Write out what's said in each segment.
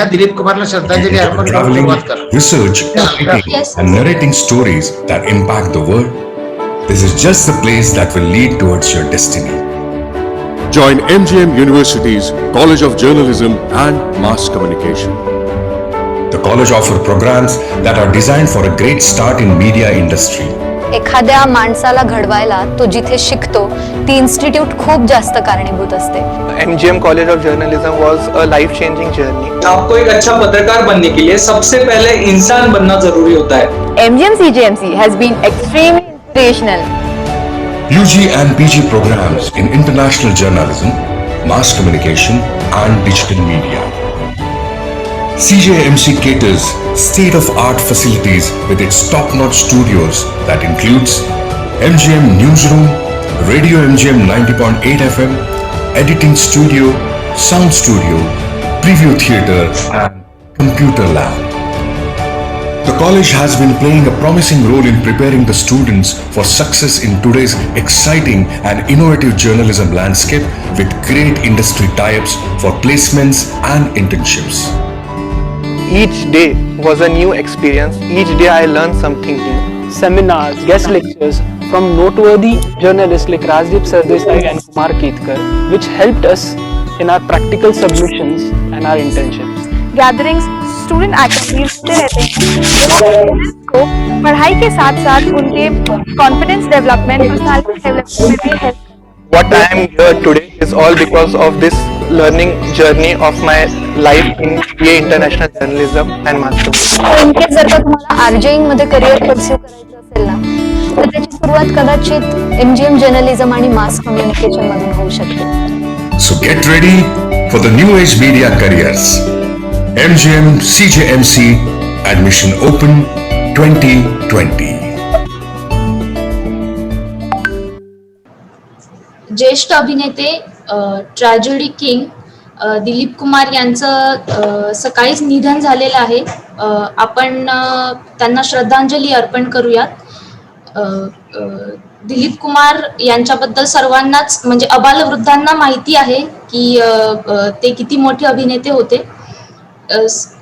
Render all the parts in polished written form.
दिलीप कुमारला श्रद्धांजली अर्पण करून Traveling, सुरुवात कर. research, writing, Yes. and narrating stories that impact the world. This is just the place that will lead towards your destiny. Join MGM University's College of Journalism and Mass Communication. The college offers programs that are designed for a great start in media industry. एखाद्या माणसाला घडवायला तो जिथे शिकतो ती institute खूप जास्त कारणीभूत असते. MGM College of Journalism was a life-changing journey. आपको एक अच्छा पत्रकार बनने के लिए सबसे पहले इंसान बनना जरूरी होता है. MGM CJMC has been extremely inspirational. UG and PG programs in international journalism, mass communication, and digital media. CJMC caters state-of-art facilities with its top-notch studios that includes MGM Newsroom, Radio MGM 90.8 FM, editing studio, sound studio, preview theater, and computer lab. The college has been playing a promising role in preparing the students for success in today's exciting and innovative journalism landscape with great industry tie-ups for placements and internships. Each day was a new experience. Each day I learned something new. Seminars, guest lectures from noteworthy journalists like Rajdeep Sardesai and Kumar Ketkar, which helped us in our practical submissions and our internships. Gatherings, student activities होते रहते हैं students को पढ़ाई के साथ साथ उनके confidence development, personality development में भी help. What I am here today is all because of this learning journey of my life in BA International Journalism and Mass Communication. In case जर का तुम्हाला आरजेईंग मध्ये करिअर परस्यू करायचं असेल ना तर त्याची सुरुवात कदाचित एमजीएम जर्नलिझम आणि मास कम्युनिकेशन मधून होऊ शकते. So get ready for the new age media careers. MGM CJMC admission open 2020. ज्येष्ठ अभिनेते ट्रॅजेडी किंग दिलीप कुमार यांचं सकाळीच निधन झालेलं आहे. आपण त्यांना श्रद्धांजली अर्पण करूयात. दिलीप कुमार यांच्याबद्दल सर्वांनाच म्हणजे अबालवृद्धांना माहिती आहे की ते किती मोठे अभिनेते होते.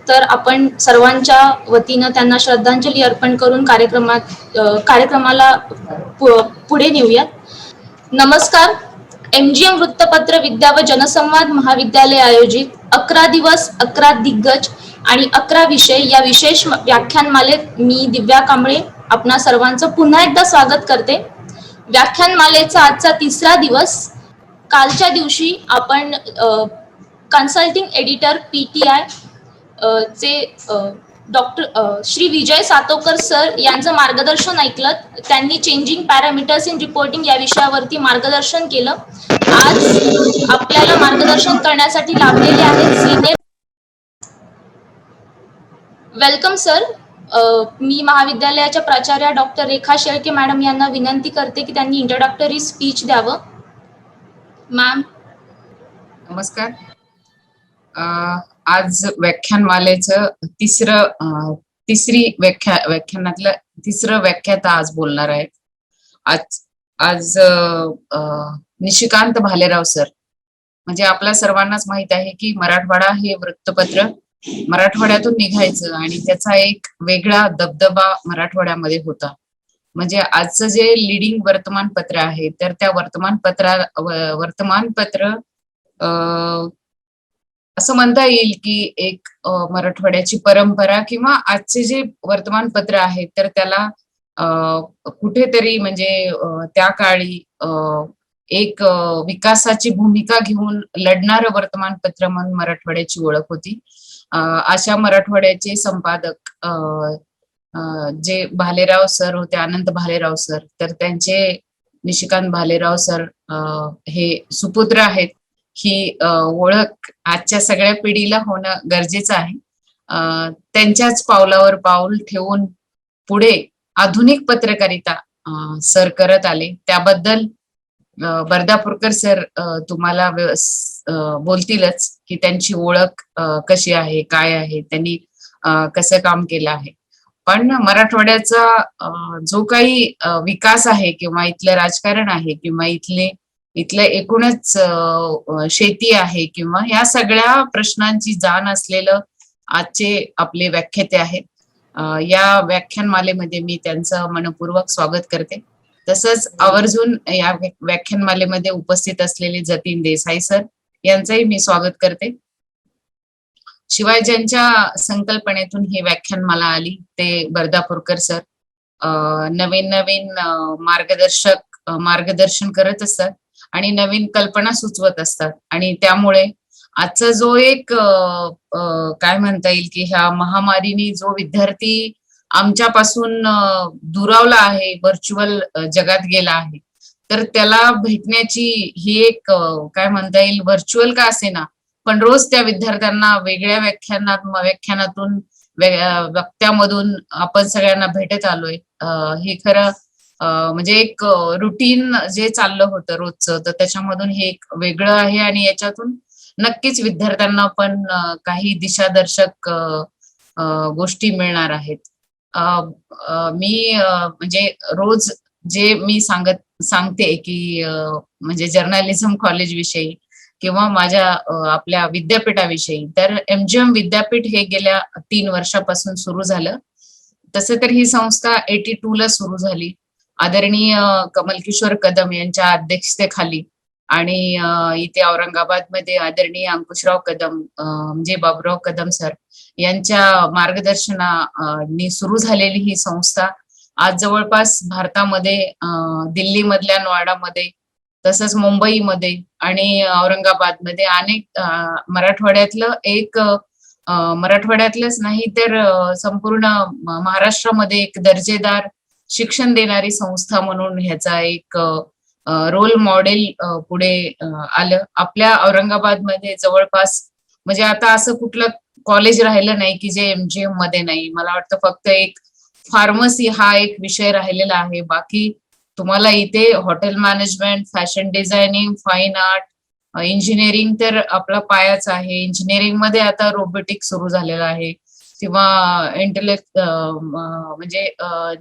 तर आपण सर्वांच्या वतीनं त्यांना श्रद्धांजली अर्पण करून कार्यक्रमाला पुढे नेऊयात. नमस्कार. एमजीएम वृत्तपत्र विद्या व जनसंवाद महाविद्यालय आयोजित 11 दिवस 11 दिग्गज आणि 11 विषय या विशेष व्याख्यानमालेत मी दिव्या कांबळे आपणा सर्वांचं पुन्हा एकदा स्वागत करते. व्याख्यानमालेचा आजचा तिसरा दिवस. कालच्या दिवशी आपण कन्सल्टिंग एडिटर PTI चे डॉक्टर श्री विजय सातोकर सर यांचं मार्गदर्शन ऐकलं. त्यांनी चेंजिंग पॅरामीटर्स इन रिपोर्टिंग या विषयावरती मार्गदर्शन केलं. आज आपल्याला मार्गदर्शन करण्यासाठी लाभलेले आहेत सिने. Welcome sir. मी महाविद्यालयाच्या प्राचार्या डॉक्टर रेखा शेळके मॅडम यांना विनंती करते की त्यांनी इंट्रोडक्टरी स्पीच द्यावं. मॅम. नमस्कार. आज व्याख्यानमालेचं व्याख्यानातलं तिसरं व्याख्याता आज बोलणार आहेत. आज निशिकांत भालेराव सर. म्हणजे आपल्या सर्वांनाच माहित आहे की मराठवाडा हे वृत्तपत्र मराठवाड्यातून निघायचं आणि त्याचा एक वेगळा दबदबा मराठवाड्यामध्ये होता. म्हणजे आजचं जे लीडिंग वर्तमानपत्र आहे तर त्या वर्तमानपत्र असं म्हणता येईल की एक मराठवाड्याची परंपरा किंवा आजचे जे वर्तमानपत्र आहेत तर त्याला कुठेतरी म्हणजे त्या काळी एक विकासाची भूमिका घेऊन लढणारं वर्तमानपत्र म्हणून मराठवाड्याची ओळख होती. अशा मराठवाड्याचे संपादक जे भालेराव सर होते, अनंत भालेराव सर, तर त्यांचे निशिकांत भालेराव सर हे सुपुत्र आहेत. ही ओळख आजच्या सगळ्या पिढीला होणं गरजेचं आहे. त्यांच्याच पावलावर पाऊल ठेवून पुढे आधुनिक पत्रकारिता सर करत आले. त्याबद्दल बर्दापूरकर सर तुम्हाला बोलतीलच की त्यांची ओळख कशी आहे, काय आहे, त्यांनी कसं काम केलं आहे. पण मराठवाड्याचा जो काही विकास आहे किंवा इथलं राजकारण आहे किंवा इथले इथलं एकूणच शेती आहे किंवा ह्या सगळ्या प्रश्नांची जाण असलेलं आजचे आपले व्याख्याते आहेत. या व्याख्यानमालेमध्ये मी त्यांचं मनपूर्वक स्वागत करते. तसंच आवर्जून या व्याख्यानमालेमध्ये उपस्थित असलेले जतीन देसाई सर यांचंही मी स्वागत करते. शिवाय ज्यांच्या संकल्पनेतून ही व्याख्यानमाला आली ते बर्दापूरकर सर नवीन मार्गदर्शन करत असतात आणि नवीन कल्पना सुचवत असतात. आणि त्यामुळे आजचा जो एक काय म्हणता येईल की ह्या महामारीने जो विद्यार्थी आमच्यापासून दुरावला आहे, व्हर्च्युअल जगात गेला आहे, तर त्याला भेटण्याची ही एक काय म्हणता येईल व्हर्च्युअल का असेना पण रोज त्या विद्यार्थ्यांना वेगळ्या व्याख्यानातून वक्त्यामधून आपण सगळ्यांना भेटत आलोय. हे खरं म्हणजे एक रुटीन जे चाललं होतं रोजचं, तर त्याच्यामधून हे एक वेगळं आहे आणि याच्यातून नक्कीच विद्यार्थ्यांना पण काही दिशादर्शक गोष्टी मिळणार आहेत. मी म्हणजे रोज जे मी सांगते की म्हणजे जर्नलिझम कॉलेज विषयी किंवा माझ्या आपल्या विद्यापीठाविषयी, तर MGM विद्यापीठ हे गेल्या 3 वर्षापासून सुरू झालं. तसं तर ही संस्था 82 ला सुरू झाली, आदरणीय कमलकिशोर कदम यांच्या अध्यक्षतेखाली. आणि इथे औरंगाबादमध्ये आदरणीय अंकुशराव कदम म्हणजे बाबूराव कदम सर यांच्या मार्गदर्शनाने सुरू झालेली ही संस्था आज जवळपास भारतामध्ये दिल्लीमधल्या नोएडामध्ये, तसंच मुंबईमध्ये आणि औरंगाबादमध्ये अनेक मराठवाड्यातलंच नाही तर संपूर्ण महाराष्ट्रामध्ये एक दर्जेदार शिक्षण देणारी संस्था म्हणून ह्याचा एक रोल मॉडेल पुढे आलं. आपल्या औरंगाबादमध्ये जवळपास म्हणजे आता असं कुठलं कॉलेज राहिलं नाही की जे MGM मध्ये नाही. मला वाटतं फक्त एक फार्मसी हा एक विषय राहिलेला आहे. बाकी तुम्हाला इथे hotel management, fashion designing, fine art, engineering तर आपला पायाच आहे. इंजिनिअरिंग मध्ये आता रोबोटिक्स सुरू झालेलं आहे किंवा म्हणजे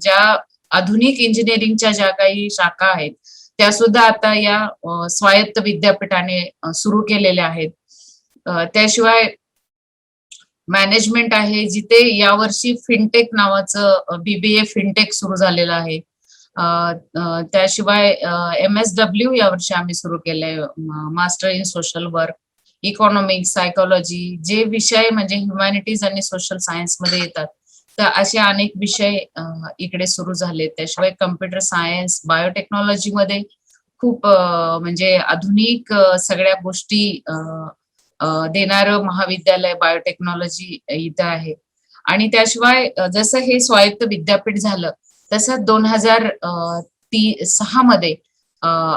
ज्या आधुनिक इंजिनिअरिंगच्या ज्या काही शाखा आहेत त्या सुद्धा आता या स्वायत्त विद्यापीठाने सुरू केलेल्या आहेत. त्याशिवाय मॅनेजमेंट आहे, जिथे यावर्षी फिनटेक नावाचं BBA फिनटेक सुरू झालेलं आहे. त्याशिवाय MSW यावर्षी आम्ही सुरू केलंय, master in social work, economics, psychology, जे विषय म्हणजे ह्युमॅनिटीज आणि सोशल सायन्स मध्ये येतात, तर असे अनेक विषय इकडे सुरू झाले. त्याशिवाय कम्प्युटर सायन्स, बायोटेक्नॉलॉजी मध्ये खूप म्हणजे आधुनिक सगळ्या गोष्टी देणारं महाविद्यालय बायोटेक्नॉलॉजी इथं आहे. आणि त्याशिवाय जसं हे स्वायत्त विद्यापीठ झालं तसं 2006 मध्ये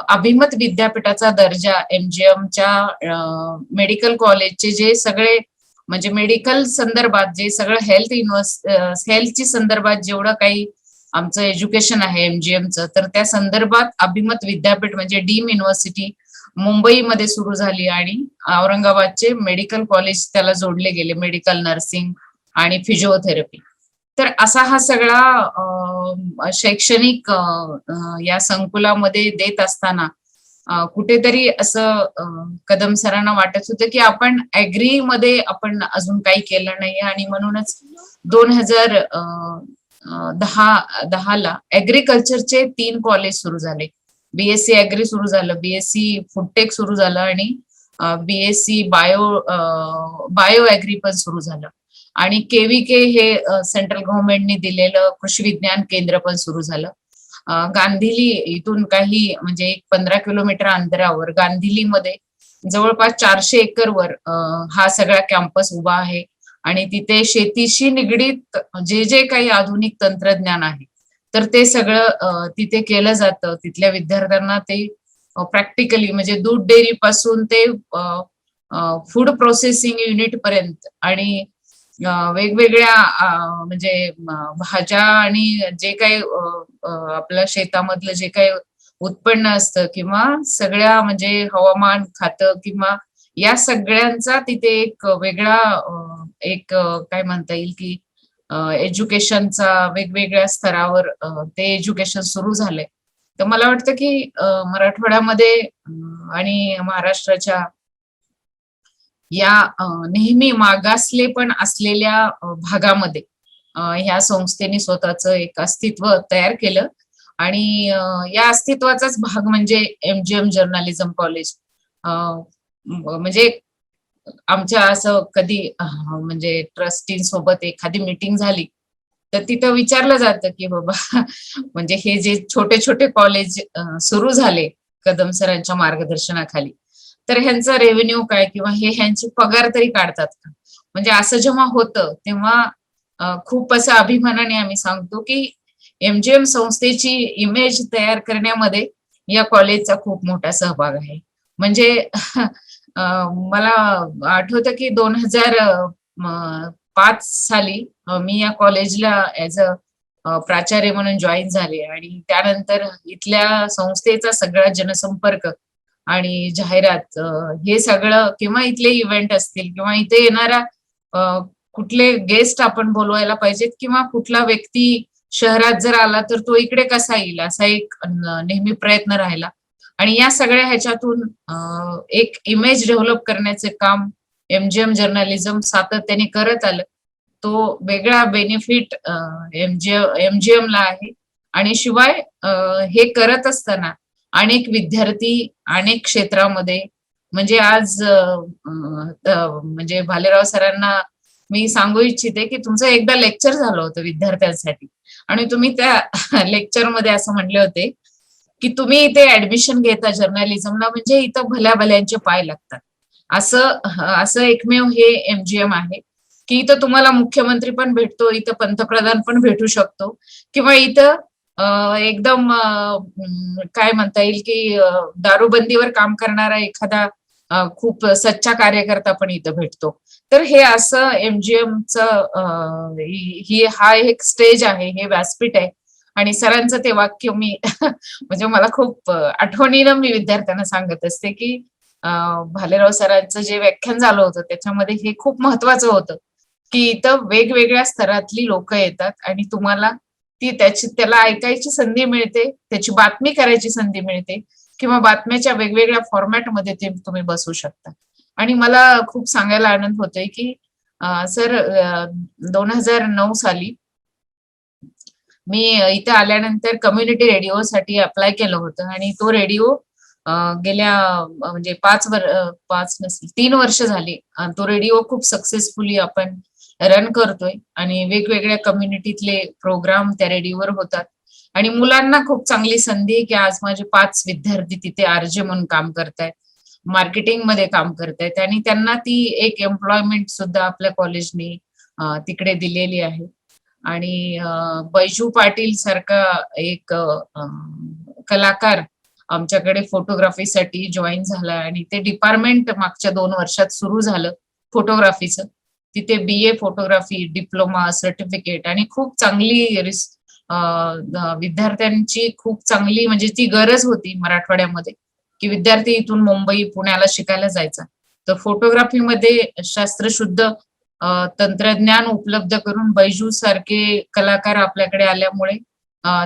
अभिमत विद्यापीठाचा दर्जा MGMच्या मेडिकल कॉलेजचे जे सगळे म्हणजे मेडिकल संदर्भात जे सगळं हेल्थची संदर्भात जेवढं काही आमचं एज्युकेशन आहे MGMचं, तर त्या संदर्भात अभिमत विद्यापीठ म्हणजे डीम युनिव्हर्सिटी मुंबईमध्ये सुरू झाली आणि औरंगाबादचे मेडिकल कॉलेज त्याला जोडले गेले, मेडिकल नर्सिंग आणि फिजिओथेरपी. तर असा हा सगळा शैक्षणिक या संकुलामध्ये देत असताना कुठेतरी असं कदम सरांना वाटत होतं की आपण ऍग्री मध्ये आपण अजून काही केलं नाही. आणि म्हणूनच 2010 ला ऍग्रिकल्चरचे 3 कॉलेज सुरू झाले. BSc ऍग्री सुरू झालं, BSc फूडटेक सुरू झालं आणि BSc बायो ऍग्री पण सुरू झालं. आणि KVK हे सेंट्रल गव्हर्नमेंटने दिलेलं कृषी विज्ञान केंद्र पण सुरू झालं. गांधिली इथून काही म्हणजे 15 किलोमीटर अंतरावर गांधिलीमध्ये जवळपास 400 एकरवर हा सगळा कॅम्पस उभा आहे. आणि तिथे शेतीशी निगडीत जे काही आधुनिक तंत्रज्ञान आहे तर ते सगळं तिथे केलं जातं. तिथल्या विद्यार्थ्यांना ते प्रॅक्टिकली म्हणजे दूध डेअरी पासून ते फूड प्रोसेसिंग युनिट पर्यंत आणि वेगवेगळ्या म्हणजे भाज्या आणि जे काही आपल्या शेतामधलं जे काही उत्पन्न असतं किंवा सगळ्या म्हणजे हवामान खातं किंवा या सगळ्यांचा तिथे एक वेगळा एक काय म्हणता येईल की एज्युकेशनचा वेगवेगळ्या स्तरावर ते एज्युकेशन सुरू झालंय. तर मला वाटतं की मराठवाड्यामध्ये आणि महाराष्ट्राच्या या नेहमी मागासले पण असलेल्या भागामध्ये ह्या संस्थेने स्वतःचं एक अस्तित्व तयार केलं आणि या अस्तित्वाचाच भाग म्हणजे MGM जर्नलिझम कॉलेज. म्हणजे आमच्या असं कधी म्हणजे ट्रस्टींसोबत एखादी मीटिंग झाली तर तिथं विचारलं जातं की बाबा म्हणजे हे जे छोटे छोटे कॉलेज सुरू झाले कदम सरांच्या मार्गदर्शनाखाली, तर ह्यांचा रेव्हेन्यू काय किंवा हे ह्यांची पगार तरी काढतात का? म्हणजे असं जेव्हा होतं तेव्हा खूप असं अभिमानाने आम्ही सांगतो की MGM संस्थेची इमेज तयार करण्यामध्ये या कॉलेजचा खूप मोठा सहभाग आहे. म्हणजे मला आठवतं की 2005 साली मी या कॉलेजला ऍज अ प्राचार्य म्हणून जॉईन झाले आणि त्यानंतर इथल्या संस्थेचा सगळा जनसंपर्क आणि जाहिरात हे सगळं किंवा इथले इव्हेंट असतील किंवा इथे येणारा कुठले गेस्ट आपण बोलवायला पाहिजेत किंवा कुठला व्यक्ती शहरात जर आला तर तो इकडे कसा येईल असा एक नेहमी प्रयत्न राहिला आणि या सगळ्या ह्याच्यातून एक इमेज डेव्हलप करण्याचे काम MGM जर्नलिझम सातत्याने करत आलं. तो वेगळा बेनिफिट MGM ला आहे आणि शिवाय हे करत असताना अनेक विद्यार्थी अनेक क्षेत्रामध्ये म्हणजे आज म्हणजे भालेराव सरांना मी सांगू इच्छिते की तुमचं एकदा लेक्चर झालं होतं विद्यार्थ्यांसाठी आणि तुम्ही त्या लेक्चरमध्ये असं म्हणले होते की तुम्ही इथे ऍडमिशन घेता जर्नलिझमला म्हणजे इथं भल्या भल्यांचे पाय लागतात. असं एकमेव हे MGM आहे की इथं तुम्हाला मुख्यमंत्री पण भेटतो, इथं पंतप्रधान पण भेटू शकतो किंवा इथं एकदम काय म्हणता येईल की दारूबंदीवर काम करणारा एखादा खूप सच्चा कार्यकर्ता पण इथं भेटतो. तर हे असं MGMचं हा एक स्टेज आहे, हे व्यासपीठ आहे आणि सरांचं ते वाक्य मी म्हणजे मला खूप आठवणीनं मी विद्यार्थ्यांना सांगत असते की भालेराव सरांचं जे व्याख्यान झालं होतं त्याच्यामध्ये हे खूप महत्वाचं होतं की इथं वेगवेगळ्या स्तरातली लोक येतात आणि तुम्हाला त्याला ऐकायची संधी मिळते, त्याची बातमी करायची संधी मिळते किंवा बातम्याच्या वेगवेगळ्या फॉर्मॅटमध्ये ते तुम्ही बसू शकता. आणि मला खूप सांगायला आनंद होतोय की सर 2009 साली मी इथे आल्यानंतर कम्युनिटी रेडिओसाठी अप्लाय केलं होतं आणि तो रेडिओ गेल्या म्हणजे 3 वर्ष झाली तो रेडिओ खूप सक्सेसफुली आपण रन करतोय आणि वेगवेगळ्या कम्युनिटीतले प्रोग्राम त्या रेडिओवर होतात आणि मुलांना खूप चांगली संधी की आज माझे 5 विद्यार्थी तिथे RJ म्हणून काम करतायत, मार्केटिंग मध्ये काम करतायत आणि त्यांना ती एक एम्प्लॉयमेंट सुद्धा आपल्या कॉलेजने तिकडे दिलेली आहे. आणि बैजू पाटील सारखा एक कलाकार आमच्याकडे फोटोग्राफीसाठी जॉईन झाला आणि ते डिपार्टमेंट मागच्या 2 वर्षात सुरू झालं फोटोग्राफीचं. तिथे BA फोटोग्राफी, डिप्लोमा, सर्टिफिकेट आणि खूप चांगली विद्यार्थ्यांची खूप चांगली म्हणजे ती गरज होती मराठवाड्यामध्ये की विद्यार्थी इथून मुंबई पुण्याला शिकायला जायचा. तर फोटोग्राफीमध्ये शास्त्रशुद्ध तंत्रज्ञान उपलब्ध करून बैजू सारखे कलाकार आपल्याकडे आल्यामुळे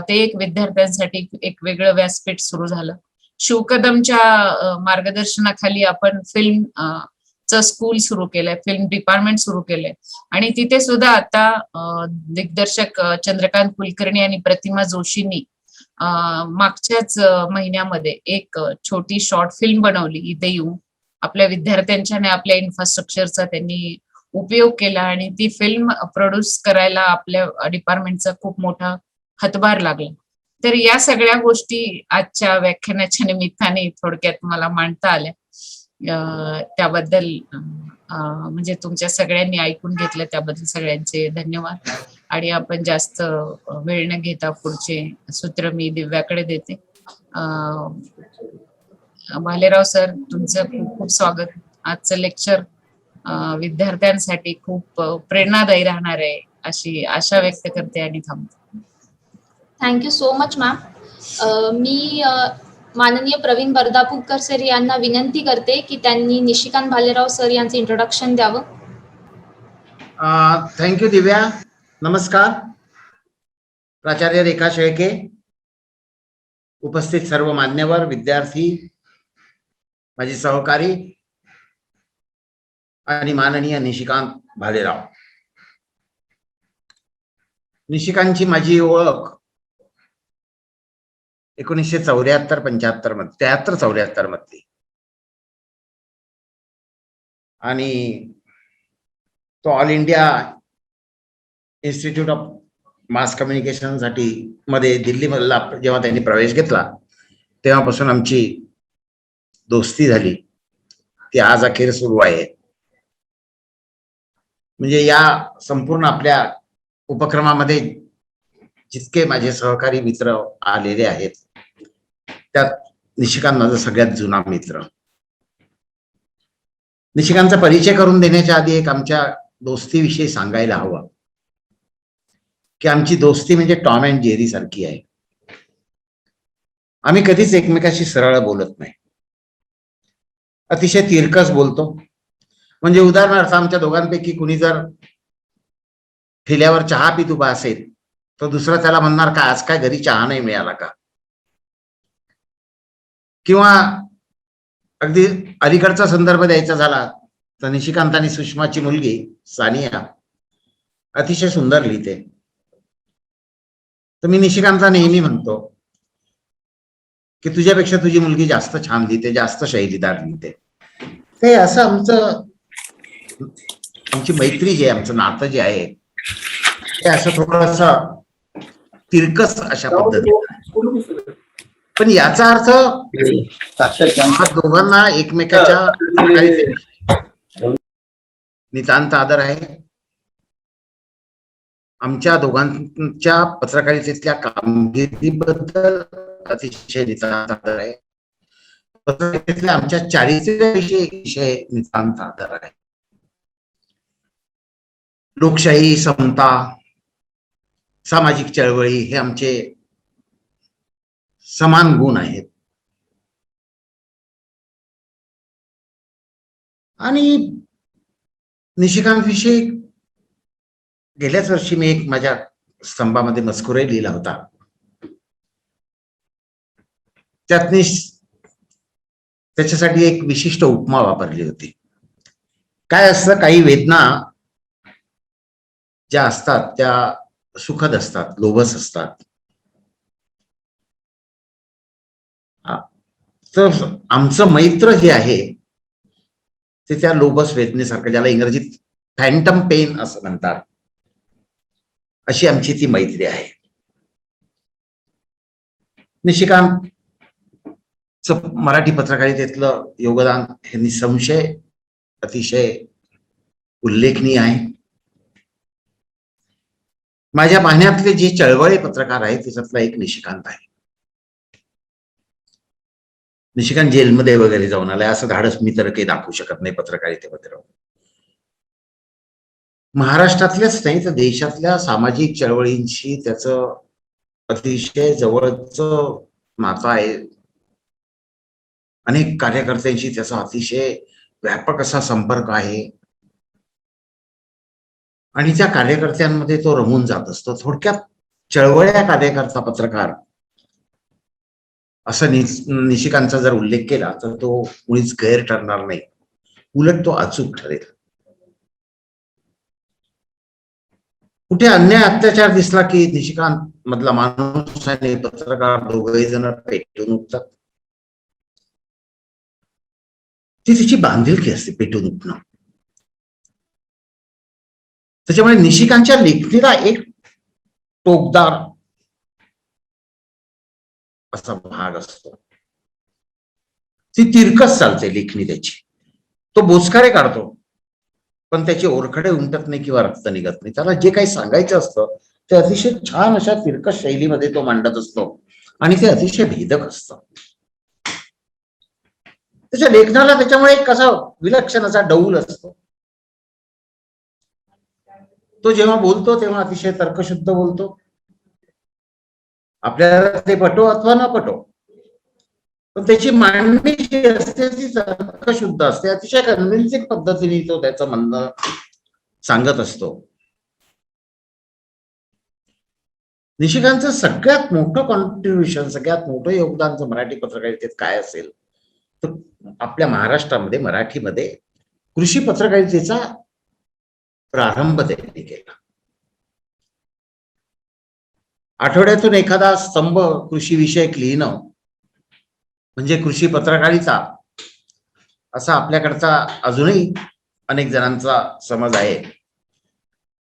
ते एक विद्यार्थ्यांसाठी एक वेगळं व्यासपीठ सुरू झालं. शिवकदमच्या मार्गदर्शनाखाली आपण फिल्म च स्कूल सुरू केलंय, फिल्म डिपार्टमेंट सुरू केलंय आणि तिथे सुद्धा आता दिग्दर्शक चंद्रकांत कुलकर्णी आणि प्रतिमा जोशींनी मागच्याच महिन्यामध्ये एक छोटी शॉर्ट फिल्म बनवली इथे येऊन. आपल्या विद्यार्थ्यांच्या आणि आपल्या इन्फ्रास्ट्रक्चरचा त्यांनी उपयोग केला आणि ती फिल्म प्रोड्यूस करायला आपल्या डिपार्टमेंटचा खूप मोठा हातभार लागला. तर या सगळ्या गोष्टी आजच्या व्याख्यानाच्या निमित्ताने थोडक्यात मला मांडता आल्या. त्याबद्दल म्हणजे तुमच्या सगळ्यांनी ऐकून घेतलं त्याबद्दल सगळ्यांचे धन्यवाद आणि आपण जास्त वेळ न घेता पुढचे सूत्र मी दिव्याकडे देते. भालेराव सर, तुमचं खूप खूप स्वागत. आजचं लेक्चर विद्यार्थ्यांसाठी खूप प्रेरणादायी राहणार आहे अशी आशा व्यक्त करते आणि थांबते. Thank you so much ma'am. मी माननीय प्रवीण बर्दापूरकर सर यांना विनंती करते की त्यांनी निशिकांत भालेराव सर यांचं इंट्रोडक्शन द्यावं. थँक्यू दिव्या. नमस्कार. प्राचार्य रेखा शेळके, उपस्थित सर्व मान्यवर, विद्यार्थी, माझे सहकारी आणि माननीय निशिकांत भालेराव. निशिकांतची माझी ओळख 1974-75 मध्ये, 73-74 मधली, आणि तो all India institute of mass communication साठी मध्ये दिल्लीमधला जेव्हा त्यांनी प्रवेश घेतला तेव्हापासून आमची दोस्ती झाली, ती आज अखेर सुरू आहे. म्हणजे या संपूर्ण आपल्या उपक्रमामध्ये जितके माझे सहकारी मित्र आलेले आहेत त्यात निशिकांत माझा सगळ्यात जुना मित्र. निशिकांतचा परिचय करून देण्याच्या आधी एक आमच्या दोस्तीविषयी सांगायला हवं की आमची दोस्ती म्हणजे टॉम अँड जेरी सारखी आहे. आम्ही कधीच एकमेकाशी सरळ बोलत नाही, अतिशय तिरकस बोलतो. म्हणजे उदाहरणार्थ आमच्या दोघांपैकी कुणी जर ठेल्यावर चहा पित उभा असेल तर दुसरा त्याला म्हणणार का आज काय घरी चहा नाही मिळाला का. किंवा अगदी अलीकडचा संदर्भ द्यायचा झाला तर निशिकांत आणि सुषमाची मुलगी सानिया अतिशय सुंदर लिहिते. तर मी निशिकांतला नेहमी म्हणतो की तुझ्यापेक्षा तुझी मुलगी जास्त छान लिहिते, जास्त शैलीदार लिहिते. ते असं आमची मैत्री जी आहे, आमचं नातं जे आहे ते असं थोडस तिरकस अशा पद्धतीने. पण याचा अर्थ दोघांना एकमेकाच्या नितांत आदर आहे. आमच्या दोघांच्या पत्रकारितेतल्या कामगिरीबद्दल अतिशय नितांत आदर आहे. पत्रकारितेतल्या आमच्या चारित्र्याविषयी नितांत आदर आहे. लोकशाही, समता, सामाजिक चळवळी हे आमचे समान गुण आहेत. आणि निशिकांत विषयी गेल्याच वर्षी मी एक माझ्या स्तंभामध्ये मजकूरही लिहिला होता. त्यात त्याच्यासाठी एक विशिष्ट उपमा वापरली होती. काय असतं, काही वेदना ज्या असतात त्या सुखद असतात, लोभस असतात. तर आमचं मैत्र जे आहे ते त्या लोभस वेदनेसारखं, ज्याला इंग्रजीत फॅन्टम पेन असं म्हणतात, अशी आमची ती मैत्री आहे. निशिकांत मराठी पत्रकारितेतलं योगदान हे निसंशय अतिशय उल्लेखनीय आहे. माझ्या पाहण्यातले जे चळवळी पत्रकार आहेत त्याच्यातला एक निशिकांत आहे. निशिकांत जेलमध्ये वगैरे जाऊन आलाय असं धाडस मी तर काही दाखवू शकत नाही पत्रकारितेमध्ये राहून. महाराष्ट्रातल्याच नाही तर देशातल्या सामाजिक चळवळींशी त्याचं अतिशय जवळचं नातं आहे. अनेक कार्यकर्त्यांशी त्याचा अतिशय व्यापक असा संपर्क आहे आणि त्या कार्यकर्त्यांमध्ये तो रमून जात असतो. थोडक्यात चळवळ्या कार्यकर्ता पत्रकार असं निशिकांतचा जर उल्लेख केला तर तो मुळीच गैर ठरणार नाही, उलट तो अचूक ठरेल. कुठे अन्याय अत्याचार दिसला की निशिकांत मधला माणूस आणि पत्रकार दोघही जण पेटून उठतात. ती तिची बांधिलकी असते पेटून उठणं. त्याच्यामुळे निशिकांतच्या लेखणीला एक टोकदार असा भाग असतो. ती तिरकस चालते लेखणी त्याची. तो बोचकारे काढतो पण त्याचे ओरखडे उमटत नाही किंवा रक्त निघत नाही. त्याला जे काही सांगायचं असतं ते अतिशय छान अशा तिरकस शैलीमध्ये तो मांडत असतो आणि ते अतिशय भेदक असतं. त्याच्या लेखनाला त्याच्यामुळे एक कसा विलक्षण असा डौल असतो. तो जेव्हा बोलतो तेव्हा अतिशय तर्कशुद्ध बोलतो. आपल्याला ते पटो अथवा न पटो, पण त्याची मांडणी जी असते ती तर्कशुद्ध असते. अतिशय कन्व्हिन्सिंग पद्धतीने तो त्याचं म्हणणं सांगत असतो. निशिकांतचं सगळ्यात मोठं कॉन्ट्रीब्युशन, सगळ्यात मोठं योगदान जर मराठी पत्रकारितेत काय असेल तर आपल्या महाराष्ट्रामध्ये मराठीमध्ये कृषी पत्रकारितेचा प्रारंभ त्यांनी केला. आठवड्यातून एखादा स्तंभ कृषी विषयक लिहिणं म्हणजे कृषी पत्रकारिता असा आपल्याकडचा अजूनही अनेक जणांचा समज आहे.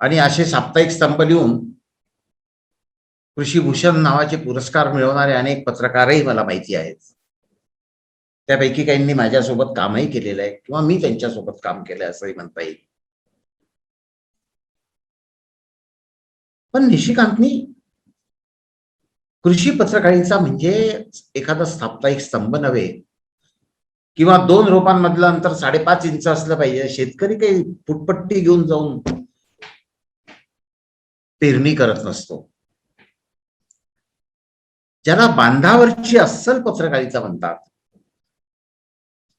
आणि असे साप्ताहिक स्तंभ लिहून कृषी भूषण नावाचे पुरस्कार मिळवणारे अनेक पत्रकारही मला माहिती आहेत. त्यापैकी काहींनी माझ्यासोबत कामही केलेलं आहे किंवा मी त्यांच्यासोबत काम केलंय असंही म्हणता येईल. पण निशिकांतनी कृषी पत्रकारिता म्हणजे एखादा साप्ताहिक स्तंभ नव्हे किंवा 2 रोपांमधलं अंतर 5.5 इंच असलं पाहिजे. शेतकरी काही फुटपट्टी घेऊन जाऊन पेरणी करत नसतो. ज्याला बांधावरची अस्सल पत्रकारिता म्हणतात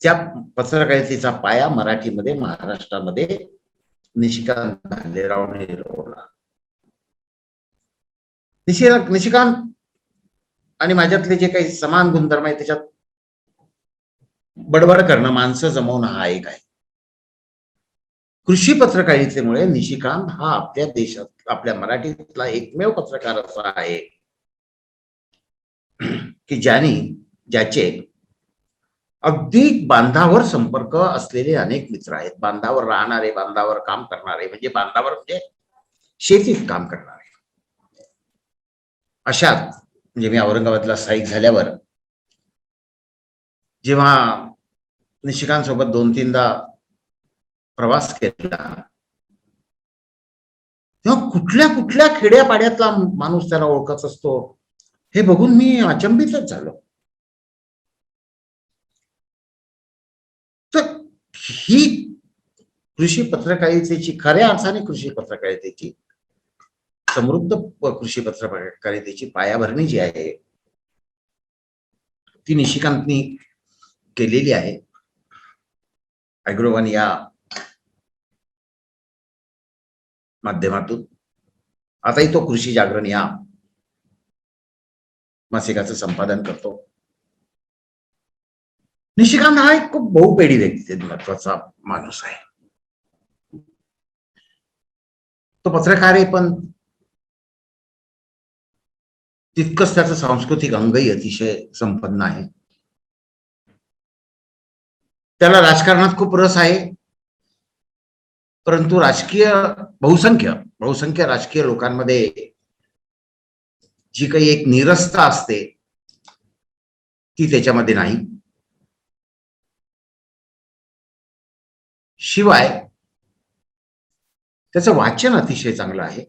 त्या पत्रकारितेचा पाया मराठीमध्ये महाराष्ट्रामध्ये निशिकांत भालेरावने रोवला. निशिकांत आणि माझ्यातले जे काही समान गुणधर्म आहे त्याच्यात बडबड करणं, माणसं जमवणं हा एक आहे. कृषी पत्रकारितेमुळे निशिकांत हा आपल्या देशात, आपल्या मराठीतला एकमेव पत्रकार असा आहे की ज्याचे अगदी बांधावर संपर्क असलेले अनेक मित्र आहेत. बांधावर राहणारे, बांधावर काम करणारे, म्हणजे बांधावर म्हणजे शेतीत काम करणारे. अशात म्हणजे मी औरंगाबादला स्थायिक झाल्यावर जेव्हा निशिकांत सोबत 2-3दा प्रवास केला तेव्हा कुठल्या कुठल्या खेड्यापाड्यातला माणूस त्याला ओळखत असतो हे बघून मी अचंबितच झालो. तर ही कृषी पत्रकारितेची, खऱ्या अर्थाने कृषी पत्रकारितेची, समृद्ध कृषी पत्रकारितेची पायाभरणी जी आहे ती निशिकांतनी केलेली आहे. अॅग्रोवन या माध्यमातून आताही तो कृषी जागरण या मासिकाचं संपादन करतो. निशिकांत हा एक खूप बहुपेडी व्यक्ती, महत्वाचा माणूस आहे. तो पत्रकार आहे पण तितकंच त्याचं सांस्कृतिक अंगही अतिशय संपन्न आहे. त्याला राजकारणात खूप रस आहे, परंतु बहुसंख्य राजकीय लोकांमध्ये जी काही एक निरसता असते ती त्याच्यामध्ये नाही. शिवाय त्याचं वाचन अतिशय चांगलं आहे.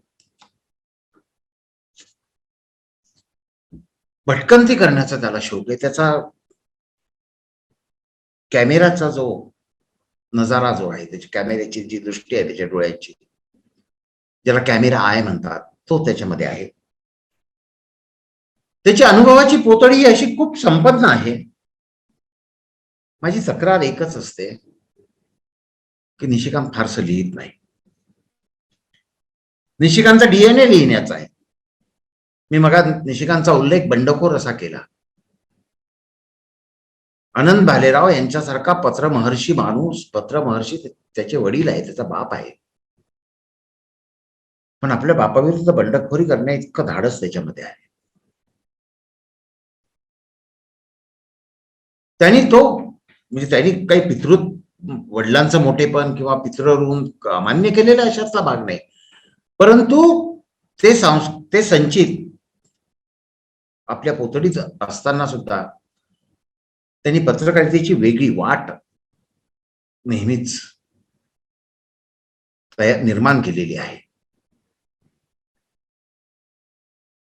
भटकंती करण्याचा त्याला शौक आहे. त्याचा कॅमेराचा जो नजारा जो आहे, त्याची कॅमेऱ्याची जी दृष्टी आहे त्याच्या डोळ्याची, ज्याला कॅमेरा आय म्हणतात, तो त्याच्यामध्ये आहे. त्याची अनुभवाची पोतळी अशी खूप संपन्न आहे. माझी तक्रार एकच असते की निशिकांत फारसं लिहित नाही. निशिकांतचा डीएनए लिहिण्याचा आहे. मी मग निशिकांतचा उल्लेख बंडखोर असा केला. आनंद भालेराव यांच्यासारखा पत्रमहर्षी माणूस, पत्रमहर्षी त्याचे वडील आहे, त्याचा बाप आहे, पण आपल्या बापाविरुद्ध बंडखोरी करण्या इतकं धाडस त्याच्यामध्ये आहे. त्यांनी काही वडिलांचं मोठेपण किंवा पितृऋण मान्य केलेलं अशातला भाग नाही, परंतु ते संचित आपल्या पोतडीत असताना सुद्धा त्यांनी पत्रकारितेची वेगळी वाट नेहमीच निर्माण केलेली आहे.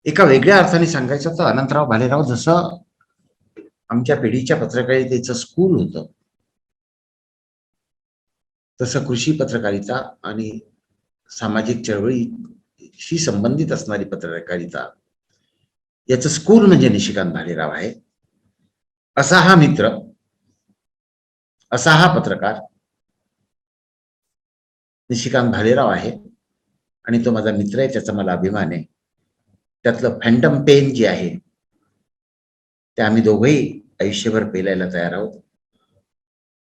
एका वेगळ्या अर्थाने सांगायचं तर अनंतराव भालेराव जसं आमच्या पिढीच्या पत्रकारितेचं स्कूल होतं, तसं कृषी पत्रकारिता आणि सामाजिक चळवळीशी संबंधित असणारी पत्रकारिता याचं स्कूल म्हणजे निशिकांत भालेराव आहे. असा हा मित्र, असा हा पत्रकार निशिकांत भालेराव आहे आणि तो माझा मित्र आहे, त्याचा मला अभिमान आहे. त्यातलं फॅन्टम पेन जे आहे ते आम्ही दोघंही आयुष्यभर पेलायला तयार आहोत.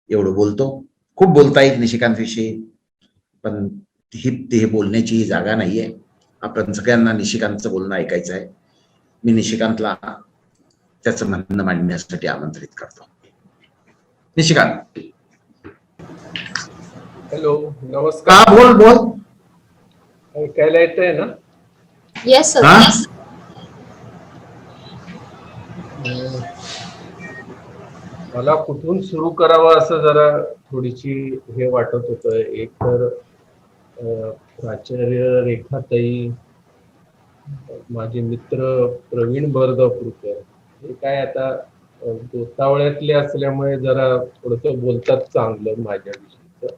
एवढं बोलतो. खूप बोलता येईल निशिकांतविषयी, पण हे बोलण्याची ही जागा नाहीये. आपण सगळ्यांना निशिकांतचं बोलणं ऐकायचं आहे. मी निशिकांतला त्याचं म्हणणं मांडण्यासाठी आमंत्रित करतो. निशिकांत. हॅलो, नमस्कार. का बोल. ऐकायला येतंय ना? Yes sir. मला कुठून सुरू करावं असं जरा थोडीशी हे वाटत होतं. एक तर प्राचार्य रेखाताई, माझे मित्र प्रवीण बरगावकर, हे काय आता गोतावळ्यातले असल्यामुळे जरा थोडस बोलतात चांगलं माझ्याविषयीचं.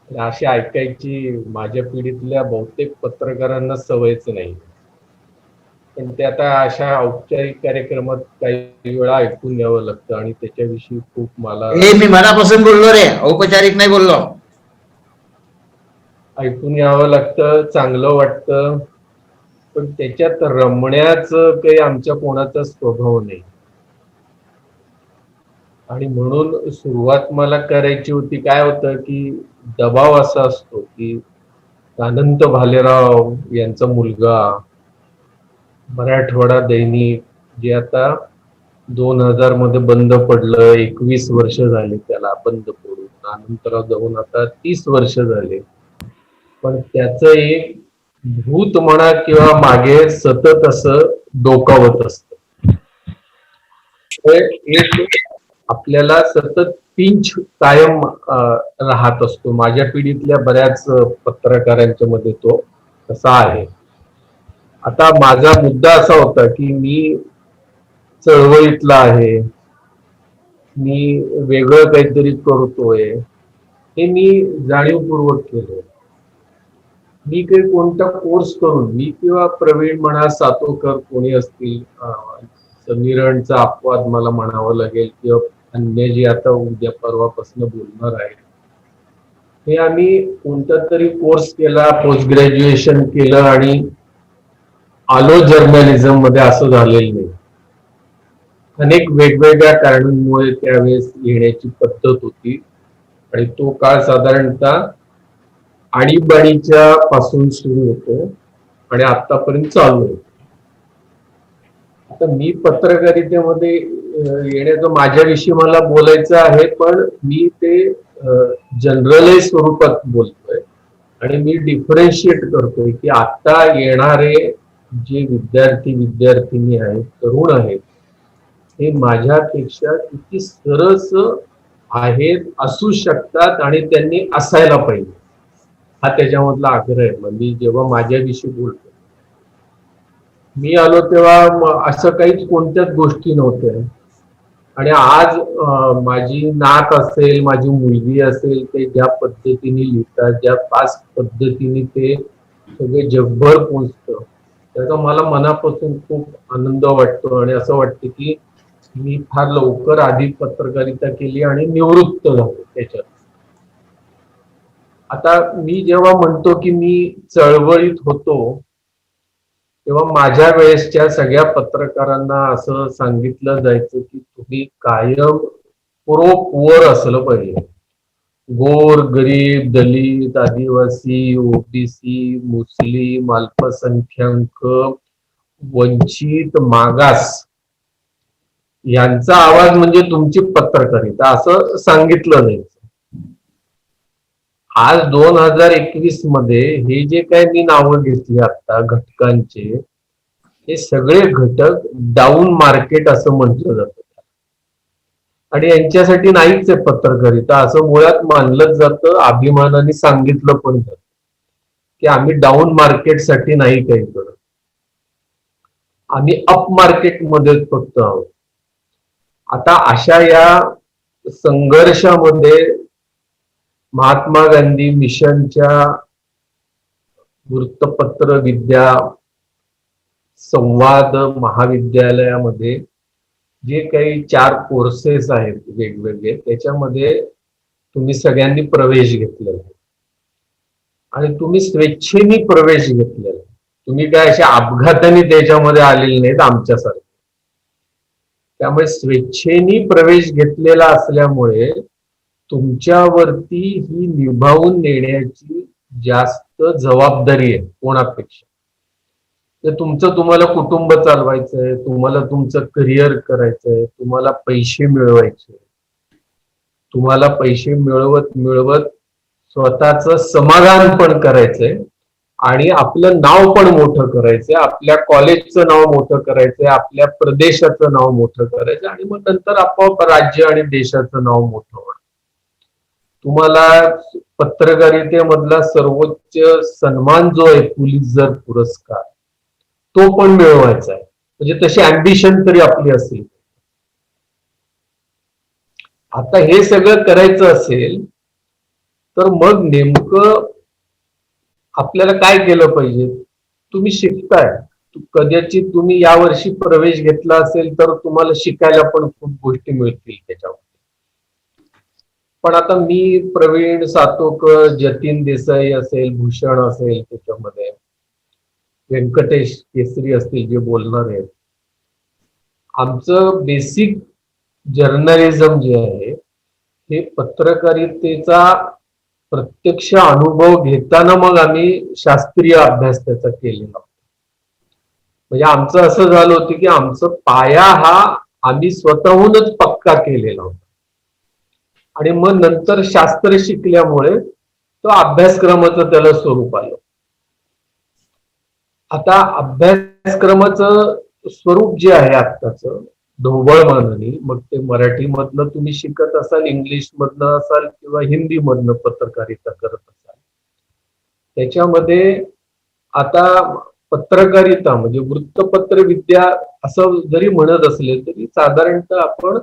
अशी ऐकायची माझ्या पिढीतल्या बहुतेक पत्रकारांना सवयच नाही. पण ते आता अशा औपचारिक कार्यक्रमात काही वेळा ऐकून घ्यावं लागतं आणि त्याच्याविषयी खूप मला मी मनापासून बोललो रे, औपचारिक नाही बोललो. ऐकून घ्यावं लागतं, चांगलं वाटतं, पण त्याच्यात रमण्याचं काही आमच्या कोणाचा स्वभाव नाही. आणि म्हणून सुरुवात मला करायची होती. काय होतं की दबाव असा असतो की अनंत भालेराव यांचा मुलगा, मराठवाडा दैनिक, जे आता 2000 मध्ये बंद पडलं, 21 वर्ष झाली त्याला बंद पडून, अनंतराव जाऊन आता 30 वर्ष झाले, पण त्याचं एक भूत म्हणा किंवा मागे सतत असं डोकावत असत. एक आपल्याला सतत पिंच कायम राहत असतो. माझ्या पिढीतल्या बऱ्याच पत्रकारांच्या मध्ये तो तसा आहे. आता माझा मुद्दा असा होता की मी चळवळीतला आहे, मी वेगळं काहीतरी करतोय, हे मी जाणीवपूर्वक केलं. मी काही कोणता कोर्स करून, मी किंवा प्रवीण म्हणा, सातोकर कोणी असतील, समीरणचा अपवाद मला म्हणावं लागेल, किंवा अन्य जे आता उद्या परवापासून बोलणार आहे, हे आम्ही कोणता तरी कोर्स केला, पोस्ट ग्रॅज्युएशन केलं आणि आलो जर्नलिझम मध्ये, असं झालेलं नाही. अनेक वेगवेगळ्या कारणांमुळे त्यावेळेस येण्याची पद्धत होती आणि तो काळ साधारणतः आणीबाणीच्या पासून सुरू होतो आणि आतापर्यंत चालू आहे. आता मी पत्रकारितेमध्ये येण्याचं माझ्याविषयी मला बोलायचं आहे, पण मी ते जनरलाइज स्वरूपात बोलतोय आणि मी डिफरन्शिएट करतोय की आता येणारे जे विद्यार्थी आहेत, तरुण आहेत, हे माझ्यापेक्षा किती सरस आहेत, असू शकतात आणि त्यांनी असायला पाहिजे, हा त्याच्यामधला आग्रह आहे. म्हणजे जेव्हा माझ्याविषयी बोलतो, मी आलो तेव्हा असं काहीच कोणत्याच गोष्टी नव्हत्या आणि आज माझी नात असेल, माझी मुलगी असेल, ते ज्या पद्धतीने लिहितात, ज्या फास्ट पद्धतीने ते सगळे जगभर पोहोचतं, त्याचा मला मनापासून खूप आनंद वाटतो आणि असं वाटतं की मी फार लवकर आधी पत्रकारिता केली आणि निवृत्त झालो त्याच्यात. आता मी जेव्हा म्हणतो की मी चळवळीत होतो, तेव्हा माझ्या वेळेसच्या सगळ्या पत्रकारांना असं सांगितलं जायचं की तुम्ही कायम पुअर असलं पाहिजे. गोर, गरीब, दलित, आदिवासी, ओबीसी, मुस्लिम, अल्पसंख्याक, वंचित, मागास यांचा आवाज म्हणजे तुमची पत्रकारिता, असं सांगितलं जायचं. आज 2021 मध्ये हे जे काय मी नावं घेतली आता घटकांचे, हे सगळे घटक डाऊन मार्केट असं म्हटलं जातं आणि यांच्यासाठी नाहीच आहे पत्रकारिता, असं मुळात मानलं जातं, अभिमानाने सांगितलं पण जातं की आम्ही डाऊन मार्केटसाठी नाही काही करत, आम्ही अप मार्केटमध्येच फक्त आहोत. आता अशा या संघर्षामध्ये महात्मा गांधी मिशनच्या वृत्तपत्र विद्या संवाद महाविद्यालयामध्ये जे काही 4 कोर्सेस आहेत वेगवेगळे, त्याच्यामध्ये तुम्ही सगळ्यांनी प्रवेश घेतलेला आहे आणि तुम्ही स्वेच्छेने प्रवेश घेतलेला आहे. तुम्ही काय अशा अपघाताने त्याच्यामध्ये आलेले नाहीत आमच्यासारखे. त्यामुळे स्वेच्छेने प्रवेश घेतलेला असल्यामुळे तुमच्यावरती ही निभावून नेण्याची जास्त जबाबदारी आहे कोणापेक्षा. तर तुमचं तुम्हाला कुटुंब चालवायचंय, तुम्हाला तुमचं करिअर करायचंय, तुम्हाला पैसे मिळवायचे, तुम्हाला पैसे मिळवत मिळवत स्वतःचं समाधान पण करायचंय आणि आपलं नाव पण मोठं करायचंय, आपल्या कॉलेजचं नाव मोठं करायचंय, आपल्या प्रदेशाचं नाव मोठं करायचं आणि मग नंतर आपोआप राज्य आणि देशाचं नाव मोठं होणार. तुम्हाला पत्रकारितेमधला सर्वोच्च सन्मान जो आहे पुलित्झर पुरस्कार तो पण मिळवायचा आहे. म्हणजे तशी अँबिशन तरी आपली असेल. आता हे सगळं करायचं असेल तर मग नेमकं आपल्याला काय केलं पाहिजे? तुम्ही शिकताय, कदाचित तुम्ही यावर्षी प्रवेश घेतला असेल तर तुम्हाला शिकायला पण खूप गोष्टी मिळतील त्याच्यावर. पण आता मी प्रवीण सातोकर, जतीन देसाई असेल, भूषण असेल, त्याच्यामध्ये व्यंकटेश केसरी असतील जे बोलणार आहेत, आमचं बेसिक जर्नलिझम जे आहे हे पत्रकारितेचा प्रत्यक्ष अनुभव घेताना मग आम्ही शास्त्रीय अभ्यास त्याचा केलेला. म्हणजे आमचं असं झालं होतं की आमचं पाया हा आम्ही स्वतःहूनच पक्का केलेला होता आणि मग नंतर शास्त्र शिकल्यामुळे तो अभ्यासक्रमाचं त्याला स्वरूप आलं. आता अभ्यासक्रमाचं स्वरूप जे आहे आत्ताचं ढोबळमानाने, मग ते मराठीमधनं तुम्ही शिकत असाल, इंग्लिश मधनं असाल किंवा हिंदी मधनं पत्रकारिता करत असाल, त्याच्यामध्ये आता पत्रकारिता म्हणजे वृत्तपत्र विद्या असं जरी म्हणत असले तरी साधारणतः आपण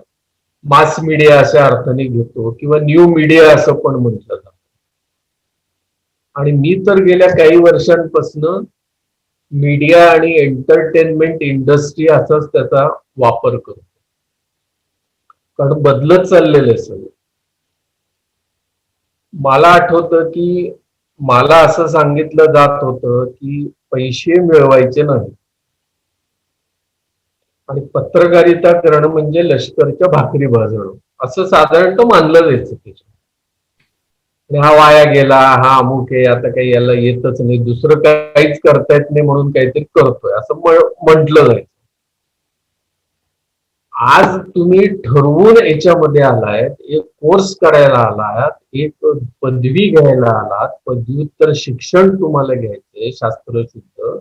मास मीडिया अशा अर्थाने घेतो किंवा न्यू मीडिया असं पण म्हटलं जातं. आणि मी तर गेल्या काही वर्षांपासून मीडिया आणि एंटरटेनमेंट इंडस्ट्री असाच त्याचा वापर करतो, कारण बदलत चाललेलं आहे सगळं. मला आठवतं की मला असं सांगितलं जात होतं की पैसे मिळवायचे नाही आणि पत्रकारिता करणं म्हणजे लष्करच्या भाकरी भाजणं असं साधारणतः मानलं जायचं त्याच्यात. आणि हा वाया गेला, हा अमुक आहे, आता काही याला येतच नाही, दुसरं काहीच करता येत नाही म्हणून काहीतरी करतोय असं म्हटलं जायचं. आज तुम्ही ठरवून याच्यामध्ये आलाय, एक कोर्स करायला आलात, एक पदवी घ्यायला आलात, पदव्युत्तर शिक्षण तुम्हाला घ्यायचंय शास्त्रशुद्ध,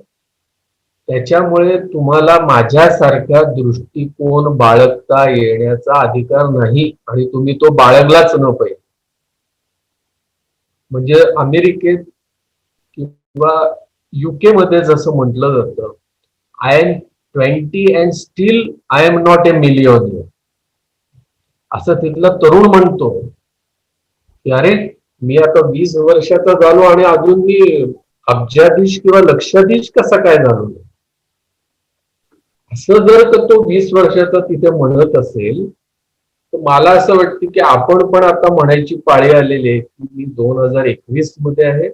त्याच्यामुळे तुम्हाला माझ्यासारखा दृष्टिकोन बाळगता येण्याचा अधिकार नाही आणि तुम्ही तो बाळगलाच न पाहिजे. म्हणजे अमेरिकेत किंवा युके मध्ये जसं म्हटलं जातं, I am 20 and still I am not a millionaire, असं तिथला तरुण म्हणतो की अरे मी आता 20 वर्षाचा झालो आणि अजून मी अब्जाधीश किंवा लक्षाधीश कसा काय झालो नाही. असं जर का तो 20 वर्षाचा तिथे म्हणत असेल तर मला असं वाटतं की आपण पण आता म्हणायची पाळी आलेली आहे की मी 2021 मध्ये आहे,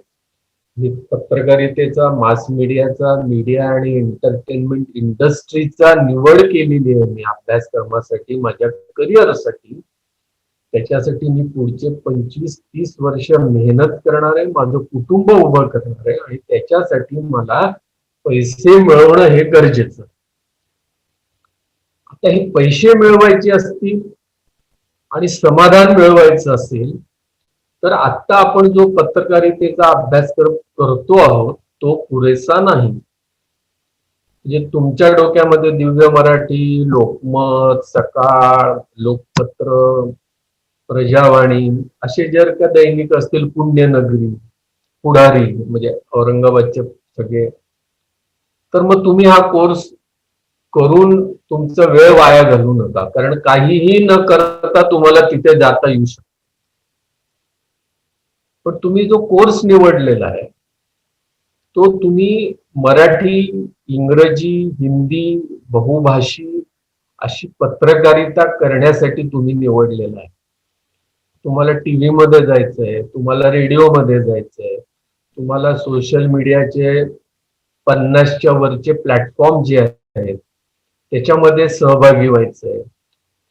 मी पत्रकारितेचा, मास मीडियाचा, मीडिया आणि एंटरटेनमेंट इंडस्ट्रीचा निवड केलेली आहे मी अभ्यासक्रमासाठी, माझ्या करिअरसाठी. त्याच्यासाठी मी पुढचे 25-30 वर्ष मेहनत करणार आहे, माझं कुटुंब उभं करणार आहे आणि त्याच्यासाठी मला पैसे मिळवणं हे गरजेचं. आता हे पैसे मिळवायचे असतील आणि समाधान मिळवायचं असेल तर आता आपण जो पत्रकारितेचा अभ्यासक्रम करतो आहोत तो पुरेसा नाही. म्हणजे तुमच्या डोक्यामध्ये दिव्य मराठी, लोकमत, सकाळ, लोकपत्र, प्रजावाणी असे जर का दैनिक असतील, पुण्यनगरी, पुढारी म्हणजे औरंगाबादचे सगळे, तर मग तुम्ही हा कोर्स करून तुमचा वेळ वाया घालवू नका, कारण काहीही न करता तुम्हाला तिथे जाता येऊ शकतं. पण तुम्ही जो कोर्स निवडलेला आहे तो तुम्ही मराठी, इंग्रजी, हिंदी, बहुभाषी अशी पत्रकारिता करण्यासाठी तुम्ही निवडलेला आहे. तुम्हाला टीव्ही मध्ये जायचंय, तुम्हाला रेडिओ मध्ये जायचंय, तुम्हाला सोशल मीडियाचे 50च्या वरचे प्लॅटफॉर्म जे आहेत त्याच्यामध्ये सहभागी व्हायचं आहे.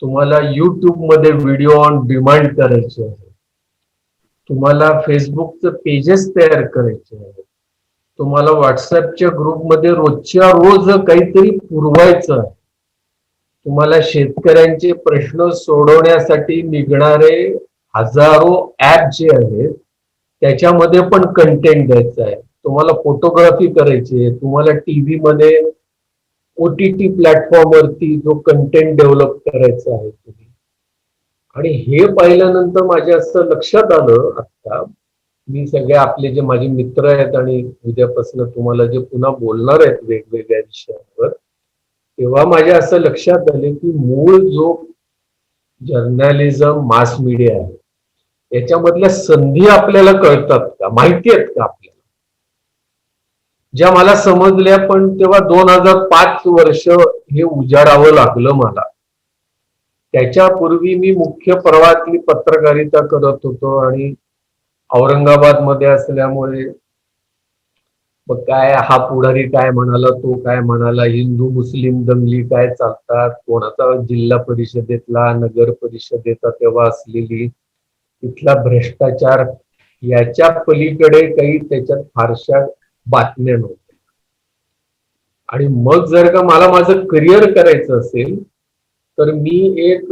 तुम्हाला YouTube मध्ये व्हिडिओ ऑन डिमांड करायचे आहे. तुम्हाला फेसबुकचं पेजेस तयार करायचे आहे. तुम्हाला व्हॉट्सअपच्या ग्रुपमध्ये रोजच्या रोज काहीतरी पुरवायचं आहे. तुम्हाला शेतकऱ्यांचे प्रश्न सोडवण्यासाठी निघणारे हजारो ऍप जे आहेत त्याच्यामध्ये पण कंटेंट द्यायचं आहे. तुम्हाला फोटोग्राफी करायची आहे. तुम्हाला टीव्ही मध्ये OTT प्लॅटफॉर्मवरती जो कंटेंट डेव्हलप करायचा आहे तुम्ही. आणि हे पाहिल्यानंतर माझ्या असं लक्षात आलं, आता मी सगळे आपले जे माझे मित्र आहेत आणि उद्यापासून तुम्हाला जे पुन्हा बोलणार आहेत वेगवेगळ्या विषयांवर, तेव्हा माझ्या असं लक्षात आले की मूळ जो जर्नलिझम मास मीडिया आहे याच्यामधल्या संधी आपल्याला कळतात का, माहिती आहेत का आपल्याला? ज्या मला समजल्या, पण तेव्हा 2005 वर्ष हे उजाडावं लागलं मला. त्याच्यापूर्वी मी मुख्य प्रवाहातली पत्रकारिता करत होतो आणि औरंगाबाद मध्ये असल्यामुळे मग काय हा पुढारी काय म्हणाला, तो काय म्हणाला, हिंदू मुस्लिम दंगली काय चालतात, कोणाचा जिल्हा परिषदेतला नगर परिषदेचा तेव्हा असलेली तिथला भ्रष्टाचार, याच्या पलीकडे काही त्याच्यात फारशा बातम्या नव्हत्या. आणि मग जर का मला माझं करिअर करायचं असेल तर मी एक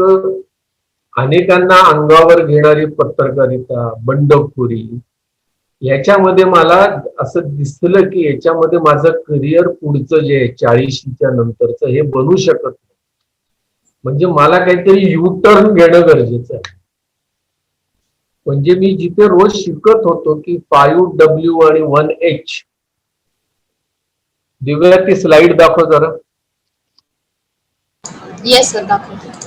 अनेकांना अंगावर घेणारी पत्रकारिता, बंडखोरी, याच्यामध्ये मला असं दिसलं की याच्यामध्ये माझं करिअर पुढचं जे 40च्या नंतरचं हे बनू शकत नाही. म्हणजे मला काहीतरी U-टर्न घेणं गरजेचं आहे. म्हणजे मी जिथे रोज शिकत होतो की 5W आणि 1H, दिव्या ती स्लाइड दाखव जरा. येस सर, दाखवते.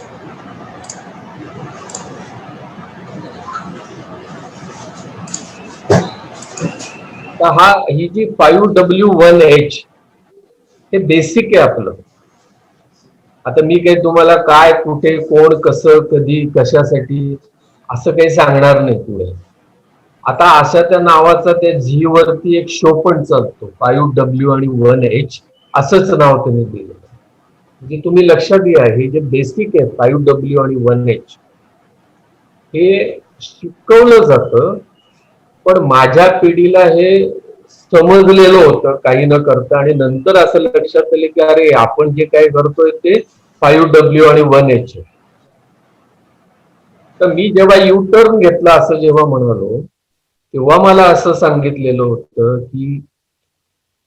ही जी 5W 1H हे बेसिक आहे आपलं. आता मी काही तुम्हाला काय, कुठे, कोण, कसं, कधी, कशासाठी असं काही सांगणार नाही पुढे. आता अशा त्या नावाचा त्या झी वरती एक शो पण चालतो, 5W आणि 1H असंच नाव त्यांनी दिलं. म्हणजे तुम्ही लक्षात घ्या, हे जे बेसिक आहे 5W आणि 1H हे शिकवलं जातं, पण माझ्या पिढीला हे समजलेलं होतं काही न करता. आणि नंतर असं लक्षात आलं की अरे आपण जे काय करतोय ते 5W आणि 1H. तर मी जेव्हा U-टर्न घेतला असं जेव्हा म्हणालो, तेव्हा मला असं सांगितलेलं होतं की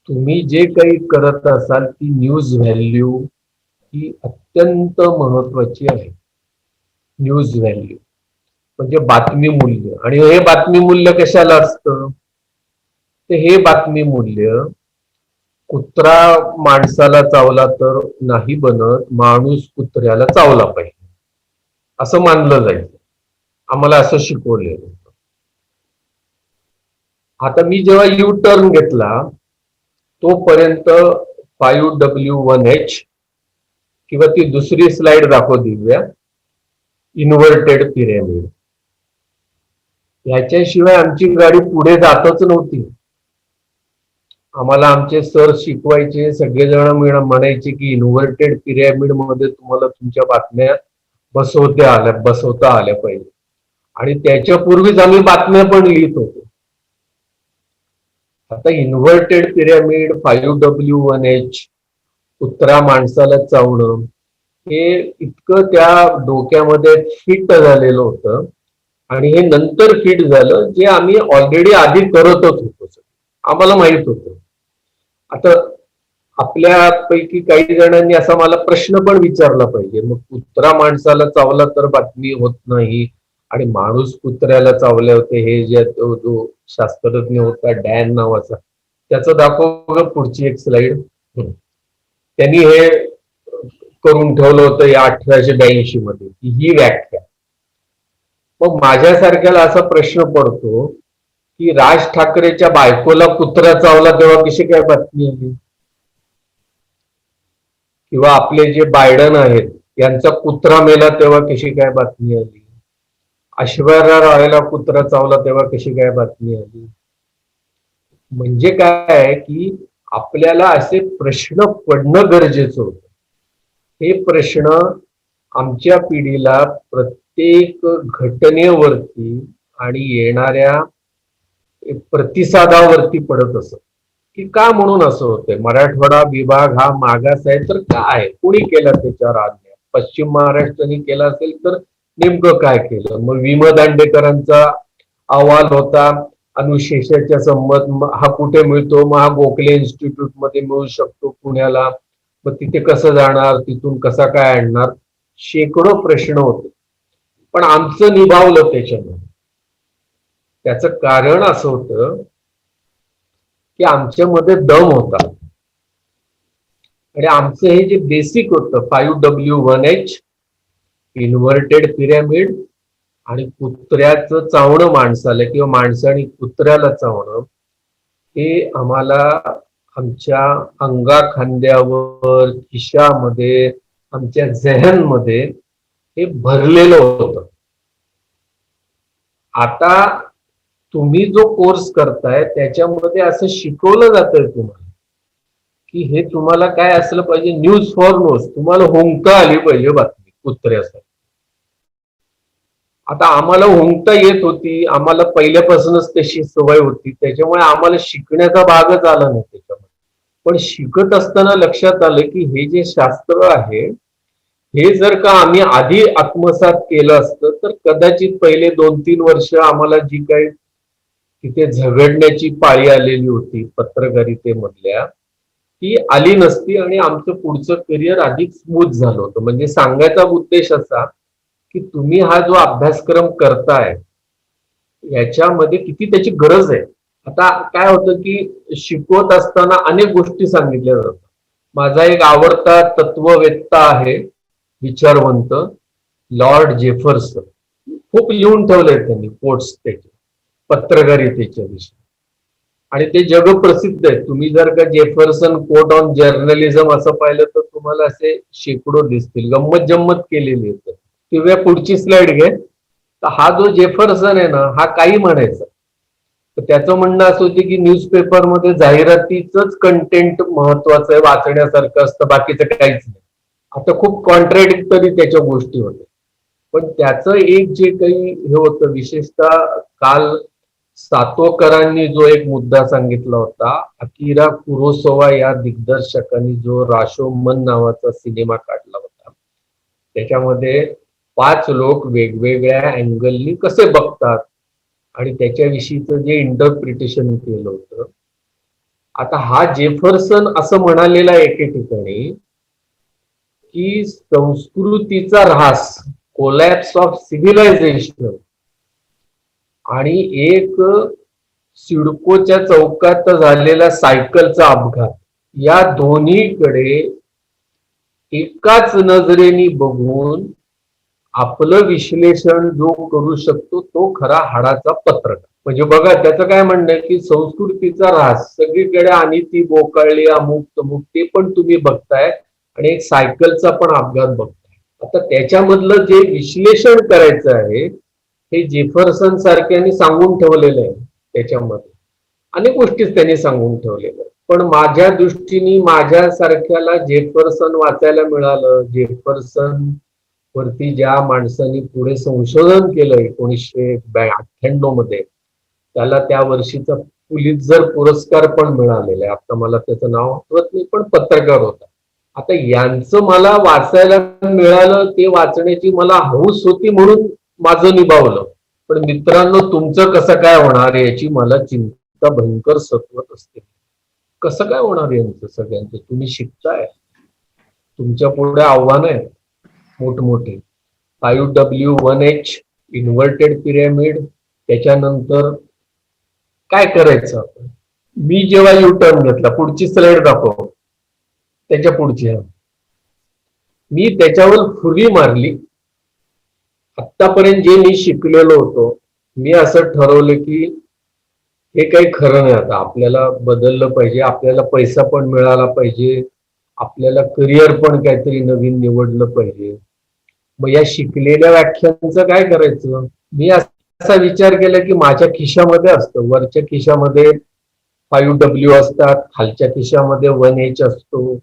तुम्ही जे काही करत असाल ती न्यूज व्हॅल्यू ही अत्यंत महत्वाची आहे. न्यूज व्हॅल्यू म्हणजे बातमी मूल्य. आणि हे बातमी मूल्य कशाला असतं? तर हे बातमी मूल्य कुत्रा माणसाला चावला तर नाही बनत, माणूस कुत्र्याला चावला पाहिजे असं मानलं जायचं. आम्हाला असं शिकवलेलं होतं. आता मी जेव्हा U-टर्न घेतला तोपर्यंत 5W 1H किंवा ती दुसरी स्लाइड दाखव दिव्या, इन्व्हर्टेड पिरॅमिड, याच्याशिवाय आमची गाडी पुढे जातच नव्हती. आम्हाला आमचे सर शिकवायचे, सगळेजण म्हणायचे की इन्व्हर्टेड पिरॅमिड मध्ये तुम्हाला तुमच्या बातम्या बसवता आल्या पाहिजे. आणि त्याच्यापूर्वीच आम्ही बातम्या पण लिहित होतो. आता इन्व्हर्टेड पिरॅमिड, 5W 1H, कुत्रा माणसाला चावणं, हे इतकं त्या डोक्यामध्ये फिट झालेलं होतं. आणि हे नंतर फिट झालं जे आम्ही ऑलरेडी आधी करतच होतो, आम्हाला माहित होतं. आता आपल्यापैकी काही जणांनी असा मला प्रश्न पण विचारला पाहिजे, मग कुत्रा माणसाला चावला तर बातमी होत नाही आणि माणूस कुत्र्याला चावले होते, हे जे जो शास्त्रज्ञ होता डॅन नावाचा, त्याचं दाखव पुढची एक स्लाइड. त्यांनी हे करून ठेवलं होतं या 1882 मध्ये ही व्याख्या. मग माझ्यासारख्याला असा प्रश्न पडतो की राज ठाकरेच्या बायकोला कुत्रा चावला तेव्हा कशी काय बातमी आली? किंवा आपले जे बायडन आहेत यांचा कुत्रा मेला तेव्हा कशी काय बातमी आली? ऐश्वर्या रायला कुत्रा चावला तेव्हा कशी काय बातमी आली? म्हणजे काय की आपल्याला असे प्रश्न पडणं गरजेचं होतं. हे प्रश्न आमच्या पिढीला प्रत्येक घटनेवरती आणि येणाऱ्या प्रतिसादावरती पडत असत की का म्हणून असं होतंय. मराठवाडा विभाग हा मागास आहे तर काय, कोणी केला त्याच्यावर अन्याय? पश्चिम महाराष्ट्राने केला असेल तर नेमकं काय केलं? मग विम दांडेकरांचा अहवाल होता अनुशेषाच्या संबंध हा कुठे मिळतो, मग हा गोखले इन्स्टिट्यूट मध्ये मिळू शकतो पुण्याला, मग तिथे कसं जाणार, तिथून कसा काय आणणार, शेकडो प्रश्न होते. पण आमचं निभावलं त्याच्यामध्ये. त्याचं कारण असं होतं की आमच्यामध्ये दम होता आणि आमचं हे जे बेसिक होतं 5W1H इन्व्हर्टेड पिरॅमिड आणि कुत्र्याचं चावणं माणसाला किंवा माणसाने कुत्र्याला चावणं, हे आम्हाला आमच्या अंगा खांद्यावर, खिशामध्ये, आमच्या झेहनमध्ये हे भरलेलं होतं. आता तुम्ही जो कोर्स करताय त्याच्यामध्ये असं शिकवलं जातंय तुम्हाला की हे तुम्हाला काय असलं पाहिजे, न्यूज फॉर नोज, तुम्हाला हुंका आली पाहिजे बातमी कुत्र्यासाठी. आता आम्हाला हुंकता येत होती, आम्हाला पहिल्यापासूनच तशी सवय होती, त्याच्यामुळे आम्हाला शिकण्याचा भागच आला नाही त्याच्यामध्ये. पण शिकत असताना लक्षात आलं की हे जे शास्त्र आहे हे जर का आम्ही आधी आत्मसात केलं असतं तर कदाचित पहिले 2-3 वर्ष आम्हाला जी काही तिथे झगडण्याची पाळी आलेली होती पत्रकारितेमधल्या ती आली नसती आणि आमचं पुढचं करिअर अधिक स्मूथ झालं होतं. म्हणजे सांगायचा उद्देश असा की तुम्ही हा जो अभ्यासक्रम करताय याच्यामध्ये किती त्याची गरज आहे. आता काय होतं की शिकवत असताना अनेक गोष्टी सांगितल्या जातात. माझा एक आवडता तत्ववेत्ता आहे, विचारवंत, लॉर्ड जेफरसन. खूप लिहून ठेवलंय त्यांनी कोट्स त्याचे पत्रकारितेच्या विषयी आणि ते जगप्रसिद्ध आहे. तुम्ही जर का जेफरसन कोट ऑन जर्नलिझम असं पाहिलं तर तुम्हाला असे शेकडो दिसतील, गंमत जम्मत केलेली आहे. किंवा पुढची स्लाइड घे. तर हा जो जेफरसन आहे ना, हा काही म्हणायचा तर त्याचं म्हणणं असं होतं की न्यूजपेपरमध्ये जाहिरातीचंच कंटेंट महत्वाचं आहे, वाचण्यासारखं असतं, बाकीचं काहीच नाही. आता खूप कॉन्ट्रॅडिक्टरी त्याच्या गोष्टी होत्या. पण त्याचं एक जे काही हे होतं, विशेषतः काल सातोकरांनी जो एक मुद्दा सांगितला होता, अकिरा कुरोसावा या दिग्दर्शकांनी जो राशोमन नावाचा सिनेमा काढला होता, त्याच्यामध्ये 5 लोक वेगवेगळ्या अँगलनी कसे बघतात आणि त्याच्याविषयीचं जे इंटरप्रिटेशन केलं होतं. आता हा जेफरसन असं म्हणालेला एके ठिकाणी की संस्कृतीचा ऱ्हास, कोलॅप्स ऑफ सिव्हिलायझेशन आणि एक सिडकोच्या चौकात झालेला सायकलचा अपघात, या दोन्हीकडे एकाच नजरेने बघून आपलं विश्लेषण जो करू शकतो तो खरा हाडाचा पत्रकार. म्हणजे बघा त्याचं काय म्हणणं आहे की संस्कृतीचा ऱ्हास, सगळीकडे आणि ती बोकाळली अमुक तमुक ते पण तुम्ही बघताय आणि एक सायकलचा पण अपघात बघताय. आता त्याच्यामधलं जे विश्लेषण करायचं आहे हे जेफरसन सारख्यांनी सांगून ठेवलेलं आहे. त्याच्यामध्ये अनेक गोष्टीच त्यांनी सांगून ठेवलेल्या. पण माझ्या दृष्टीने माझ्यासारख्याला जेफरसन वाचायला मिळालं. जेफरसन वरती ज्या माणसांनी पुढे संशोधन केलं 1998 मध्ये, त्याला त्या वर्षीचा पुलित्झर पुरस्कार पण मिळालेला आहे. आता मला त्याचं नाव आठवत नाही, पण पत्रकार होता. आता यांचं मला वाचायला मिळालं, ते वाचण्याची मला हौस होती म्हणून माझं निभावलं. पण मित्रांनो, तुमचं कसं काय होणार याची मला चिंता भयंकर सतवत असते. कसं काय होणार यांचं सगळ्यांचं? तुम्ही शिकताय, तुमच्या पुढे आव्हान आहे मोठमोठे. 5W1H इन्व्हर्टेड पिरॅमिड, त्याच्यानंतर काय करायचं आपण? मी जेव्हा युटर्न घेतला, पुढची स्लाइड दाखव, त्याच्या पुढची, मी त्याच्यावर फुरी मारली. आतापर्यंत जे मी शिकलेलो होतो, मी असं ठरवलं की हे काही खरं नाही. आता आपल्याला बदललं पाहिजे, आपल्याला पैसा पण मिळाला पाहिजे, आपल्याला करिअर पण काहीतरी नवीन निवडलं पाहिजे. मग या शिकलेल्या व्याख्यांचं काय करायचं? मी असा विचार केला की माझ्या खिशामध्ये असतं, वरच्या खिशामध्ये 5W असतात, खालच्या खिशामध्ये 1H असतो.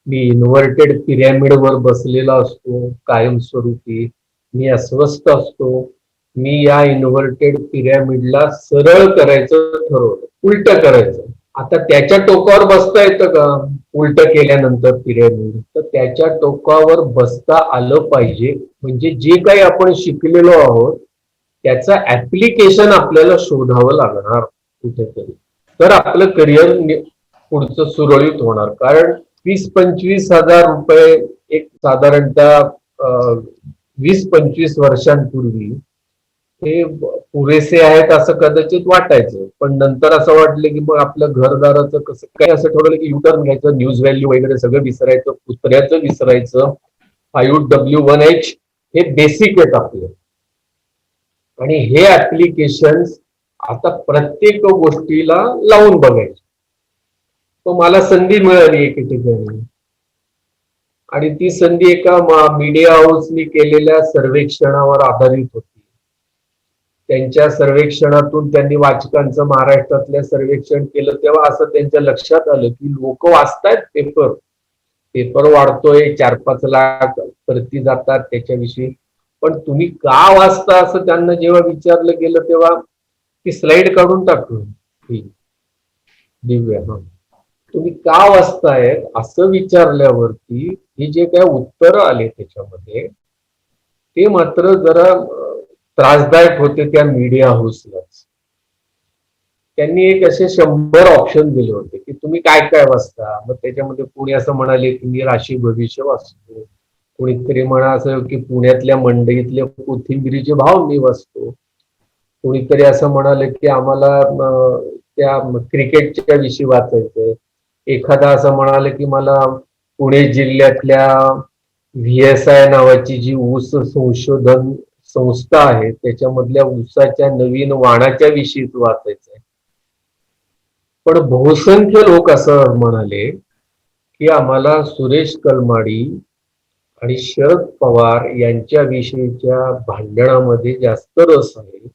मी इन्व्हर्टेड पिरॅमिडवर बसलेला असतो कायमस्वरूपी. मी अस्वस्थ असतो. मी या इन्व्हर्टेड पिरॅमिडला सरळ करायचं ठरवलं, उलट करायचं. आता त्याच्या टोकावर बसता येतं का उलट केल्यानंतर पिरॅमिड? तर त्याच्या टोकावर बसता आलं पाहिजे. म्हणजे जे काही आपण शिकलेलो आहोत त्याचं ऍप्लिकेशन आपल्याला शोधावं लागणार कुठेतरी, तर आपलं करिअर पुढचं सुरळीत होणार. कारण 20-25 हजार रुपये एक साधारणतः 20-25 वर्षांपूर्वी हे पुरेसे आहेत असं कदाचित वाटायचं, पण नंतर असं वाटलं की मग आपलं घरदाराचं कसं काय, असं ठरवलं की युटर्न घ्यायचं, न्यूज व्हॅल्यू वगैरे सगळं विसरायचं, कुत्र्याचं विसरायचं. 5W 1H हे बेसिक आहेत आपले. आणि हे ऍप्लिकेशन आता प्रत्येक गोष्टीला लावून बघायचे. तो मला संधी मिळाली एके ठिकाणी, आणि ती संधी एका मीडिया हाऊसनी केलेल्या सर्वेक्षणावर आधारित होती. त्यांच्या सर्वेक्षणातून त्यांनी वाचकांचं महाराष्ट्रातल्या सर्वेक्षण केलं, तेव्हा असं त्यांच्या लक्षात आलं की लोक वाचतायत पेपर वाढतोय, 4-5 लाख प्रती जातात त्याच्याविषयी, पण तुम्ही का वाचता असं त्यांना जेव्हा विचारलं गेलं तेव्हा ती स्लाइड काढून टाकली दिव्या. तुम्ही का वाचताय असं विचारल्यावरती ही जे काय उत्तर आले त्याच्यामध्ये ते मात्र जरा त्रासदायक होते त्या मीडिया हाऊसलाच. त्यांनी एक असे 100 ऑप्शन दिले होते की तुम्ही काय काय वाचता. मग त्याच्यामध्ये कोणी असं म्हणाले की मी राशी भविष्य वाचतो, कोणीतरी म्हणा असं की पुण्यातल्या मंडईतले कोथिंबिरीचे भाव मी वाचतो, कोणीतरी असं म्हणाले की आम्हाला त्या क्रिकेटच्या विषयी वाचायचंय, एखादा असं म्हणाले की मला पुणे जिल्ह्यातल्या VSI नावाची जी ऊस संशोधन संस्था आहे त्याच्यामधल्या ऊसाच्या नवीन वाणाच्या विषयी वाचायचंय. पण बहुसंख्य लोक असं म्हणाले की आम्हाला सुरेश कलमाडी आणि शरद पवार यांच्या विषयीच्या भांडणामध्ये जास्त रस आहे.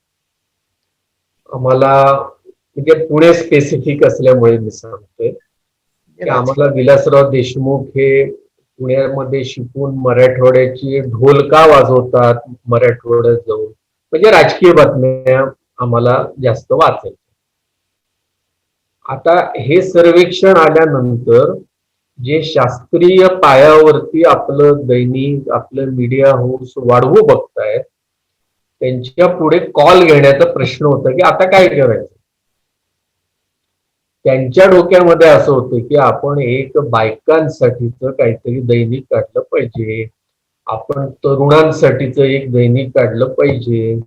आम्हाला म्हणजे पुणे स्पेसिफिक असल्यामुळे मी सांगतोय की आम्हाला विलासराव देशमुख हे पुण्यामध्ये शिकून मराठवाड्याची ढोल का वाजवतात मराठवाड्यात जाऊन, म्हणजे राजकीय बातम्या आम्हाला जास्त वाचायच्या. आता हे सर्वेक्षण आल्यानंतर जे शास्त्रीय पायावरती आपलं दैनिक आपलं मीडिया हाऊस वाढवू बघतायत त्यांच्या पुढे कॉल घेण्याचा प्रश्न होता की आता काय करायचं. त्यांच्या डोक्यामध्ये असं होतं की आपण एक बायकांसाठीच काहीतरी दैनिक काढलं पाहिजे, आपण तरुणांसाठीच एक दैनिक काढलं पाहिजे,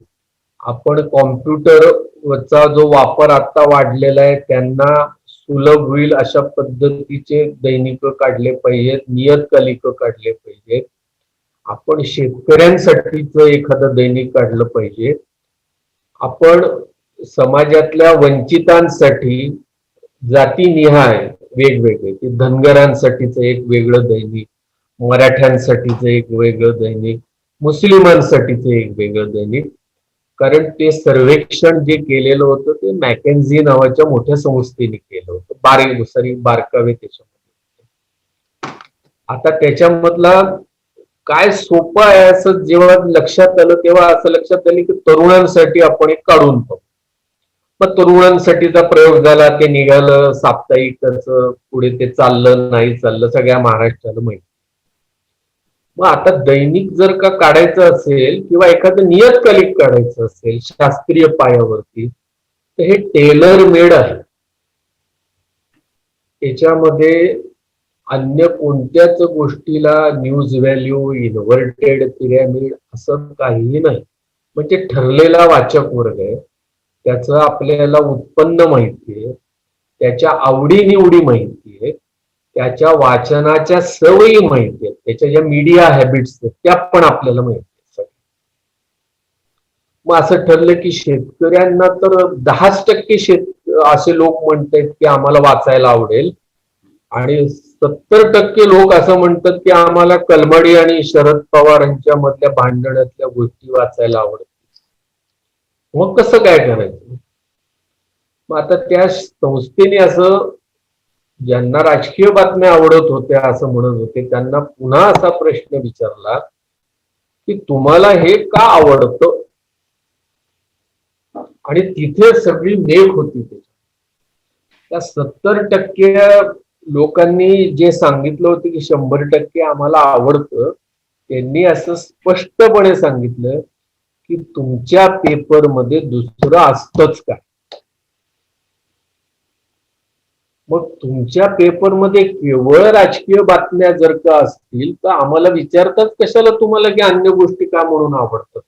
आपण कॉम्प्युटरचा जो वापर आता वाढलेला आहे त्यांना सुलभ होईल अशा पद्धतीचे दैनिक काढले पाहिजेत, नियतकालिक काढले पाहिजेत, आपण शेतकऱ्यांसाठीच एखादं दैनिक काढलं पाहिजे, आपण समाजातल्या वंचितांसाठी जातीनिहाय वेगवेगळे, की धनगरांसाठीच एक वेगळं दैनिक, मराठ्यांसाठीच एक वेगळं दैनिक, मुस्लिमांसाठीच एक वेगळं दैनिक. कारण ते सर्वेक्षण जे केलेलं होतं ते मॅकेन्झी नावाच्या मोठ्या संस्थेने केलं होतं, बारकावे त्याच्यामध्ये. आता त्याच्यामधला काय सोपं आहे असं जेव्हा लक्षात आलं तेव्हा असं लक्षात आलं की तरुणांसाठी आपण एक काढून पाहू. मग तरुणांसाठीचा प्रयोग झाला, ते निघालं साप्ताहिक, त्याचं पुढे ते चाललं नाही चाललं सगळ्या महाराष्ट्राला माहिती. मग आता दैनिक जर का काढायचं असेल किंवा एखादं नियतकालिक काढायचं असेल शास्त्रीय पायावरती तर हे टेलर मेड आहे. त्याच्यामध्ये अन्य कोणत्याच गोष्टीला न्यूज व्हॅल्यू, इन्व्हर्टेड पिरॅमिड असं काहीही नाही. म्हणजे ठरलेला वाचक वर्ग आहे, त्याचं आपल्याला उत्पन्न माहिती आहे, त्याच्या आवडीनिवडी माहिती आहे, त्याच्या वाचनाच्या सवयी माहिती आहेत, त्याच्या ज्या मीडिया हॅबिट्स आहेत त्या पण आपल्याला माहिती आहेत. मग असं ठरलं की शेतकऱ्यांना तर 10% असे लोक म्हणतात की आम्हाला वाचायला आवडेल, आणि 70% लोक असं म्हणतात की आम्हाला कलमाडी आणि शरद पवार यांच्या मधल्या भांडणातल्या गोष्टी वाचायला आवडतात. मग कसं काय करायचं. मग आता त्या संस्थेने असं, ज्यांना राजकीय बातम्या आवडत होत्या असं म्हणत होते, त्यांना पुन्हा असा प्रश्न विचारला की तुम्हाला हे का आवडतं, आणि तिथे सगळी नेक होती. त्या 70% लोकांनी जे सांगितलं होतं की 100% आम्हाला आवडतं, त्यांनी असं स्पष्टपणे सांगितलं की तुमच्या पेपरमध्ये दुसरं असतंच काय. मग तुमच्या पेपरमध्ये केवळ राजकीय बातम्या जर का असतील तर आम्हाला विचारतात कशाला तुम्हाला की अन्य गोष्टी का म्हणून आवडतात.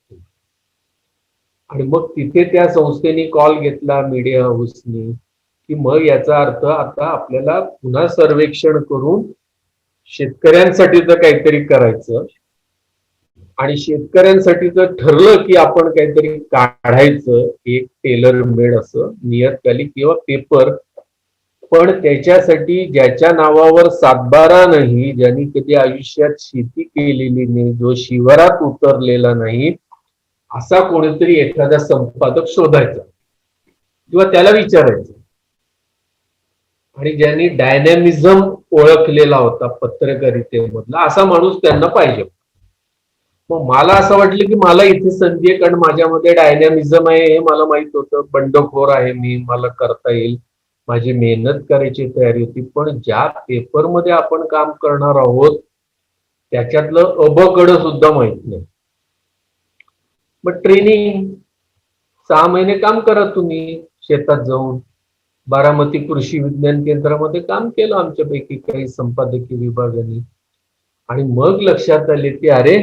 आणि मग तिथे त्या संस्थेने कॉल घेतला मीडिया हाऊसनी की मग याचा अर्थ आता आपल्याला पुन्हा सर्वेक्षण करून शेतकऱ्यांसाठी तर काहीतरी करायचं, आणि शेतकऱ्यांसाठी जर ठरलं की आपण काहीतरी काढायचं एक टेलर मेड असं नियतकालिक किंवा पेपर, पण त्याच्यासाठी ज्याच्या नावावर सातबारा नाही, ज्यांनी कधी आयुष्यात शेती केलेली नाही, जो शिवारात उतरलेला नाही, असा कोणीतरी एखादा संपादक शोधायचा किंवा त्याला विचारायचं, आणि ज्यांनी डायनॅमिझम ओळखलेला होता पत्रकारितेमधला असा माणूस त्यांना पाहिजे. मग मला असं वाटलं की मला इथे संधी आहे, कारण माझ्यामध्ये डायनॅमिझम आहे हे मला माहित होतं, बंडखोर आहे मी, मला करता येईल, माझी मेहनत करायची तयारी होती. पण ज्या पेपरमध्ये आपण काम करणार आहोत त्याच्यातलं अबकड सुद्धा माहित नाही. मग ट्रेनिंग 6 महिने काम करा तुम्ही शेतात जाऊन. बारामती कृषी विज्ञान केंद्रामध्ये काम केलं आमच्यापैकी काही संपादकीय विभागाने, आणि मग लक्षात आले की अरे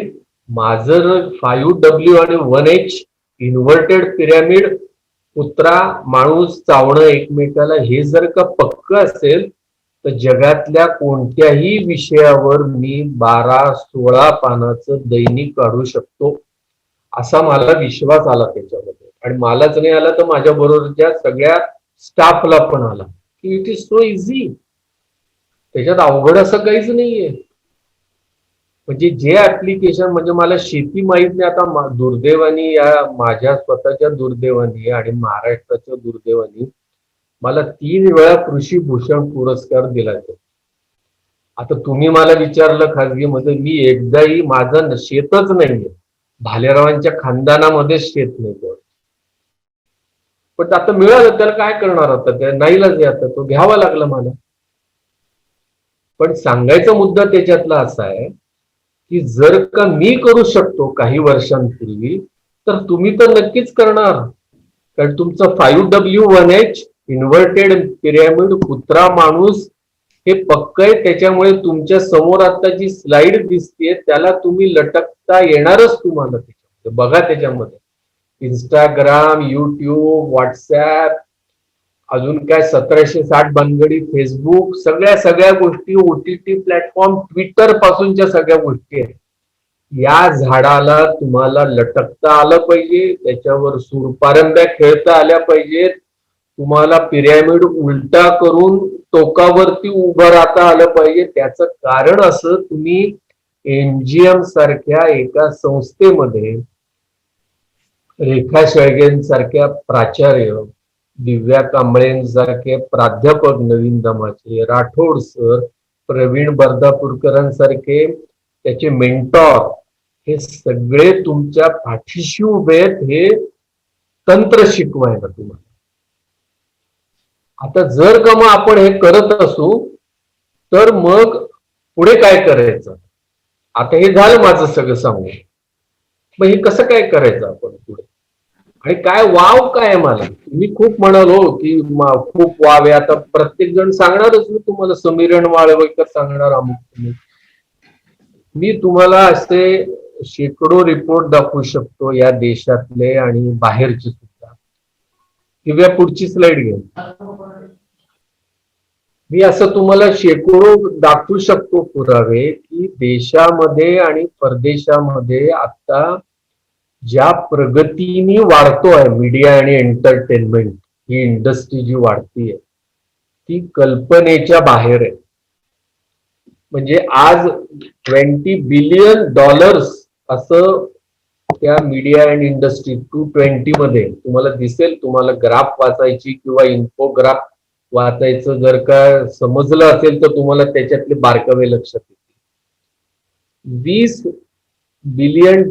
माझं 5W आणि 1H इन्व्हर्टेड पिरॅमिड, कुत्रा माणूस चावणं एकमेकाला, हे जर का पक्क असेल तर जगातल्या कोणत्याही विषयावर मी 12-16 पानाचं दैनिक काढू शकतो असा मला विश्वास आला त्याच्यामध्ये. आणि मलाच नाही आला तर माझ्या बरोबरच्या सगळ्या स्टाफला पण आला की इट इज सो इझी, त्याच्यात अवघड असं काहीच नाहीये. म्हणजे जे ऍप्लिकेशन, म्हणजे मला शेती माहित नाही, आता दुर्दैवानी या माझ्या स्वतःच्या दुर्दैवानी आणि महाराष्ट्राच्या दुर्दैवानी मला 3 वेळा कृषी भूषण पुरस्कार दिला जातो. आता तुम्ही मला विचारलं खाजगीमध्ये, मी एकदाही, माझं शेतच नाहीये, भालेरावांच्या खानदानामध्ये शेत नाही, पण आता मिळालं त्याला काय करणार, आता त्या नाईलाज आहे, आता तो घ्यावा लागला मला. पण सांगायचा मुद्दा त्याच्यातला असा आहे की जर का मी करू शकतो काही वर्षांपूर्वी तर तुम्ही तर नक्कीच करणार, कारण तुमचं 5W 1H इन्व्हर्टेड पिरॅमिड, कुत्रा माणूस हे पक्क आहे. त्याच्यामुळे तुमच्या समोर आता जी स्लाइड दिसते त्याला तुम्ही लटकता येणारच तुम्हाला त्याच्यामध्ये. बघा त्याच्यामध्ये इंस्टाग्राम, युट्यूब, व्हॉट्सॲप, अजून काय 1760 भानगडी, फेसबुक, सगळ्या गोष्टी, OTT प्लॅटफॉर्म, ट्विटर पासूनच्या सगळ्या गोष्टी आहेत. या झाडाला तुम्हाला लटकता आलं पाहिजे, त्याच्यावर सूरपारंब्या खेळता आल्या पाहिजेत, तुम्हाला पिरॅमिड उलटा करून टोकावरती उभं राहता आलं पाहिजे. त्याचं कारण असं, तुम्ही MGM सारख्या एका संस्थेमध्ये रेखा शेळगेंसारख्या प्राचार्य, दिव्या कांबळेंसारखे प्राध्यापक नवीन दमाचे, राठोड सर, प्रवीण बर्दापूरकरांसारखे त्याचे मेंटॉर, हे सगळे तुमच्या पाठीशी उभे आहेत हे तंत्र शिकवायला तुम्हाला. आता जर का मग आपण हे करत असू तर मग पुढे काय करायचं. आता हे झालं माझं सगळं सांगून, मग हे कसं काय करायचं आपण पुढे, आणि काय वाव काय. मला मी खूप म्हणालो की खूप वाव आहे, आता प्रत्येक जण सांगणारच, मी तुम्हाला समीरण वाळवईकर सांगणार, अमुक. मी तुम्हाला असे शेकडो रिपोर्ट दाखवू शकतो या देशातले आणि बाहेरचे सुद्धा. किंवा पुढची स्लाइड घ्या. मी असं तुम्हाला शेकडो दाखवू शकतो पुरावे की देशामध्ये आणि परदेशामध्ये आता ज्या प्रगतीने वाढतोय मीडिया आणि एंटरटेनमेंट, ही इंडस्ट्री जी वाढतीये ती कल्पनेच्या बाहेर आहे. म्हणजे आज $20 बिलियन असं त्या मीडिया अँड इंडस्ट्री 220 मध्ये तुम्हाला दिसेल, तुम्हाला ग्राफ वाचायची किंवा इन्फोग्राफ वाचायचं जर का समजलं असेल तर तुम्हाला त्याच्यातले बारकावे लक्षात येतील. $20 बिलियन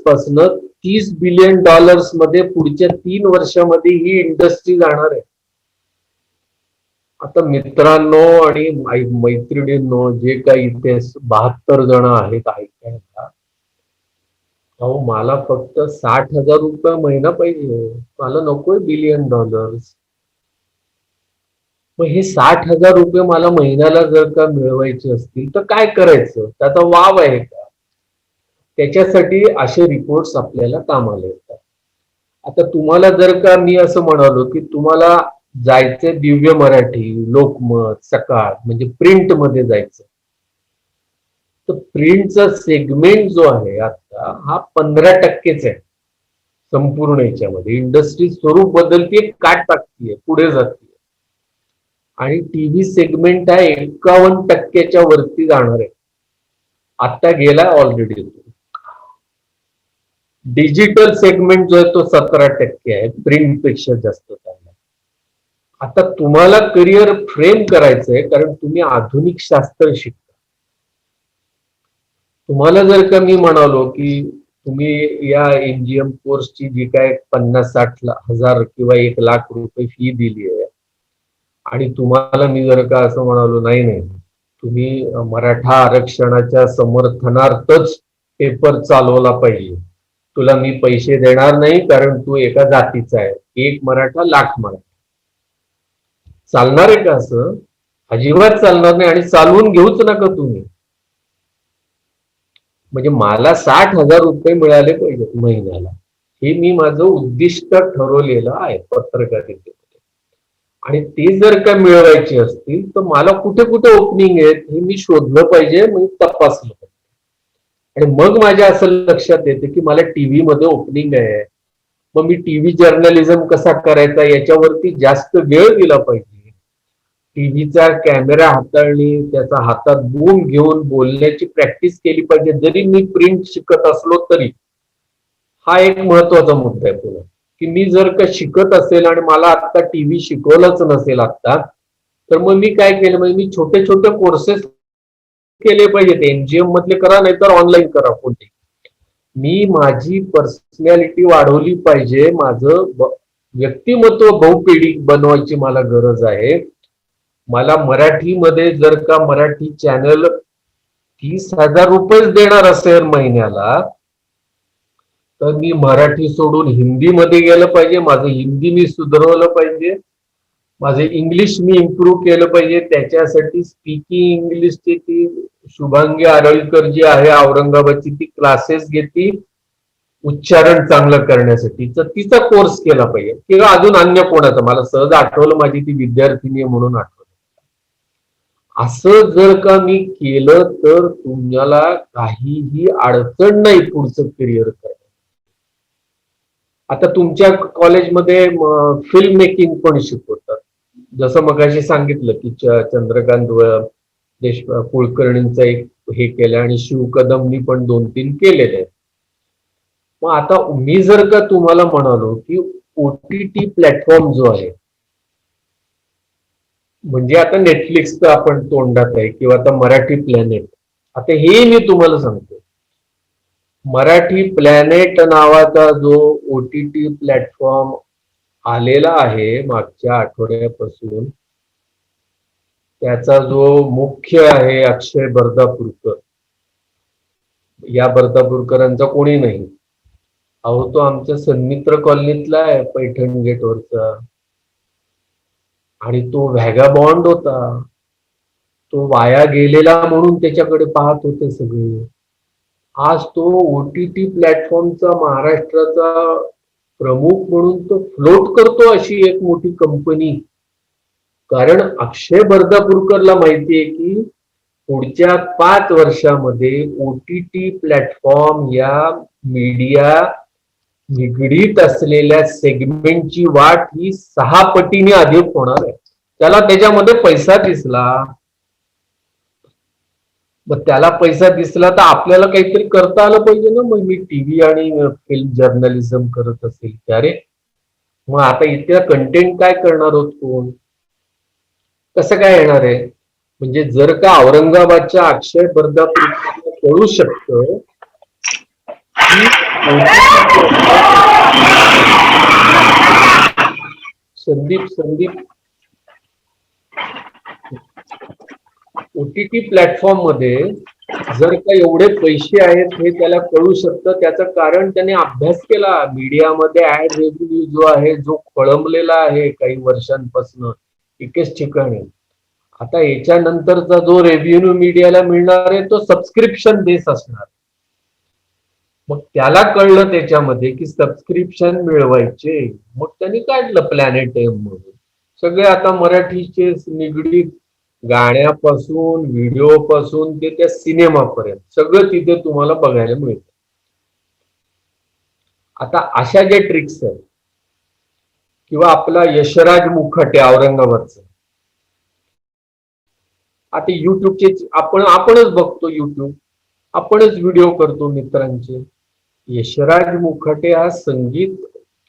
पासून $30 बिलियन मध्ये पुढच्या 3 वर्षामध्ये ही इंडस्ट्री जाणार आहे. आता मित्रांनो आणि मैत्रिणींनो, जे काही इथे 72 जण आहेत ऐकायला, अहो मला फक्त $60,000 महिना पाहिजे, मला नकोय $1 बिलियन. मग हे $60,000 मला महिन्याला जर का मिळवायचे असतील तर काय करायचं, त्याचा वाव आहे का? त्याच्यासाठी असे रिपोर्ट्स आपल्याला कामाला येतात. आता तुम्हाला जर का मी असं म्हणालो की तुम्हाला जायचे दिव्य मराठी, लोकमत, सकाळ म्हणजे प्रिंट मध्ये जायचं, तर प्रिंटचा सेगमेंट जो आहे आता हा 15%च आहे संपूर्ण याच्यामध्ये. इंडस्ट्री स्वरूप बदलते, काट टाकतीये, पुढे जाते. आणि टीव्ही सेगमेंट हा 51%च्या वरती जाणार आहे, आता गेला ऑलरेडी. डिजिटल सेगमेंट जो आहे तो 17% आहे, प्रिंट पेक्षा जास्त चालला. आता तुम्हाला करिअर फ्रेम करायचंय कारण तुम्ही आधुनिक शास्त्र शिकता. तुम्हाला जर का मी म्हणालो की तुम्ही या MGM कोर्सची जी काय 50-60 हजार किंवा 1 लाख रुपये फी दिली आहे, आणि तुम्हाला मी जर का असं म्हणालो नाही तुम्ही मराठा आरक्षणाच्या समर्थनार्थच पेपर चालवला पाहिजे, तुला मी पैसे देणार नाही कारण तू एका जातीचा आहे, 1 मराठा लाख मराठा, चालणार आहे का? असं अजिबात चालणार नाही. आणि चालवून घेऊच नका तुम्ही. म्हणजे मला $60,000 मिळाले पाहिजे महिन्याला, हे मी माझं उद्दिष्ट ठरवलेलं आहे पत्रकारितेमध्ये. आणि ते जर का मिळवायचे असतील तर मला कुठे कुठे ओपनिंग आहेत हे मी शोधलं पाहिजे, म्हणजे तपासलं पाहिजे. आणि मग माझ्या असं लक्षात येते की मला टीव्ही मध्ये ओपनिंग आहे, मग मी टीव्ही जर्नलिझम कसा करायचा याच्यावरती जास्त वेळ दिला पाहिजे. टीव्हीचा कॅमेरा हाताळणी, त्याचा हातात बूम घेऊन बोलण्याची प्रॅक्टिस केली पाहिजे, जरी मी प्रिंट शिकत असलो तरी. हा एक महत्वाचा मुद्दा आहे पुन्हा, की मी जर का शिकत असेल आणि मला आता टीव्ही शिकवलंच नसेल आता, तर मग मी काय केलं, म्हणजे मी छोटे छोटे कोर्सेस केले पाहिजेत. MGM मधले करा, नाहीतर ऑनलाईन करा कोणते. मी माझी पर्सनॅलिटी वाढवली पाहिजे, माझं व्यक्तिमत्व बहुपेडी बनवायची मला गरज आहे. मला मराठीमध्ये जर का मराठी चॅनल $30,000 देणार असेल महिन्याला, तर मी मराठी सोडून हिंदीमध्ये गेलं पाहिजे, माझं हिंदी मी सुधारवलं पाहिजे, माझं इंग्लिश मी इम्प्रूव्ह केलं पाहिजे. त्याच्यासाठी स्पीकिंग इंग्लिशची ती शुभांगी आरळीकर जी आहे औरंगाबादची, ती क्लासेस घेती उच्चारण चांगलं करण्यासाठी, तर तिचा कोर्स केला पाहिजे. किंवा अजून अन्य कोणाचा, मला सहज आठवलं, माझी ती विद्यार्थिनी म्हणून आठवलं. असं जर का मी केलं तर तुम्हाला काहीही अडचण नाही पुढचं करिअर करण्यात. आता तुमच्या कॉलेजमध्ये फिल्म मेकिंग पण शिकवतात, जसं मगाशी सांगितलं की चंद्रकांत कुलकर्णींचं एक हे केलं आणि शिव कदमनी पण 2-3 केलेले. मग आता मी जर का तुम्हाला म्हणालो की OTT प्लॅटफॉर्म जो आहे, म्हणजे आता नेटफ्लिक्सचं आपण तोंडात आहे, किंवा आता मराठी प्लॅनेट, आता हे मी तुम्हाला सांगतो, मराठी प्लॅनेट नावाचा जो OTT प्लॅटफॉर्म आलेला आहे मागच्या आठवड्यापासून, त्याचा जो मुख्य आहे अक्षय बर्दापूरकर. या बर्दापूरकरांचा कोणी नाही, अहो तो आमच्या सन्मित्र कॉलनीतला आहे, पैठण गेटवरचा. आणि तो व्हॅगाबॉन्ड होता, तो वाया गेलेला म्हणून त्याच्याकडे पाहत होते सगळे. आज तो OTT प्लॅटफॉर्मचा महाराष्ट्राचा प्रमुख म्हणून तो फ्लोट करतो, अशी एक मोठी कंपनी. कारण अक्षय बर्दापूरकरला माहितीये की पुढच्या 5 वर्षामध्ये OTT प्लॅटफॉर्म या मीडिया निगडीत असलेल्या सेगमेंटची वाट ही 6 पटीने अधिक होणार आहे. त्याला त्याच्यामध्ये पैसा दिसला. मग त्याला पैसा दिसला तर आपल्याला काहीतरी करता आलं पाहिजे ना. मग मी टीव्ही आणि फिल्म जर्नलिझम करत असेल की अरे मग आता इतक्या कंटेंट काय करणार आहोत कोण, कसं काय येणार आहे. म्हणजे जर का औरंगाबादच्या अक्षय बर्दापूर कळू शकतं संदीप ओटीटी प्लॅटफॉर्म मध्ये जर का एवढे पैसे आहेत हे त्याला कळू शकतं, त्याचं कारण त्याने अभ्यास केला. मीडियामध्ये ऍड रेव्हेन्यू जो आहे जो खोळंबलेला आहे काही वर्षांपासून एकेच ठिकाणी, आता याच्यानंतरचा जो रेव्हेन्यू मीडियाला मिळणार आहे तो सबस्क्रिप्शन बेस असणार. मग त्याला कळलं त्याच्यामध्ये की सबस्क्रिप्शन मिळवायचे, मग त्यांनी काढलं प्लॅनेट एम म्हणून. सगळे आता मराठीचे निगडीत गाण्यापासून व्हिडिओ पासून ते त्या सिनेमापर्यंत सगळं तिथे तुम्हाला बघायला मिळतं. आता अशा ज्या ट्रिक्स आहेत किंवा आपला यशराज मुखटे औरंगाबादचा, आता युट्यूबचे आपणच बघतो युट्यूब, आपणच व्हिडिओ करतो मित्रांचे. यशराज मुखटे हा संगीत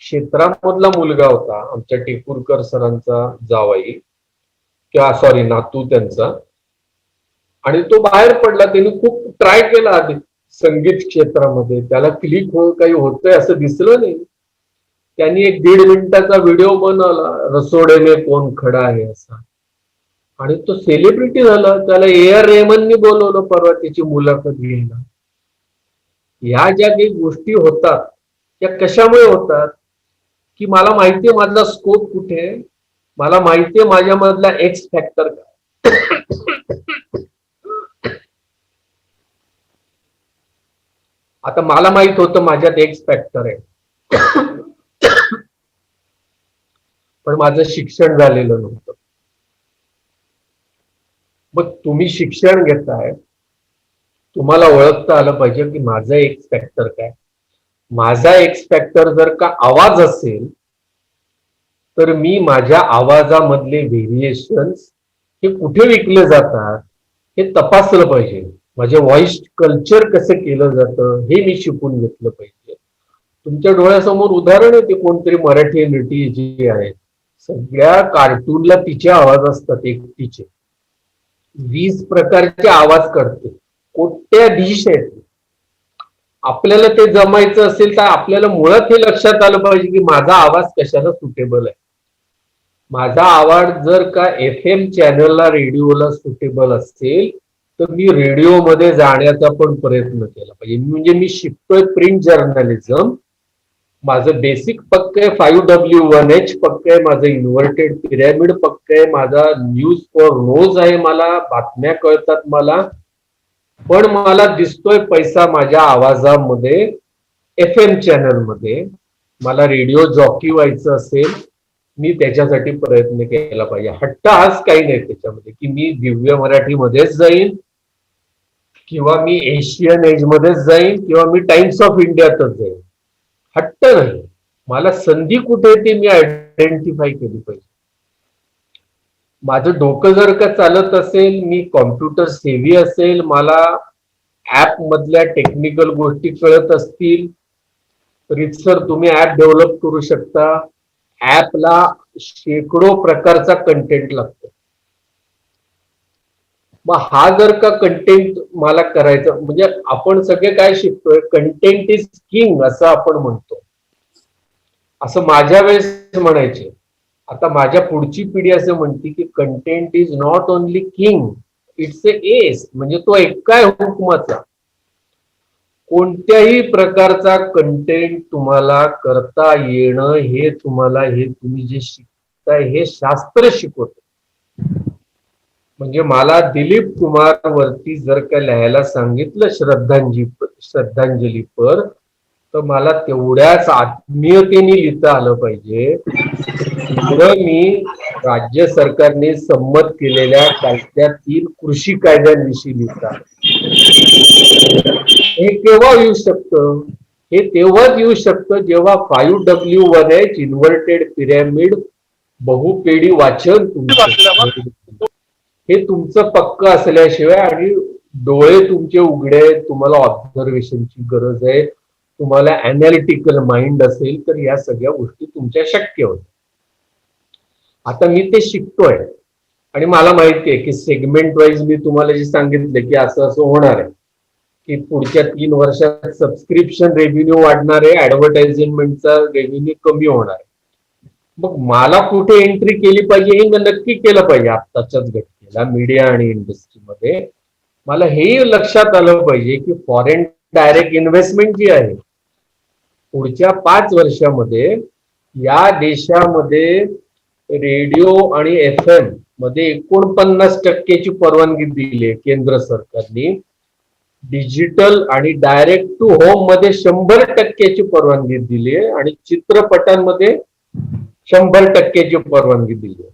क्षेत्रामधला मुलगा होता, आमच्या टेपूरकर सरांचा जावाई किंवा सॉरी नातू त्यांचा, आणि तो बाहेर पडला. त्यांनी खूप ट्राय केला आधी संगीत क्षेत्रामध्ये, त्याला क्लिक काही होतंय असं दिसलं नाही. त्यांनी एक 1.5 मिनिटाचा व्हिडिओ बनवला, रसोडे में कोण खडा आहे असा, आणि तो सेलिब्रिटी झाला. त्याला AR रेहमाननी बोलवलं परवा त्याची मुलाखत घ्यायला. ह्या ज्या काही गोष्टी होतात त्या कशामुळे होतात की मला माहितीये माझा स्कोप कुठे आहे, मला माहितीये माझ्या मधला एक्स फॅक्टर काय. आता मला माहित होतं माझ्यात एक्स फॅक्टर आहे, पण माझं शिक्षण झालेलं नव्हतं. मग तुम्ही शिक्षण घेताय, तुम्हाला ओळखता आलं पाहिजे की माझा एक्स फॅक्टर काय. माझा एक्स फॅक्टर जर का आवाज असेल तर मी माझ्या आवाजामधले व्हेरिएशन्स हे कुठे विकले जातात हे तपासलं पाहिजे. माझे व्हॉइस कल्चर कसं केलं जातं हे मी शिकून घेतलं पाहिजे. तुमच्या डोळ्यासमोर उदाहरण आहे ते कोणतरी मराठी नटी जी आहे, सगळ्या कार्टूनला तिचे आवाज असतात एकटीचे, 20 प्रकारचे आवाज करते, कोट्या डिश आहेत. आपल्याला ते जमायचं असेल तर आपल्याला मुळात हे लक्षात आलं पाहिजे की माझा आवाज कशाला सुटेबल आहे. माझा आवाज जर का FM चॅनलला रेडिओला सुटेबल असेल तर मी रेडिओमध्ये जाण्याचा पण प्रयत्न केला पाहिजे. म्हणजे मी शिकतोय प्रिंट जर्नलिझम, माझं बेसिक पक्क आहे, 5W1H पक्क आहे, माझं इन्व्हर्टेड पिरॅमिड पक्क आहे, माझा न्यूज फॉर रोज आहे, मला बातम्या कळतात मला, पण मला दिसतोय पैसा माझ्या आवाजामध्ये FM चॅनल मध्ये. मला रेडिओ जॉकी व्हायचं असेल मी त्याच्यासाठी प्रयत्न केला पाहिजे. हट्ट आज काही नाही त्याच्यामध्ये की मी दिव्य मराठीमध्येच जाईन किंवा मी एशियन एज मध्येच जाईन किंवा मी टाइम्स ऑफ इंडियातच जाईन. हट्ट नाही, मला संधी कुठे ते मी आयडेंटिफाय केली पाहिजे. माझं डोकं जर का चालत असेल, मी कॉम्प्युटर सेव्ही असेल, मला ऍप मधल्या टेक्निकल गोष्टी कळत असतील, रितसर तुम्ही ऍप डेव्हलप करू शकता. ऍपला शेकडो प्रकारचा कंटेंट लागतो. मग हा जर का कंटेंट मला करायचा, म्हणजे आपण सगळे काय शिकतोय, कंटेंट इज किंग असं आपण म्हणतो. असं माझ्या वेळेस म्हणायचे. आता माझ्या पुढची पिढी असं म्हणते की content is not only king, it's A S. म्हणजे तो एक काय हुकमाचा. कोणत्याही प्रकारचा कंटेंट तुम्हाला करता येणं हे तुम्ही जे शिकताय हे शास्त्र शिकवतं. म्हणजे मला दिलीप कुमार वरती जर का लिहायला सांगितलं श्रद्धांजलीपर, तर मला तेवढ्याच आत्मीयतेने लिहिता आलं पाहिजे. मी राज्य सरकारने संमत केलेल्या कायद्यातील कृषी कायद्यांविषयी लिहिता. हे केव्हा येऊ शकतं? हे तेव्हाच येऊ शकतं जेव्हा 5W1H इन्व्हर्टेड पिरॅमिड बहुपेडी वाचन हे तुमचं पक्क असल्याशिवाय आणि डोळे तुमचे उघडे, तुम्हाला ऑब्झर्वेशनची गरज आहे, तुम्हाला अनालिटिकल माइंड असेल तर या सगळ्या गोष्टी तुमच्या शक्य होतात. आता मी ते शिकतोय आणि मला माहिती आहे की सेगमेंट वाईज मी तुम्हाला जे सांगितले की असं असं होणार आहे की पुढच्या 3 वर्षात सबस्क्रिप्शन रेव्हेन्यू वाढणार आहे, ऍडव्हर्टाइजमेंटचा रेव्हेन्यू कमी होणार आहे. मग मला कुठे एंट्री केली पाहिजे हे नक्की केलं पाहिजे. आत्ताच्याच घटनेला मीडिया आणि इंडस्ट्रीमध्ये मला हे लक्षात आलं पाहिजे की फॉरेन डायरेक्ट इन्व्हेस्टमेंट जी आहे पुढच्या 5 वर्षामध्ये या देशामध्ये रेडिओ आणि FM मध्ये 49% परवानगी दिली आहे केंद्र सरकारने. डिजिटल आणि डायरेक्ट टू होम मध्ये 100% परवानगी दिली आहे आणि चित्रपटांमध्ये 100% परवानगी दिली आहे.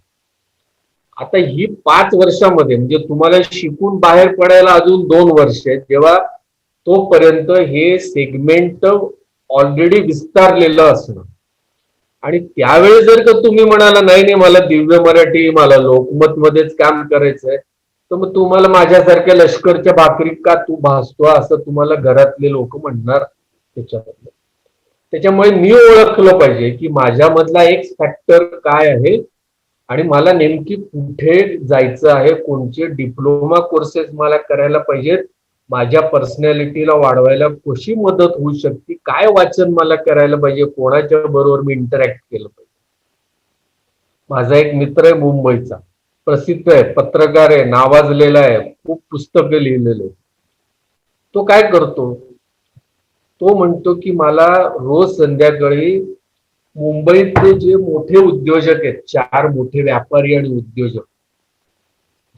आता ही 5 वर्षामध्ये म्हणजे तुम्हाला शिकून बाहेर पडायला अजून 2 वर्ष आहेत, जेव्हा तोपर्यंत हे सेगमेंट ऑलरेडी विस्तारलेलं असणं आणि त्यावेळी जर का तुम्ही म्हणाला नाही मला दिव्य मराठी, मला लोकमत मध्येच काम करायचंय, तर मग तुम्हाला माझ्यासारख्या लष्करच्या भाकरी का तू भासतो असं तुम्हाला घरातले लोक म्हणणार. त्याच्यामुळे मी ओळखलं पाहिजे की माझ्यामधला एक फॅक्टर काय आहे आणि मला नेमकी कुठे जायचं आहे, कोणते डिप्लोमा कोर्सेस मला करायला पाहिजेत, माझ्या पर्सनॅलिटीला वाढवायला कशी मदत होऊ शकते, काय वाचन मला करायला पाहिजे, कोणाच्या बरोबर मी इंटरॅक्ट केलं पाहिजे. माझा एक मित्र आहे मुंबईचा, प्रसिद्ध आहे, पत्रकार आहे, नावाजलेला आहे, खूप पुस्तकं लिहिलेले. तो काय करतो, तो म्हणतो की मला रोज संध्याकाळी मुंबईतले जे मोठे उद्योजक आहेत, 4 मोठे व्यापारी आणि उद्योजक,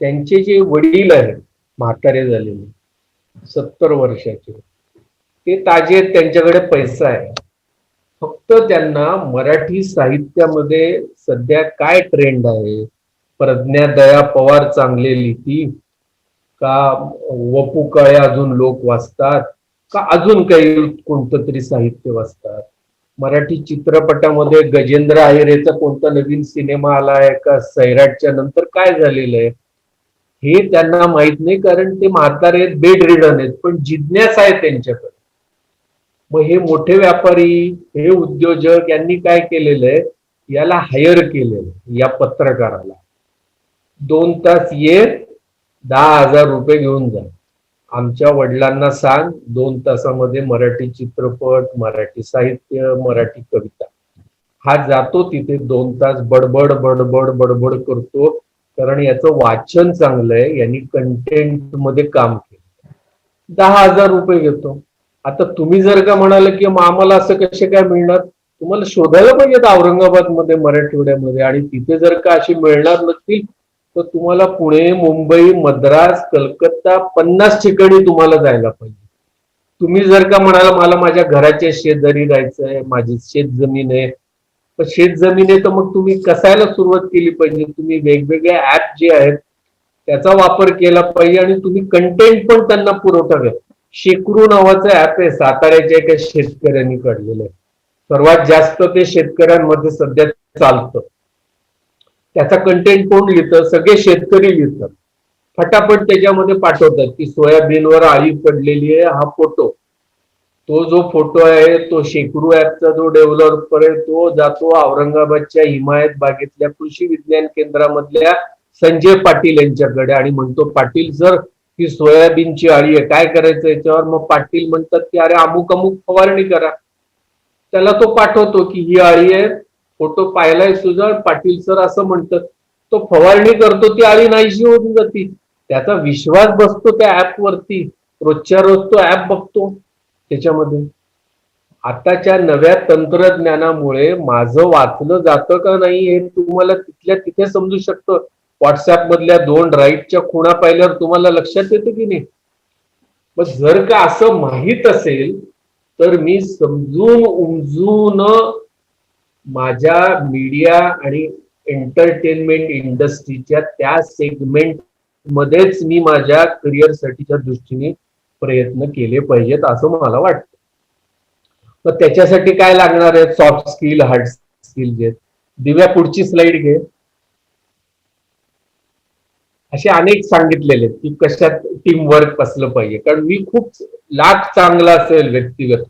त्यांचे जे वडील आहेत म्हातारे झालेले 70 वर्षाचे, ते ताजे आहेत, त्यांच्याकडे पैसा आहे, फक्त त्यांना मराठी साहित्यामध्ये सध्या काय ट्रेंड आहे, प्रज्ञा दया पवार चांगले लिहिती का, वपू काळे अजून लोक वाचतात का, अजून काही कोणतं तरी साहित्य वाचतात, मराठी चित्रपटामध्ये गजेंद्र अहिरेचा कोणता नवीन सिनेमा आला आहे का, सैराटच्या नंतर काय झालेलं आहे हे त्यांना माहित नाही, कारण ते म्हातारे आहेत, बेड रिडन आहेत, पण जिज्ञासा आहे त्यांच्याकडे. मग हे मोठे व्यापारी, हे उद्योजक यांनी काय केलेलं आहे, याला हायर केलेलं, या पत्रकाराला 2 तास ये, 10,000 रुपये घेऊन जा, आमच्या वडिलांना सांग 2 तासामध्ये मराठी चित्रपट, मराठी साहित्य, मराठी कविता. हा जातो तिथे 2 तास बडबड बडबड बडबड करतो, कारण याचं वाचन चांगलं आहे, यांनी कंटेंट मध्ये काम केलं, 10,000 रुपये घेतो. आता तुम्ही जर का म्हणाल की आम्हाला असं कसे काय मिळणार, तुम्हाला शोधायला पाहिजेत औरंगाबाद मध्ये, मराठवाड्यामध्ये, आणि तिथे जर का अशी मिळणार नसतील तर तुम्हाला पुणे, मुंबई, मद्रास, कलकत्ता 50 ठिकाणी तुम्हाला जायला पाहिजे. तुम्ही जर का म्हणाला मला माझ्या घराच्या शेजारी राहायचंय, माझी शेत जमीन आहे, पण शेत जमीन आहे तर मग तुम्ही कसायला सुरुवात केली पाहिजे, तुम्ही वेगवेगळे ऍप जे आहेत त्याचा वापर केला पाहिजे आणि तुम्ही कंटेंट पण त्यांना पुरवठा करा. शेकरू नावाचं ऍप आहे, साताऱ्याच्या एका शेतकऱ्यांनी काढलेलं आहे, सर्वात जास्त ते शेतकऱ्यांमध्ये सध्या चालतं. त्याचा कंटेंट कोण लिहितं, सगळे शेतकरी लिहितात, फटाफट त्याच्यामध्ये पाठवतात की सोयाबीनवर आळी पडलेली आहे, हा फोटो. तो जो फोटो आहे तो शेकरू ऍपचा जो डेव्हलपर आहे तो जातो औरंगाबादच्या हिमायत बागेतल्या कृषी विज्ञान केंद्रामधल्या संजय पाटील यांच्याकडे आणि म्हणतो, पाटील सर ही सोयाबीनची आळी आहे, काय करायचं याच्यावर. मग पाटील म्हणतात की अरे अमुक अमुक फवारणी करा. त्याला तो पाठवतो की ही आळी आहे, फोटो पाहिलाय तुझा, पाटील सर असं म्हणतात, तो फवारणी करतो, ती आळी नाहीशी होऊन जाती. त्याचा विश्वास बसतो त्या ऍप वरती, रोजच्या रोज तो ऍप बघतो त्याच्यामध्ये. आताच्या नव्या तंत्रज्ञानामुळे माझं वाचलं जातं का नाही हे तुम्हाला तिथल्या तिथे समजू शकतं. व्हॉट्सअप मधल्या 2 राईटच्या खुणा पाहिल्यावर तुम्हाला लक्षात येतं की नाही. मग जर का असं माहीत असेल तर मी समजून उमजून माझ्या मीडिया आणि एंटरटेनमेंट इंडस्ट्रीच्या त्या सेगमेंट मध्येच मी माझ्या करिअरसाठीच्या दृष्टीने प्रयत्न केले पाहिजेत असं मला वाटतं. मग त्याच्यासाठी काय लागणार आहे, सॉफ्ट स्किल, हार्ड स्किल जे. दिव्या पुढची स्लाइड घे. असे अनेक सांगितलेले की कशात टीम वर्क असलं पाहिजे. कारण मी खूप लाख चांगला असेल व्यक्तिगत,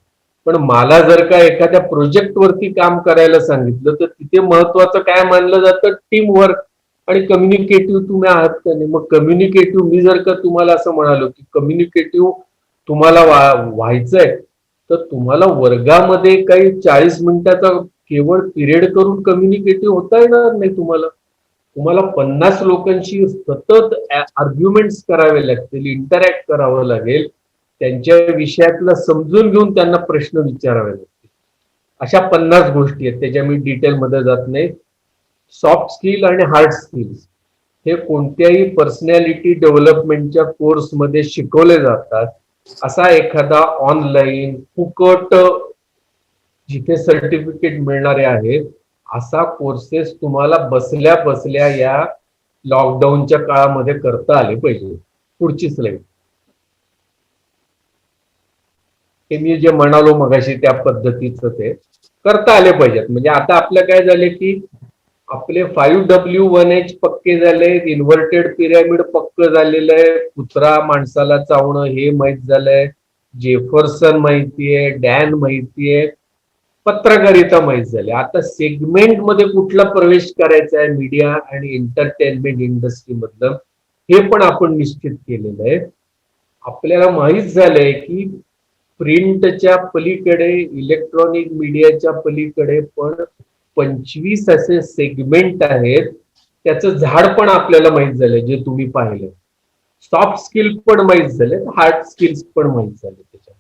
पण मला जर का एखाद्या प्रोजेक्ट वरती काम करायला सांगितलं तर तिथे महत्वाचं काय मानलं जातं, टीम वर्क आणि कम्युनिकेटिव्ह तुम्ही आहात का नाही. मग कम्युनिकेटिव्ह मी जर का तुम्हाला असं म्हणालो की कम्युनिकेटिव्ह तुम्हाला व्हायचंय, तर तुम्हाला वर्गामध्ये काही 40 मिनिटाचा केवळ पिरियड करून कम्युनिकेटिव्ह होता येणार नाही. तुम्हाला 50 लोकांशी सतत आर्ग्युमेंट्स करावे लागतील, इंटरॅक्ट करावं लागेल, त्यांच्या विषयातलं समजून घेऊन त्यांना प्रश्न विचारावे लागतील. अशा 50 गोष्टी आहेत, त्याच्या मी डिटेलमध्ये जात नाही. सॉफ्ट स्किल आणि हार्ड स्किल्स हे कोणत्याही पर्सनॅलिटी डेव्हलपमेंटच्या कोर्समध्ये शिकवले जातात. असा एखादा ऑनलाईन फुकट जिथे सर्टिफिकेट मिळणारे आहेत असा कोर्सेस तुम्हाला बसल्या बसल्या या लॉकडाऊनच्या काळामध्ये करता आले पाहिजे. पुढची स्लाइड. हे मी जे म्हणालो मगाशी त्या पद्धतीचं ते करता आले पाहिजेत. म्हणजे आता आपलं काय झाले की आपले 5W1H पक्के झाले, इन्व्हर्टेड पिरॅमिड पक्क झालेलं आहे, कुत्रा माणसाला चावणं हे माहित झालंय, जेफरसन माहितीये, डॅन माहितीये, पत्रकारिता माहित झाली. आता सेगमेंट मध्ये कुठला प्रवेश करायचा आहे मीडिया आणि एंटरटेनमेंट इंडस्ट्री मधलं हे पण आपण निश्चित केलेलं आहे. आपल्याला माहित झालंय की प्रिंटच्या पलीकडे, इलेक्ट्रॉनिक मीडियाच्या पलीकडे पण 25 असे सेगमेंट आहेत. त्याचं झाड पण आपल्याला माहित झालंय, जे तुम्ही पाहिलं. सॉफ्ट स्किल पण माहित झाले, हार्ड स्किल्स पण माहित झाले त्याच्यामध्ये.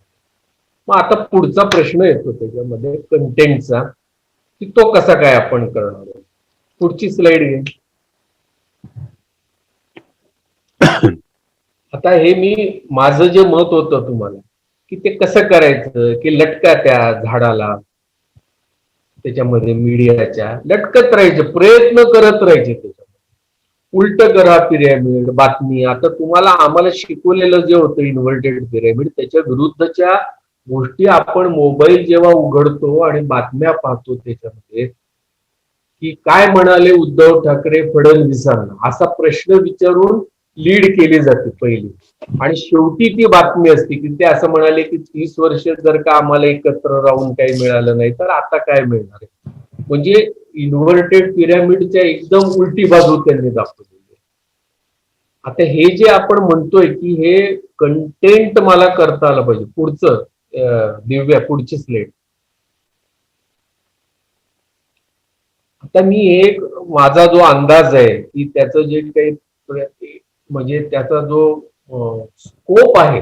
मग आता पुढचा प्रश्न येतो त्याच्यामध्ये कंटेंटचा, की तो कसा काय आपण करणार आहे. पुढची स्लाइड घे. आता हे मी माझं जे मत होतं तुम्हाला की ते कसं करायचं, की लटका त्या झाडाला त्याच्यामध्ये मीडियाच्या लटकत राहायचे, प्रयत्न करत राहायचे, त्याच्यामध्ये उलट करा पिरॅमिड बातमी. आता तुम्हाला आम्हाला शिकवलेलं जे होतं इन्व्हर्टेड पिरॅमिड त्याच्या विरुद्धच्या गोष्टी आपण मोबाईल जेव्हा उघडतो आणि बातम्या पाहतो त्याच्यामध्ये की काय म्हणाले उद्धव ठाकरे फडणवीसांना असा प्रश्न विचारून लीड केली जाते पहिली, आणि शेवटी ती बातमी असते की ते असं म्हणाले की 30 वर्ष जर का आम्हाला एकत्र राहून काही मिळालं नाही तर आता काय मिळणार आहे. म्हणजे इन्व्हर्टेड पिरॅमिडच्या एकदम उलटी बाजू त्यांनी दाखवलेली आहे. आता हे जे आपण म्हणतोय की हे कंटेंट मला करता आलं पाहिजे. पुढचं दिव्या, पुढची स्लाइड. आता मी एक माझा जो अंदाज आहे की त्याचं जे काही म्हणजे त्याचा जो स्कोप आहे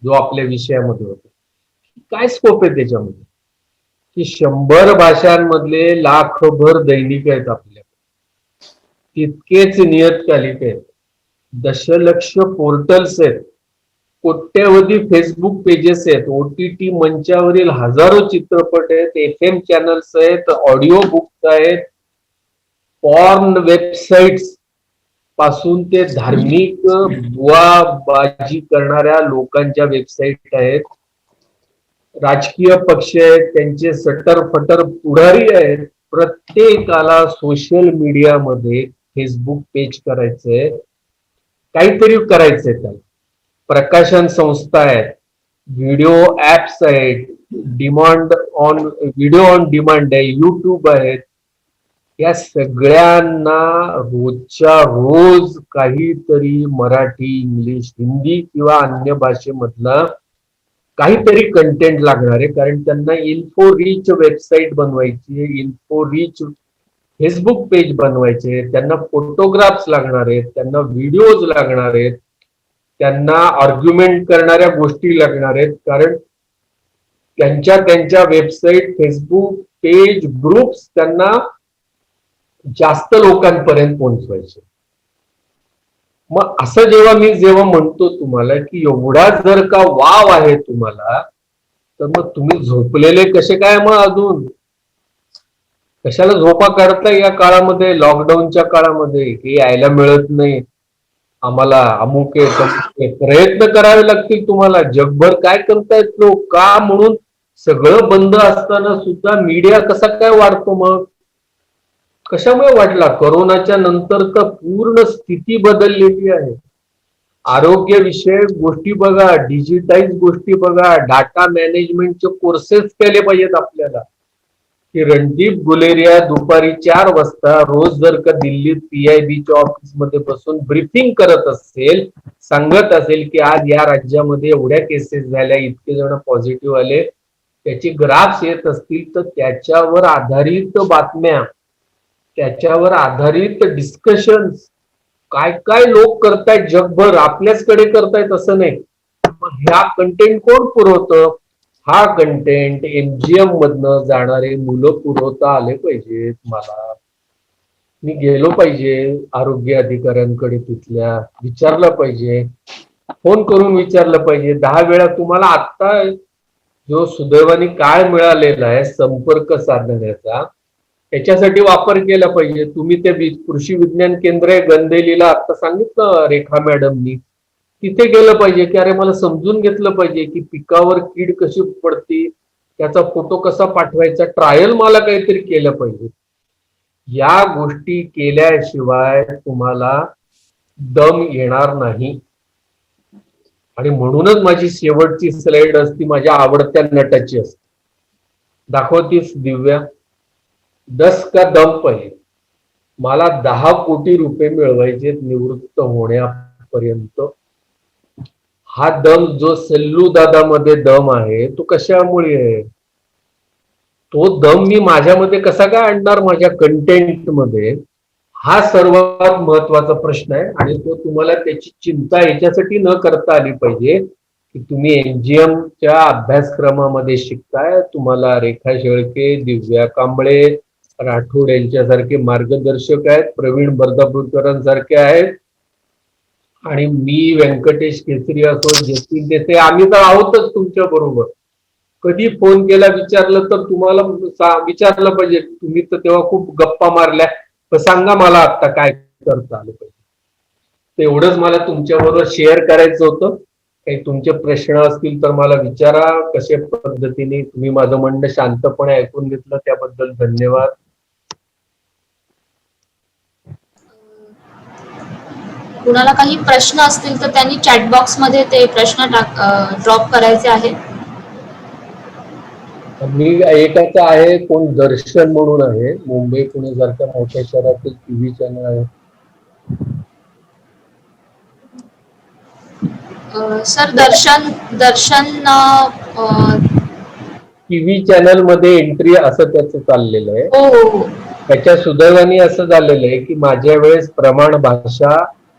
जो आपल्या विषयामध्ये होतो, काय स्कोप आहे त्याच्यामध्ये, की 100 भाषांमधले लाखभर दैनिक आहेत आपल्याकडे, तितकेच नियतकालिक आहेत, दशलक्ष पोर्टल्स आहेत, कोट्यवधी फेसबुक पेजेस आहेत, OTT मंचावरील हजारो चित्रपट आहेत, FM चॅनल्स आहेत, ऑडिओ बुक्स आहेत, पॉर्न वेबसाइट्स पासून ते धार्मिक बुवाबाजी करणाऱ्या लोकांच्या वेबसाईट आहेत, राजकीय पक्ष आहेत, त्यांचे सटर फटर पुढारी आहेत. प्रत्येकाला सोशल मीडियामध्ये फेसबुक पेज करायचंय, काहीतरी करायचंय. त्याला प्रकाशन संस्था आहेत, व्हिडिओ ऍप्स आहेत, व्हिडिओ ऑन डिमांड आहे, युट्यूब आहेत. या सगळ्यांना रोजच्या रोज काहीतरी मराठी, इंग्लिश, हिंदी किंवा अन्य भाषेमधला काहीतरी कंटेंट लागणार आहे. कारण त्यांना इन्फो रीच वेबसाईट बनवायची, इन्फो रीच फेसबुक पेज बनवायचे, त्यांना फोटोग्राफ्स लागणार आहेत, त्यांना व्हिडिओज लागणार आहेत, त्यांना आर्ग्युमेंट करणाऱ्या गोष्टी लागणार आहेत. कारण त्यांच्या वेबसाईट, फेसबुक पेज, ग्रुप्स त्यांना जास्त लोकांपर्यंत पोहोचवायचे. मग असं जेव्हा म्हणतो तुम्हाला की एवढा जर का वाव आहे तुम्हाला, तर मग तुम्ही झोपलेले कसे काय, मग अजून कशाला झोपा काढताय या काळामध्ये, लॉकडाऊनच्या काळामध्ये. हे यायला मिळत नाही आम्हाला, अमुक प्रयत्न करावे लागतील तुम्हाला. जगभर काय करतायत लोक, का म्हणून सगळं बंद असताना सुद्धा मीडिया कसा काय वाढतो, मग कशामुळे वाढला? कोरोनाच्या नंतर तर पूर्ण स्थिती बदललेली आहे. आरोग्य विषयक गोष्टी बघा, डिजिटाईज गोष्टी बघा, डाटा मॅनेजमेंटचे कोर्सेस केले पाहिजेत आपल्याला. की रणदीप गुलेरिया दुपारी 4 वाजता रोज जर का दिल्लीत PIBच्या ऑफिसमध्ये बसून ब्रीफिंग करत असेल, सांगत असेल की आज या राज्यामध्ये एवढ्या केसेस झाल्या, इतके जण पॉझिटिव्ह आले, त्याचे ग्राफ्स येत असतील तर त्याच्यावर आधारित बातम्या, त्याच्यावर आधारित डिस्कशन्स काय काय लोक करतायत जगभर, आपल्याचकडे करतायत असं नाही. मग ह्या कंटेंट कोण पुरवतं? हा कंटेंट MGM मधनं जाणारे मुलं पुरवता आले पाहिजेत. मला मी गेलो पाहिजे आरोग्य अधिकाऱ्यांकडे, तिथल्या विचारलं पाहिजे, फोन करून विचारलं पाहिजे 10 वेळा. तुम्हाला आता जो सुदैवाने काळ मिळालेला आहे संपर्क साधण्याचा, त्याच्यासाठी वापर केला पाहिजे. तुम्ही ते कृषी विज्ञान केंद्र आहे गंदेलीला, आता सांगितलं रेखा मॅडमनी, तिथे गेलं पाहिजे की अरे मला समजून घेतलं पाहिजे की पिकावर कीड कशी पडती, त्याचा फोटो कसा पाठवायचा, ट्रायल मला काहीतरी केलं पाहिजे. या गोष्टी केल्याशिवाय तुम्हाला दम येणार नाही. आणि म्हणूनच माझी शेवटची स्लाइड असती माझ्या आवडत्या नटाची असते. दाखवतीस दिव्या? 10 का दम पाहिजे. मला 10 कोटी रुपये मिळवायचे निवृत्त होण्यापर्यंत. हा दम जो सल्लू दादामध्ये दम आहे तो कशामुळे आहे? तो दम मी माझ्यामध्ये कसा काय आणणार माझ्या कंटेंट मध्ये? हा सर्वात महत्वाचा प्रश्न आहे. आणि तो तुम्हाला त्याची चिंता याच्यासाठी न करता आली पाहिजे की तुम्ही MGMच्या अभ्यासक्रमामध्ये शिकताय, तुम्हाला रेखा शेळके, दिव्या कांबळे, राठोड यांच्यासारखे मार्गदर्शक आहेत, प्रवीण बर्दापूरकरांसारखे आहेत, आणि मी व्यंकटेश केसरी असो, जतीन देसाई, आम्ही तर आहोतच तुमच्या बरोबर. कधी फोन केला विचारलं तर तुम्हाला विचारलं पाहिजे, तुम्ही तर तेव्हा खूप गप्पा मारल्या, तर सांगा मला आता काय करता आलं पाहिजे. तेवढंच मला तुमच्या बरोबर शेअर करायचं होतं. काही तुमचे प्रश्न असतील तर मला विचारा. कशा पद्धतीने तुम्ही माझं म्हणणं शांतपणे ऐकून घेतलं त्याबद्दल धन्यवाद. कुणाला काही प्रश्न असतील तर त्यांनी चॅट बॉक्स मध्ये ते प्रश्न ड्रॉप करायचे आहेत. मी एकाचा आहे, कोण दर्शन म्हणून आहे, मुंबई पुणे सारख्या मोठ्या शहरातील TV चॅनल आहे. सर दर्शन TV चॅनल मध्ये एंट्री असं त्याचं चाललेलं आहे. हो. त्याच्या सुदैवाने असं झालेलं आहे की माझ्या वेळेस प्रमाण भाषा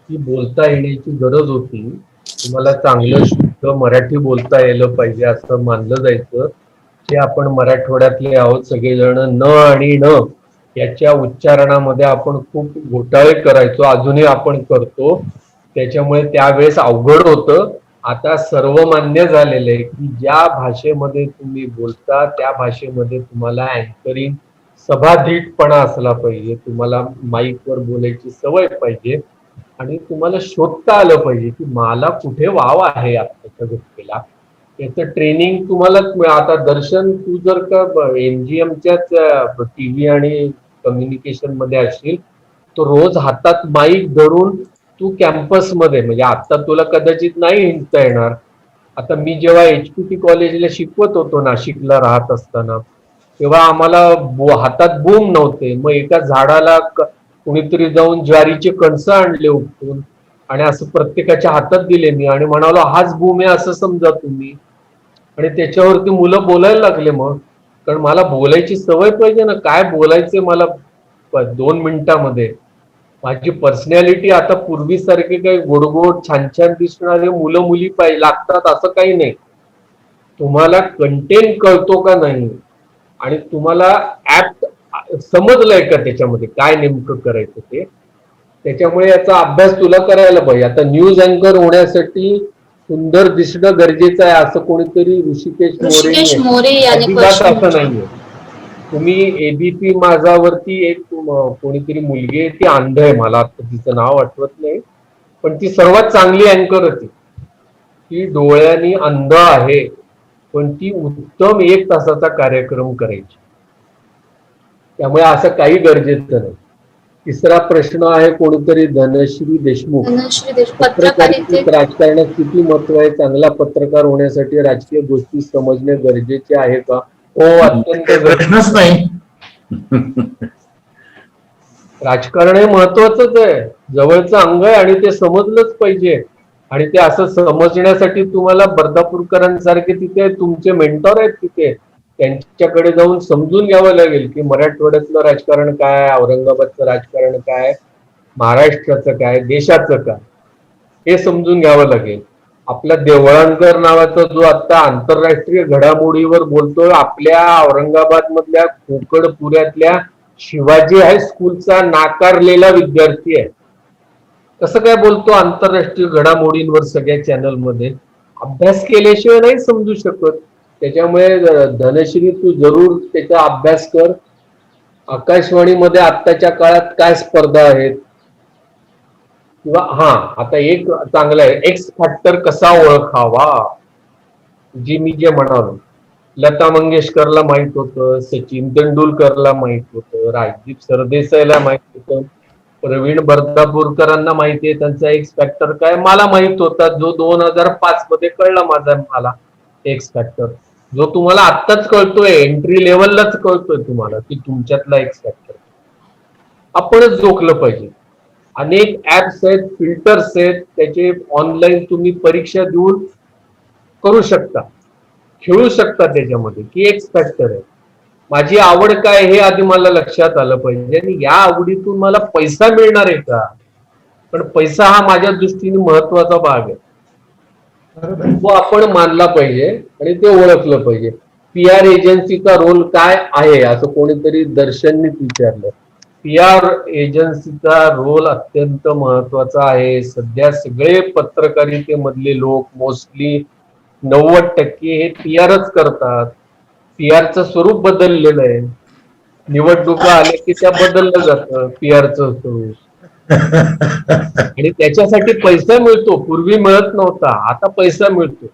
ही बोलता येण्याची गरज होती. तुम्हाला चांगलं शुद्ध मराठी बोलता यायला पाहिजे असं मानलं जायचं. जे आपण मराठवाड्यातले आहोत सगळेजण न आणि न याच्या उच्चारणामध्ये आपण खूप घोटाळे करायचो, अजूनही आपण करतो. त्याच्यामुळे त्यावेळेस अवघड होतं. आता सर्वमान्य झालेलं आहे की ज्या भाषेमध्ये तुम्ही बोलता त्या भाषेमध्ये तुम्हाला अँकरिंग सभाधीटपणा असला पाहिजे, तुम्हाला माईकवर बोलायची सवय पाहिजे, आणि तुम्हाला शोधता आलं पाहिजे की मला कुठे वाव आहे आत्ताच्या गोष्टीला. याचं ट्रेनिंग तुम्हाला. आता दर्शन, तू जर का MGMच्याच TV आणि कम्युनिकेशन मध्ये असशील तर रोज हातात माईक धरून तू कॅम्पसमध्ये, म्हणजे आता तुला कदाचित नाही हिंडता येणार. आता मी जेव्हा HPT कॉलेजला शिकवत होतो नाशिकला राहत असताना, तेव्हा आम्हाला हातात बूम नव्हते. मग एका झाडाला कुणीतरी जाऊन ज्वारीचे कणसं आणले उपटून आणि असं प्रत्येकाच्या हातात दिले मी, आणि म्हणालो हाच बूम आहे असं समजा तुम्ही. आणि त्याच्यावरती मुलं बोलायला लागले. मग कारण मला बोलायची सवय पाहिजे ना, काय बोलायचे मला 2 मिनिटामध्ये. माझी पर्सनॅलिटी आता पूर्वीसारखे काही गोडगोड छान छान दिसणारे मुलं मुली पाहिजे लागतात असं काही नाही. तुम्हाला कंटेंट कळतो का नाही आणि तुम्हाला ऍप समजलंय का त्याच्यामध्ये काय नेमकं करायचं ते, त्याच्यामुळे याचा अभ्यास तुला करायला पाहिजे. आता न्यूज अँकर होण्यासाठी सुंदर दिसणं गरजेचं आहे असं कोणीतरी ऋषिकेश मोरे अजिबात असं नाहीये. तुम्ही ABP माझावरती एक कोणीतरी मुलगी आहे, ती अंध आहे, मला आता तिचं नाव आठवत नाही, पण ती सर्वात चांगली अँकर होती. ती डोळ्यांनी अंध आहे पण ती उत्तम 1 तासाचा कार्यक्रम करायची. त्यामुळे असं काही गरजेचं नाही. तिसरा प्रश्न आहे कोणीतरी धनश्री देशमुख. धनश्री देशमुख, पत्रकारितेत राजकारणात किती महत्व आहे? चांगला पत्रकार होण्यासाठी राजकीय गोष्टी समजणे गरजेचे आहे का? हो, अत्यंत प्रश्नच नाही. राजकारण हे महत्वाचंच आहे, जवळचं अंग आहे आणि ते समजलंच पाहिजे. आणि ते असं समजण्यासाठी तुम्हाला बर्दापूरकरांसारखे तिथे तुमचे मेंटॉर आहेत, तिथे त्यांच्याकडे जाऊन समजून घ्यावं लागेल की मराठवाड्यातलं राजकारण काय, औरंगाबादचं राजकारण काय, महाराष्ट्राचं काय, देशाचं काय, हे समजून घ्यावं लागेल. आपला देवळांकर नावाचा जो आता आंतरराष्ट्रीय घडामोडीवर बोलतोय, आपल्या औरंगाबाद मधल्या खोकडपुऱ्यातल्या शिवाजी हायस्कूलचा नाकारलेला विद्यार्थी आहे. कसं काय बोलतो आंतरराष्ट्रीय घडामोडींवर सगळ्या चॅनलमध्ये? अभ्यास केल्याशिवाय नाही समजू शकत. त्याच्यामुळे धनश्री, तू जरूर त्याचा अभ्यास कर. आकाशवाणीमध्ये आत्ताच्या काळात काय स्पर्धा आहेत, किंवा आता एक चांगलं आहे, एक्स फॅक्टर कसा ओळखावा, जे म्हणालो. लता मंगेशकरला माहित होतं, सचिन तेंडुलकरला माहित होतं, राजदीप सरदेसाईला माहित होतं, प्रवीण बर्दापूरकरांना माहिती आहे त्यांचा एक्स फॅक्टर काय. मला माहित होता, जो 2005 मध्ये कळला मला एक्स फॅक्टर, जो तुम्हाला आत्ताच कळतोय, एंट्री लेवललाच कळतोय तुम्हाला की तुमच्यातला एक्स फॅक्टर. आपणच जोखलं पाहिजे. अनेक ऍप्स आहेत, फिल्टर्स आहेत, त्याचे ऑनलाईन तुम्ही परीक्षा देऊन करू शकता, खेळू शकता त्याच्यामध्ये की एक्स फॅक्टर आहे. माझी आवड काय हे आधी मला लक्षात आलं पाहिजे, आणि या आवडीतून मला पैसा मिळणार आहे का? पण पैसा हा माझ्या दृष्टीने महत्वाचा भाग आहे, तो आपण मानला पाहिजे आणि ते ओळखलं पाहिजे. PR एजन्सीचा रोल काय आहे असं कोणीतरी दर्शननीच विचारलं. PR एजन्सीचा रोल अत्यंत महत्वाचा आहे. सध्या सगळे पत्रकारितेमधले लोक मोस्टली 90% हे PR करतात. PR स्वरूप बदललेलं आहे. निवडणुका आल्या की त्या बदललं जातं PR स्वरूप, आणि त्याच्यासाठी पैसा मिळतो. पूर्वी मिळत नव्हता, आता पैसा मिळतो.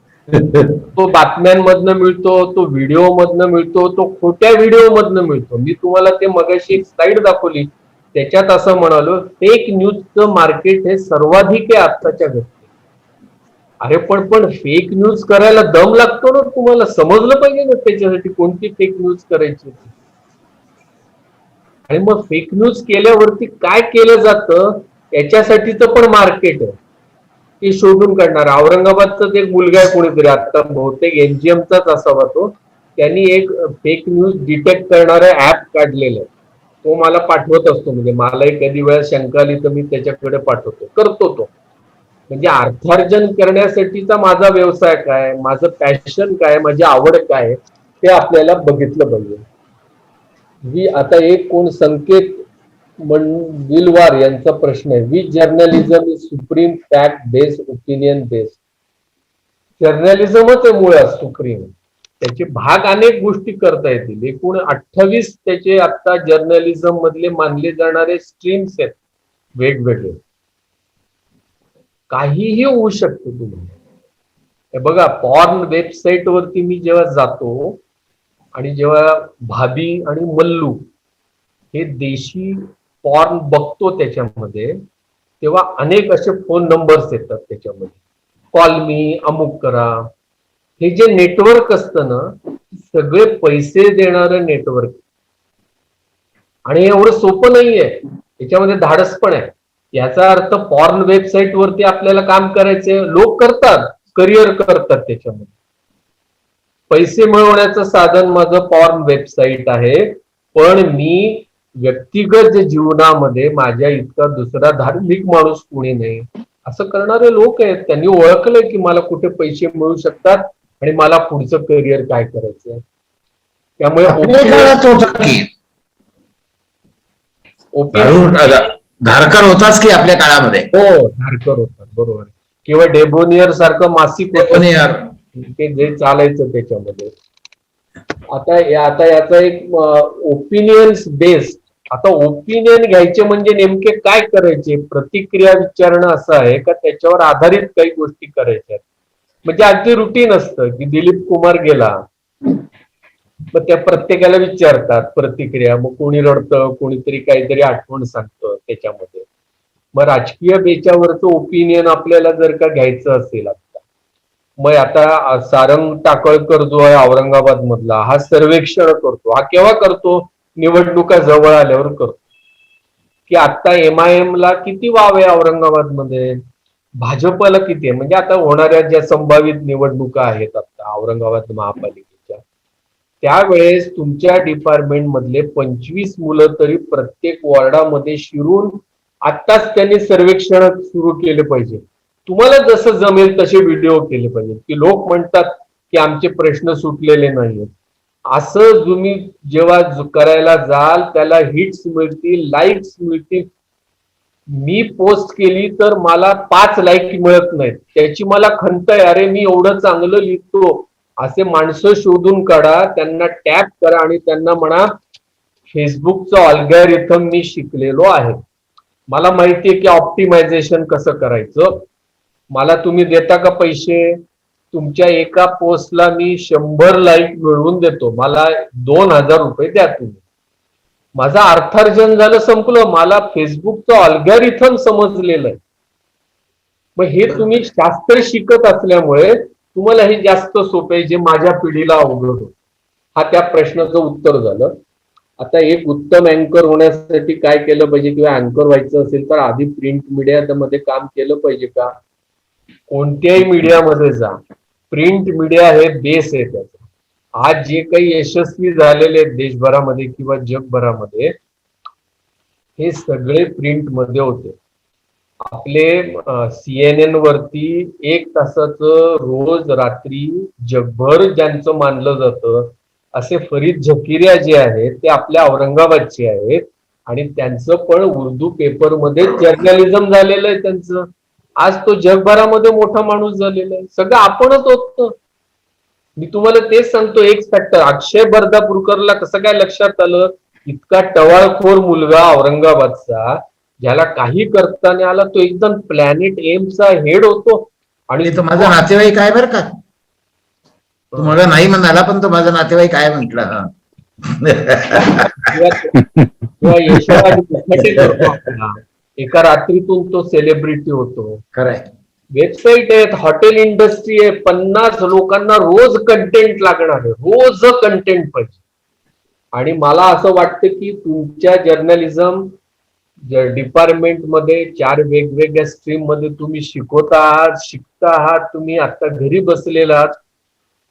तो बातम्यांमधनं मिळतो, तो व्हिडिओ मधनं मिळतो, तो खोट्या व्हिडिओ मधनं मिळतो. मी तुम्हाला ते मगाशी एक स्लाइड दाखवली, त्याच्यात असं म्हणालो, फेक न्यूजचं मार्केट हे सर्वाधिक आहे आत्ताच्या घडीत. अरे पण फेक न्यूज करायला दम लागतो ना, तुम्हाला समजलं पाहिजे ना त्याच्यासाठी कोणती फेक न्यूज करायची. आणि मग फेक न्यूज केल्यावरती काय केलं जातं याच्यासाठीचं पण मार्केट आहे, ते शोधून काढणार. औरंगाबादचाच एक मुलगा आहे कोणीतरी, आता बहुतेक NGMचाच असावा तो, त्यांनी एक फेक न्यूज डिटेक्ट करणारा ऍप काढलेला आहे. तो मला पाठवत असतो, म्हणजे मलाही कधी वेळा शंका आली तर मी त्याच्याकडे पाठवतो, करतो तो. म्हणजे अर्थार्जन करण्यासाठीचा माझा व्यवसाय काय, माझं पॅशन काय, माझी आवड काय, ते आपल्याला बघितलं पाहिजे. आता एक कोण संकेत मंदिलवार यांचा प्रश्न आहे, which journalism is supreme fact based opinion based. जर्नलिझमच आहे मुळात सुप्रीम, त्याचे भाग अनेक गोष्टी करता येतील. एकूण 28 त्याचे आता जर्नलिझम मधले मानले जाणारे स्ट्रीम्स आहेत वेगवेगळे. काहीही होऊ शकतं तुम्हाला. हे बघा, पॉर्न वेबसाईट वरती मी जेव्हा जातो आणि जेव्हा भाभी आणि मल्लू हे देशी पॉर्न बघतो त्याच्यामध्ये, तेव्हा अनेक असे फोन नंबर्स येतात त्याच्यामध्ये, कॉल मी, अमुक करा. हे जे नेटवर्क असतं ना, सगळे पैसे देणारं नेटवर्क, आणि एवढं सोपं नाहीये, याच्यामध्ये धाडस पण आहे. याचा अर्थ पॉर्न वेबसाईट वरती आपल्याला काम करायचे, लोक करतात, करिअर करतात त्याच्यामध्ये. पैसे मिळवण्याचं साधन माझं पॉर्न वेबसाईट आहे, पण मी व्यक्तिगत जीवनामध्ये माझ्या इतका दुसरा धार्मिक माणूस कोणी नाही. असं करणारे लोक आहेत, त्यांनी ओळखलंय की मला कुठे पैसे मिळू शकतात आणि मला पुढचं करिअर काय करायचं. त्यामुळे धारकर होताच की आपल्या काळामध्ये. हो, धारकर होतात, बरोबर. किंवा डेबोनियर सारखं मासिक ते जे चालायचं त्याच्यामध्ये. आता याचा एक ओपिनियन्स बेस्ड. आता ओपिनियन घ्यायचे म्हणजे नेमके काय करायचे, प्रतिक्रिया विचारणं असं आहे का त्याच्यावर आधारित काही गोष्टी करायच्या. म्हणजे अगदी रुटीन असतं की दिलीप कुमार गेला, मग त्या प्रत्येकाला विचारतात प्रतिक्रिया, मग कोणी रडतं, कोणीतरी काहीतरी आठवण सांगतं, त्याच्यामध्ये. मग राजकीय बेच्यावरचं ओपिनियन आपल्याला जर का घ्यायचं असेल आता, मग आता सारंग टाकळकर जो आहे औरंगाबाद मधला, हा सर्वेक्षण करतो. हा केव्हा करतो? निवडणुका जवळ आल्यावर करतो. की आता MIM ला किती वाव आहे औरंगाबाद मध्ये, भाजपला किती आहे. म्हणजे आता होणाऱ्या ज्या संभावित निवडणुका आहेत आता औरंगाबाद महापालिकेच्या, त्यावेळेस तुमच्या डिपार्टमेंट मधले 25 मुलं तरी प्रत्येक वॉर्डामध्ये शिरून आत्ताच त्यांनी सर्वेक्षण सुरू केले पाहिजे. तुम्हाला जसं जमेल तसे व्हिडिओ केले पाहिजे. की लोक म्हणतात की आमचे प्रश्न सुटलेले नाहीत, असं तुम्ही जेव्हा करायला जाल त्याला हिट्स मिळतील, लाईक्स मिळतील. मी पोस्ट केली तर मला 5 लाईक मिळत नाहीत, त्याची मला खंत आहे. अरे मी एवढं चांगलं लिहितो, असे माणसं शोधून काढा, त्यांना टॅग करा आणि त्यांना म्हणा फेसबुकचं अल्गोरिथम मी शिकलेलो आहे, मला माहितीये की ऑप्टिमायझेशन कसं करायचं. मला तुम्ही देता का पैसे? तुमच्या एका पोस्टला मी 100 लाईक मिळवून देतो, मला 2000 रुपये द्या तुम्ही. माझं अर्थार्जन झालं, संपलं. मला फेसबुकचं अल्गोरिथम समजलेलं आहे. मग हे तुम्ही शास्त्र शिकत असल्यामुळे तुम्हाला हे जास्त सोपं आहे, जे माझ्या पिढीला अवघड होतं. हा त्या प्रश्नाचं उत्तर झालं. आता एक उत्तम अँकर होण्यासाठी काय केलं पाहिजे, किंवा अँकर व्हायचं असेल तर आधी प्रिंट मीडियामध्ये काम केलं पाहिजे का? कोणत्याही मीडियामध्ये जा, प्रिंट मीडिया हे बेस आहे त्याचा. आज जे काही यशस्वी झालेले आहेत देशभरामध्ये किंवा जगभरामध्ये, हे सगळे प्रिंट मध्ये होते. आपले CNN वरती 1 तासाचं रोज रात्री जगभर ज्यांचं मानलं जातं असे फरीद झकिरिया जे आहेत ते आपल्या औरंगाबादचे आहेत, आणि त्यांचं पण उर्दू पेपर मध्ये जर्नलिझम झालेलं आहे त्यांचं. आज तो जगभरामध्ये मोठा माणूस झालेला आहे. सगळं आपणच होतं. मी तुम्हाला तेच सांगतो, एक फॅक्टर अक्षय बर्दापूरकरला कसं काय लक्षात आलं, इतका टवाळखोर मुलगा औरंगाबादचा, ज्याला काही करता नाही आला, तो एकदम प्लॅनेट एमचा हेड होतो. आणि तो माझा नातेवाईक आहे बरं का, तुम्हाला नाही म्हणाला पण तो माझा नातेवाईक आहे म्हटलं. एका रात्रीतून तो सेलिब्रिटी होतो. खरंय. वेबसाईट आहेत, हॉटेल इंडस्ट्री आहे, 50 लोकांना रोज कंटेंट लागणार आहे, रोज कंटेंट पाहिजे. आणि मला असं वाटतं की तुमच्या जर्नलिझम डिपार्टमेंट मध्ये 4 वेगवेगळ्या स्ट्रीम मध्ये तुम्ही शिकवता आहात. तुम्ही आता घरी बसलेला आहात,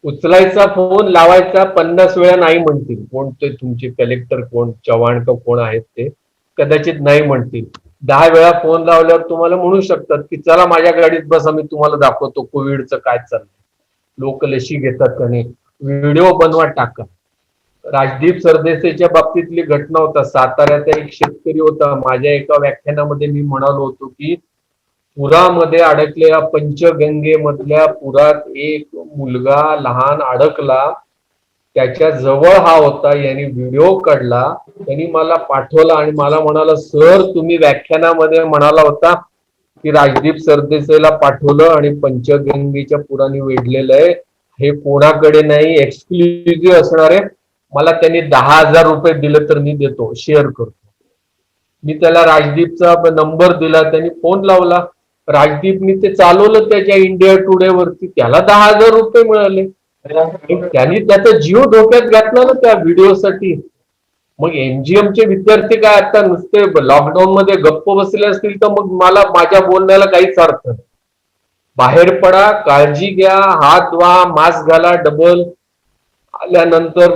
उचलायचा फोन लावायचा 50 वेळा नाही म्हणतील. कोण ते तुमचे कलेक्टर, कोण चव्हाण का कोण आहेत ते कदाचित नाही म्हणतील. 10 वेळा फोन लावल्यावर तुम्हाला म्हणू शकतात की चला माझ्या गाडीत बसा, मी तुम्हाला दाखवतो कोविडचं काय चाललंय, लोक लशी घेतात का नाही, व्हिडिओ बनवा, टाका. राजदीप सरदेसाईच्या बाबतीतली घटना होता. साताऱ्याचा एक शेतकरी होता. माझ्या एका व्याख्यानामध्ये मी म्हणालो होतो की पुरामध्ये अडकलेल्या पंचगंगेमधल्या पुरात एक मुलगा लहान अडकला, त्याच्या जवळ हा होता, यांनी व्हिडिओ काढला, त्यांनी मला पाठवला आणि मला म्हणाला, सर तुम्ही व्याख्यानामध्ये म्हणाला होता की राजदीप सरदेसाईला पाठवलं आणि पंचगंगेच्या पुराने वेढलेलं आहे, हे कोणाकडे नाही, एक्सक्लुझिव्ह असणार आहे, मला त्यांनी 10,000 रुपये दिले तर मी देतो, शेअर करतो. मी त्याला राजदीपचा नंबर दिला, त्यांनी फोन लावला, राजदीपनी ते चालवलं त्याच्या इंडिया टुडे वरती, त्याला 10,000 रुपये मिळाले. त्यांनी त्याचा जीव धोक्यात घातला ना त्या व्हिडिओसाठी. मग MGMचे विद्यार्थी काय आता नुसते लॉकडाऊन मध्ये गप्प बसले असतील तर मग मला माझ्या बोलण्याला काहीच अर्थ नाही. बाहेर पडा, काळजी घ्या, हात धुवा, मास्क घाला, डबल आल्यानंतर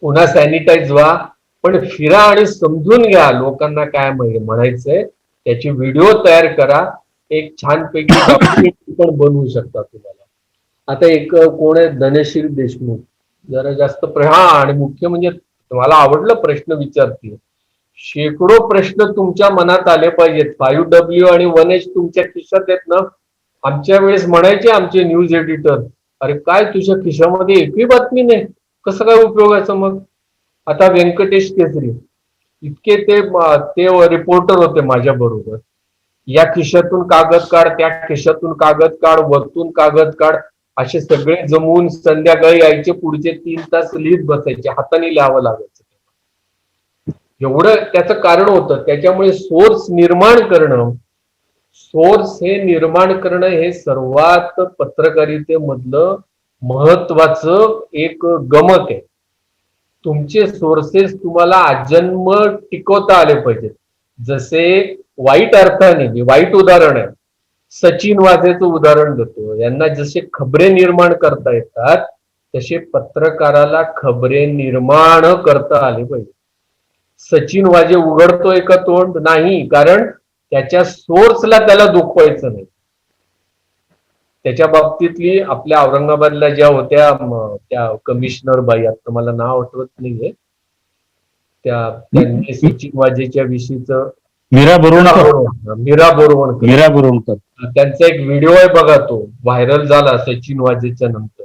पुन्हा सॅनिटाईज व्हा, पण फिरा आणि समजून घ्या लोकांना काय म्हणायचंय, त्याची व्हिडिओ तयार करा, एक छानपैकी डॉक्युमेंटरी पण बनवू शकता तुम्हाला. आता एक कोण आहे, धनश्री देशमुख, जरा जास्त आणि मुख्य म्हणजे तुम्हाला आवडलं प्रश्न विचारते. शेकडो प्रश्न तुमच्या मनात आले पाहिजेत. 5W आणि 1H तुमच्या खिशात आहेत ना. आमच्या वेळेस म्हणायचे आमचे न्यूज एडिटर, अरे काय तुझ्या खिशामध्ये एकही बातमी नाही, कसं काय उपयोगाचं मग. आता व्यंकटेश केसरी इतके ते रिपोर्टर होते माझ्या बरोबर, या खिशातून कागद काढ, त्या खिशातून कागद काढ, वरतून कागद काढ, असे सगळे जमून संध्याकाळी यायचे, पुढचे 3 तास लिहित बसायचे, हाताने लिहावं लागायचं. एवढं त्याचं कारण होतं. त्याच्यामुळे सोर्स निर्माण करणं हे सर्वात पत्रकारितेमधलं महत्वाचं एक गमक आहे. तुमचे सोर्सेस तुम्हाला आजन्म टिकवता आले पाहिजेत. जसे वाईट अर्थाने, वाईट उदाहरण आहे, सचिन वाझेचं उदाहरण देतो. यांना जसे खबरे निर्माण करता येतात तसे पत्रकाराला खबरे निर्माण करता आले पाहिजे. सचिन वाझे उघडतोय का तोंड? नाही, कारण त्याच्या सोर्सला त्याला दुखवायचं नाही. त्याच्या बाबतीतली आपल्या औरंगाबादला ज्या होत्या त्या कमिशनर बाई, आता मला नाव आठवत नाहीये, त्यांनी सचिन वाझेच्या विषयीच मीरा बोरवणकर त्यांचा एक व्हिडिओ आहे बघा, तो व्हायरल झाला सचिन वाझेच्या नंतर.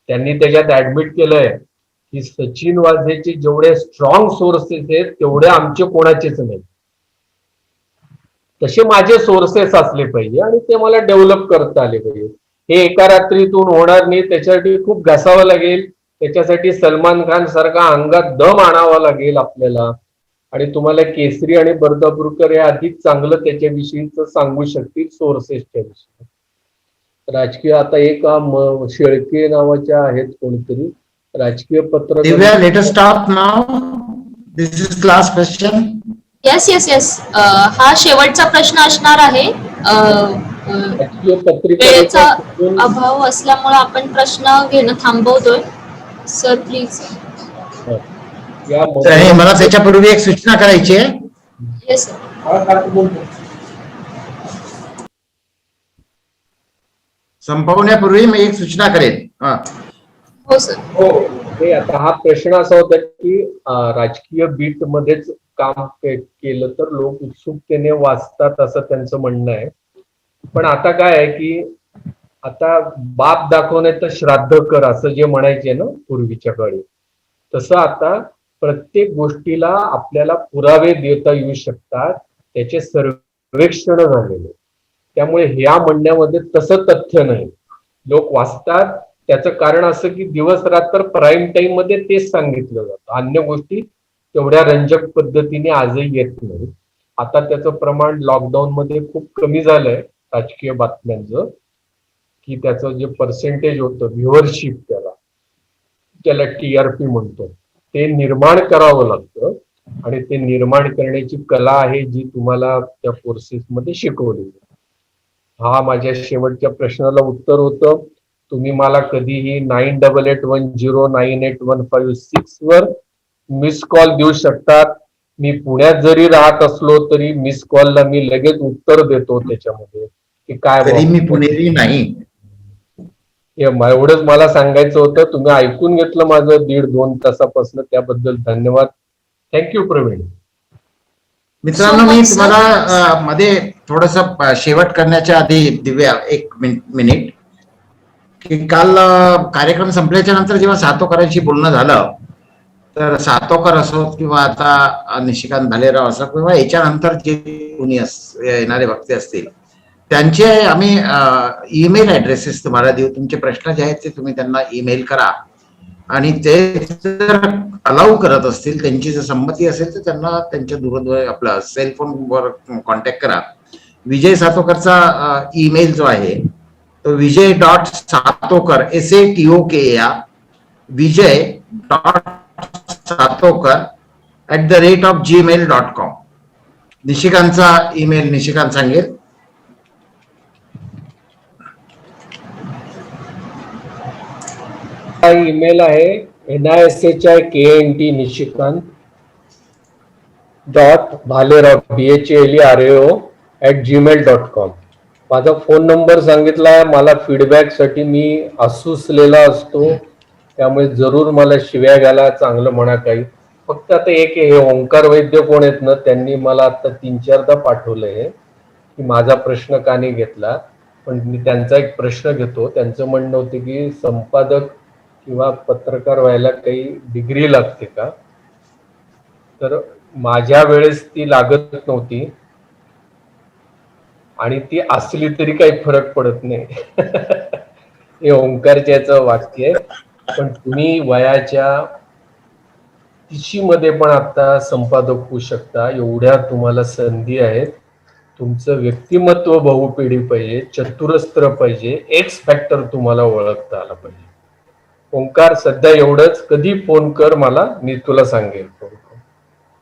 त्यांनी त्याच्यात ऍडमिट केलंय की सचिन वाझेचे जेवढे स्ट्रॉंग सोर्सेस आहेत तेवढे आमचे कोणाचेच नाही. तसे माझे सोर्सेस असले पाहिजे आणि ते मला डेव्हलप करता आले पाहिजे. हे एका रात्रीतून होणार नाही, त्याच्यासाठी खूप घासावं लागेल. त्याच्यासाठी सलमान खान सारखा अंगात दम आणावा लागेल आपल्याला. आणि तुम्हाला केसरी आणि बर्दापूरकर हे अधिक चांगलं त्याच्याविषयीच सांगू शकतील सोर्सेसच्या विषयी. राजकीय आता एक शेळके नावाच्या आहेत कोणीतरी राजकीय पत्रकार. Divya, let us stop now. This is last question. Yes yes yes, हा शेवटचा प्रश्न असणार आहे. वेळेचा अभाव असल्यामुळे आपण प्रश्न घेणं थांबवतोय. Sir please. मला त्याच्यापूर्वी एक सूचना करायची आहे. Yes sir. संपवण्यापूर्वी मी एक सूचना करेन. हो सर. आता हा प्रश्न असा होता की राजकीय बीट मध्येच काम केलं तर लोक उत्सुकतेने वाचतात असं त्यांचं म्हणणं आहे. पण आता काय आहे की आता बाप दाखवणे तर श्राद्ध कर असं जे म्हणायचे ना पूर्वीच्या काळी, तसं आता प्रत्येक गोष्टीला आपल्याला पुरावे देता येऊ शकतात, त्याचे सर्वेक्षण झालेले. त्यामुळे ह्या म्हणण्यामध्ये तसं तथ्य नाही. लोक वाचतात, त्याचं कारण असं की दिवस रात्र प्राईम टाइम मध्ये तेच सांगितलं जातं. अन्य गोष्टी तेवढ्या रंजक पद्धतीने आजही येत नाही. आता त्याचं प्रमाण लॉकडाऊन मध्ये खूप कमी झालंय राजकीय बातम्यांचं, की त्याचं जे पर्सेंटेज होतं व्ह्युअरशिप, त्याला TRP म्हणतो, ते निर्माण करावं लागतं. आणि ते निर्माण करण्याची कला आहे जी तुम्हाला त्या कोर्सेस मध्ये शिकवली. हा माझ्या शेवटच्या प्रश्नाला उत्तर होतं. तुम्ही मला कधीही 9881098156 वर मिस कॉल देऊ शकतात. मी पुण्यात जरी राहत असलो तरी मिस कॉलला मी लगेच उत्तर देतो त्याच्यामध्ये की काय. मी पुणेरी नाही. एवढंच मला सांगायचं होतं. तुम्ही ऐकून घेतलं माझं 1.5-2 तासापासून, त्याबद्दल धन्यवाद. थँक्यू प्रवीण. मित्रांनो, मी तुम्हाला मध्ये थोडस शेवट करण्याच्या आधी दिव्या एक मिनिट, की काल कार्यक्रम संपल्याच्या नंतर जेव्हा सातोकरांशी बोलणं झालं, तर सातोकर असो किंवा आता निशिकांत भालेराव असो किंवा याच्यानंतर जे कोणी येणारे वक्ते असतील, त्यांचे आम्ही ईमेल ॲड्रेसेस तुम्हाला देऊ. तुमचे प्रश्न जे आहेत ते तुम्ही त्यांना ईमेल करा आणि ते जर अलाउ करत असतील, त्यांची जर संमती असेल तर त्यांना त्यांच्या दूरध्वनी आपला सेलफोनवर कॉन्टॅक्ट करा. विजय सातोकरचा ईमेल जो आहे तो विजय.सातोकर SATOKER विजय.सातोकर@gmail.com. निशिकांतचा ईमेल निशिकांत सांगेल. ईमेल आहे NISHIKANT.भालेराव BHALERAO@gmail.com. माझा फोन नंबर सांगितला. मला फीडबॅक साठी मी असूसलेला असतो, त्यामुळे जरूर मला शिव्या घाला, चांगलं म्हणा काही. फक्त आता एक हे ओंकार वैद्य कोण आहेत ना, त्यांनी मला आता 3-4दा पाठवलंय की माझा प्रश्न का नाही घेतला. पण मी त्यांचा एक प्रश्न घेतो. त्यांचं म्हणणं होतं की संपादक किंवा पत्रकार व्हायला काही डिग्री लागते का? तर माझ्या वेळेस ती लागत नव्हती आणि ती असली तरी काही फरक पडत नाही. हे ओंकारच्याचं वाक्य आहे. पण तुम्ही वयाच्या मध्ये पण आता संपादक होऊ शकता. एवढ्या तुम्हाला संधी आहेत. तुमचं व्यक्तिमत्व बहुपिढी पाहिजे, चतुरस्त्र पाहिजे, एक्स फॅक्टर तुम्हाला ओळखता आला पाहिजे. ओंकार, सध्या एवढंच. कधी फोन कर मला, मी तुला सांगेन.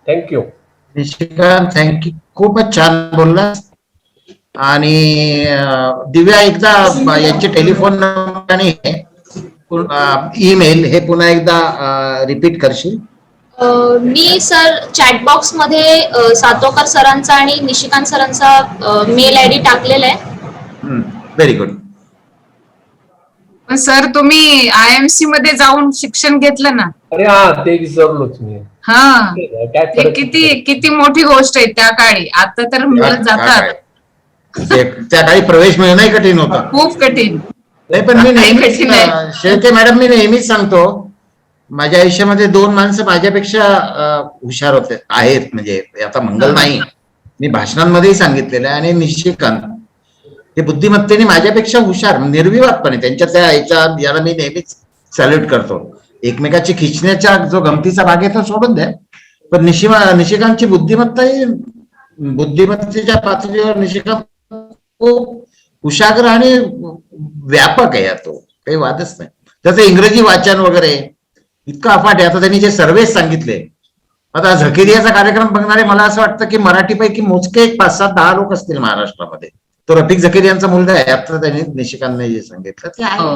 थँक्यू. निशिकांत, थँक्यू, खूपच छान बोललास. आणि दिव्या, एकदा यांचे टेलिफोन नंबर आणि ईमेल हे पुन्हा एकदा रिपीट करशील? मी सर चॅटबॉक्स मध्ये सातोकर सरांचा आणि निशिकांत सरांचा मेल आयडी टाकलेला आहे. Very good. पण सर तुम्ही IMC मध्ये जाऊन शिक्षण घेतलं ना? अरे हा, ते विसरलोच मी. हा, काय ते किती मोठी गोष्ट आहे त्या काळी. आता तर मुलं जातात. त्या काळी प्रवेश मिळणंही कठीण होतं, खूप कठीण. नाही पण मी नेहमीच कठीण आहे. शेळके मॅडम, मी नेहमीच सांगतो, माझ्या आयुष्यामध्ये 2 माणसं माझ्यापेक्षा हुशार होते आहेत. म्हणजे आता मंगल नाही, मी भाषणांमध्येही सांगितलेलं आहे, आणि निशिकांत ते बुद्धिमत्तेने माझ्यापेक्षा हुशार, निर्विवादपणे त्यांच्या त्या याला मी नेहमीच सॅल्यूट करतो. एकमेकाची खिचण्याचा जो गमतीचा भाग आहे तो सोडून द्या, पण निशिकांतची बुद्धिमत्तेच्या पातळीवर निशिकांत खूप कुशाग्र आणि व्यापक आहे. तो काही वादच नाही. त्याचं इंग्रजी वाचन वगैरे इतकं अफाट आहे. आता त्यांनी जे सर्वेच सांगितले, आता झकिरियाचा कार्यक्रम बघणारे मला असं वाटतं की मराठीपैकी मोजके 5-7-10 लोक असतील महाराष्ट्रामध्ये. तो रफिक झकिरियांचा मुलगा आहे. आता त्यांनी निशिकांतने जे सांगितलं ते आहे.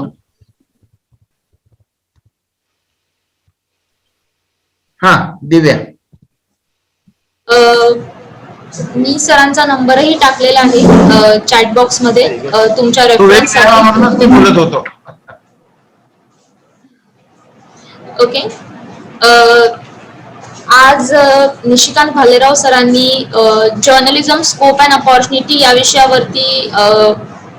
हा दिव्या, मी सरांचा नंबरही टाकलेला आहे चॅटबॉक्स मध्ये तुमच्या रेफरन्ससाठी. बोलत होतो. ओके. आज निशिकांत भालेराव सरांनी जर्नलिझम स्कोप अँड अपॉर्च्युनिटी या विषयावरती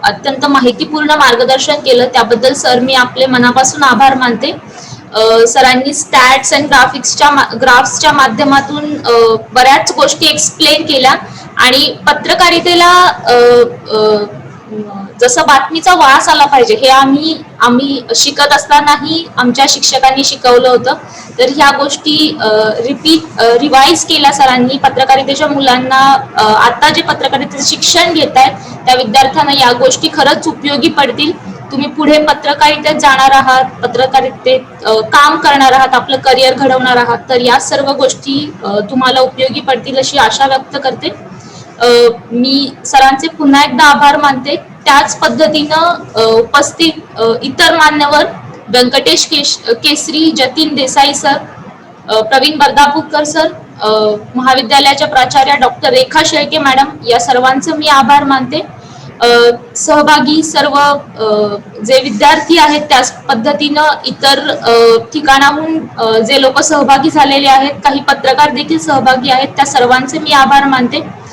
अत्यंत माहितीपूर्ण मार्गदर्शन केलं. त्याबद्दल सर मी आपले मनापासून आभार मानते. सरांनी स्टॅट्स अँड ग्राफ्सच्या माध्यमातून बऱ्याच गोष्टी एक्सप्लेन केल्या, आणि पत्रकारितेला जसं बातमीचा वास आला पाहिजे हे आम्ही शिकत असतानाही आमच्या शिक्षकांनी शिकवलं होतं. तर ह्या गोष्टी रिवाइज केल्या सरांनी. पत्रकारितेच्या मुलांना, आता जे पत्रकारितेचं शिक्षण घेत आहेत त्या विद्यार्थ्यांना या गोष्टी खरंच उपयोगी पडतील. तुम्ही पुढे पत्रकारितेत जाणार आहात, पत्रकारितेत काम करणार आहात, आपलं करिअर घडवणार आहात, तर या सर्व गोष्टी तुम्हाला उपयोगी पडतील अशी आशा व्यक्त करते. मी सरांचे पुन्हा एकदा आभार मानते. त्याच पद्धतीनं उपस्थित इतर मान्यवर व्यंकटेश केसरी, जतीन देसाई सर, प्रवीण बर्दापूरकर सर, महाविद्यालयाच्या प्राचार्या डॉक्टर रेखा शेळके मॅडम, या सर्वांचं मी आभार मानते. सहभागी सर्व जे विद्यार्थी आहेत, त्याच पद्धतीनं इतर ठिकाणाहून जे लोक सहभागी झालेले आहेत, काही पत्रकार देखील सहभागी आहेत, त्या सर्वांचे मी आभार मानते.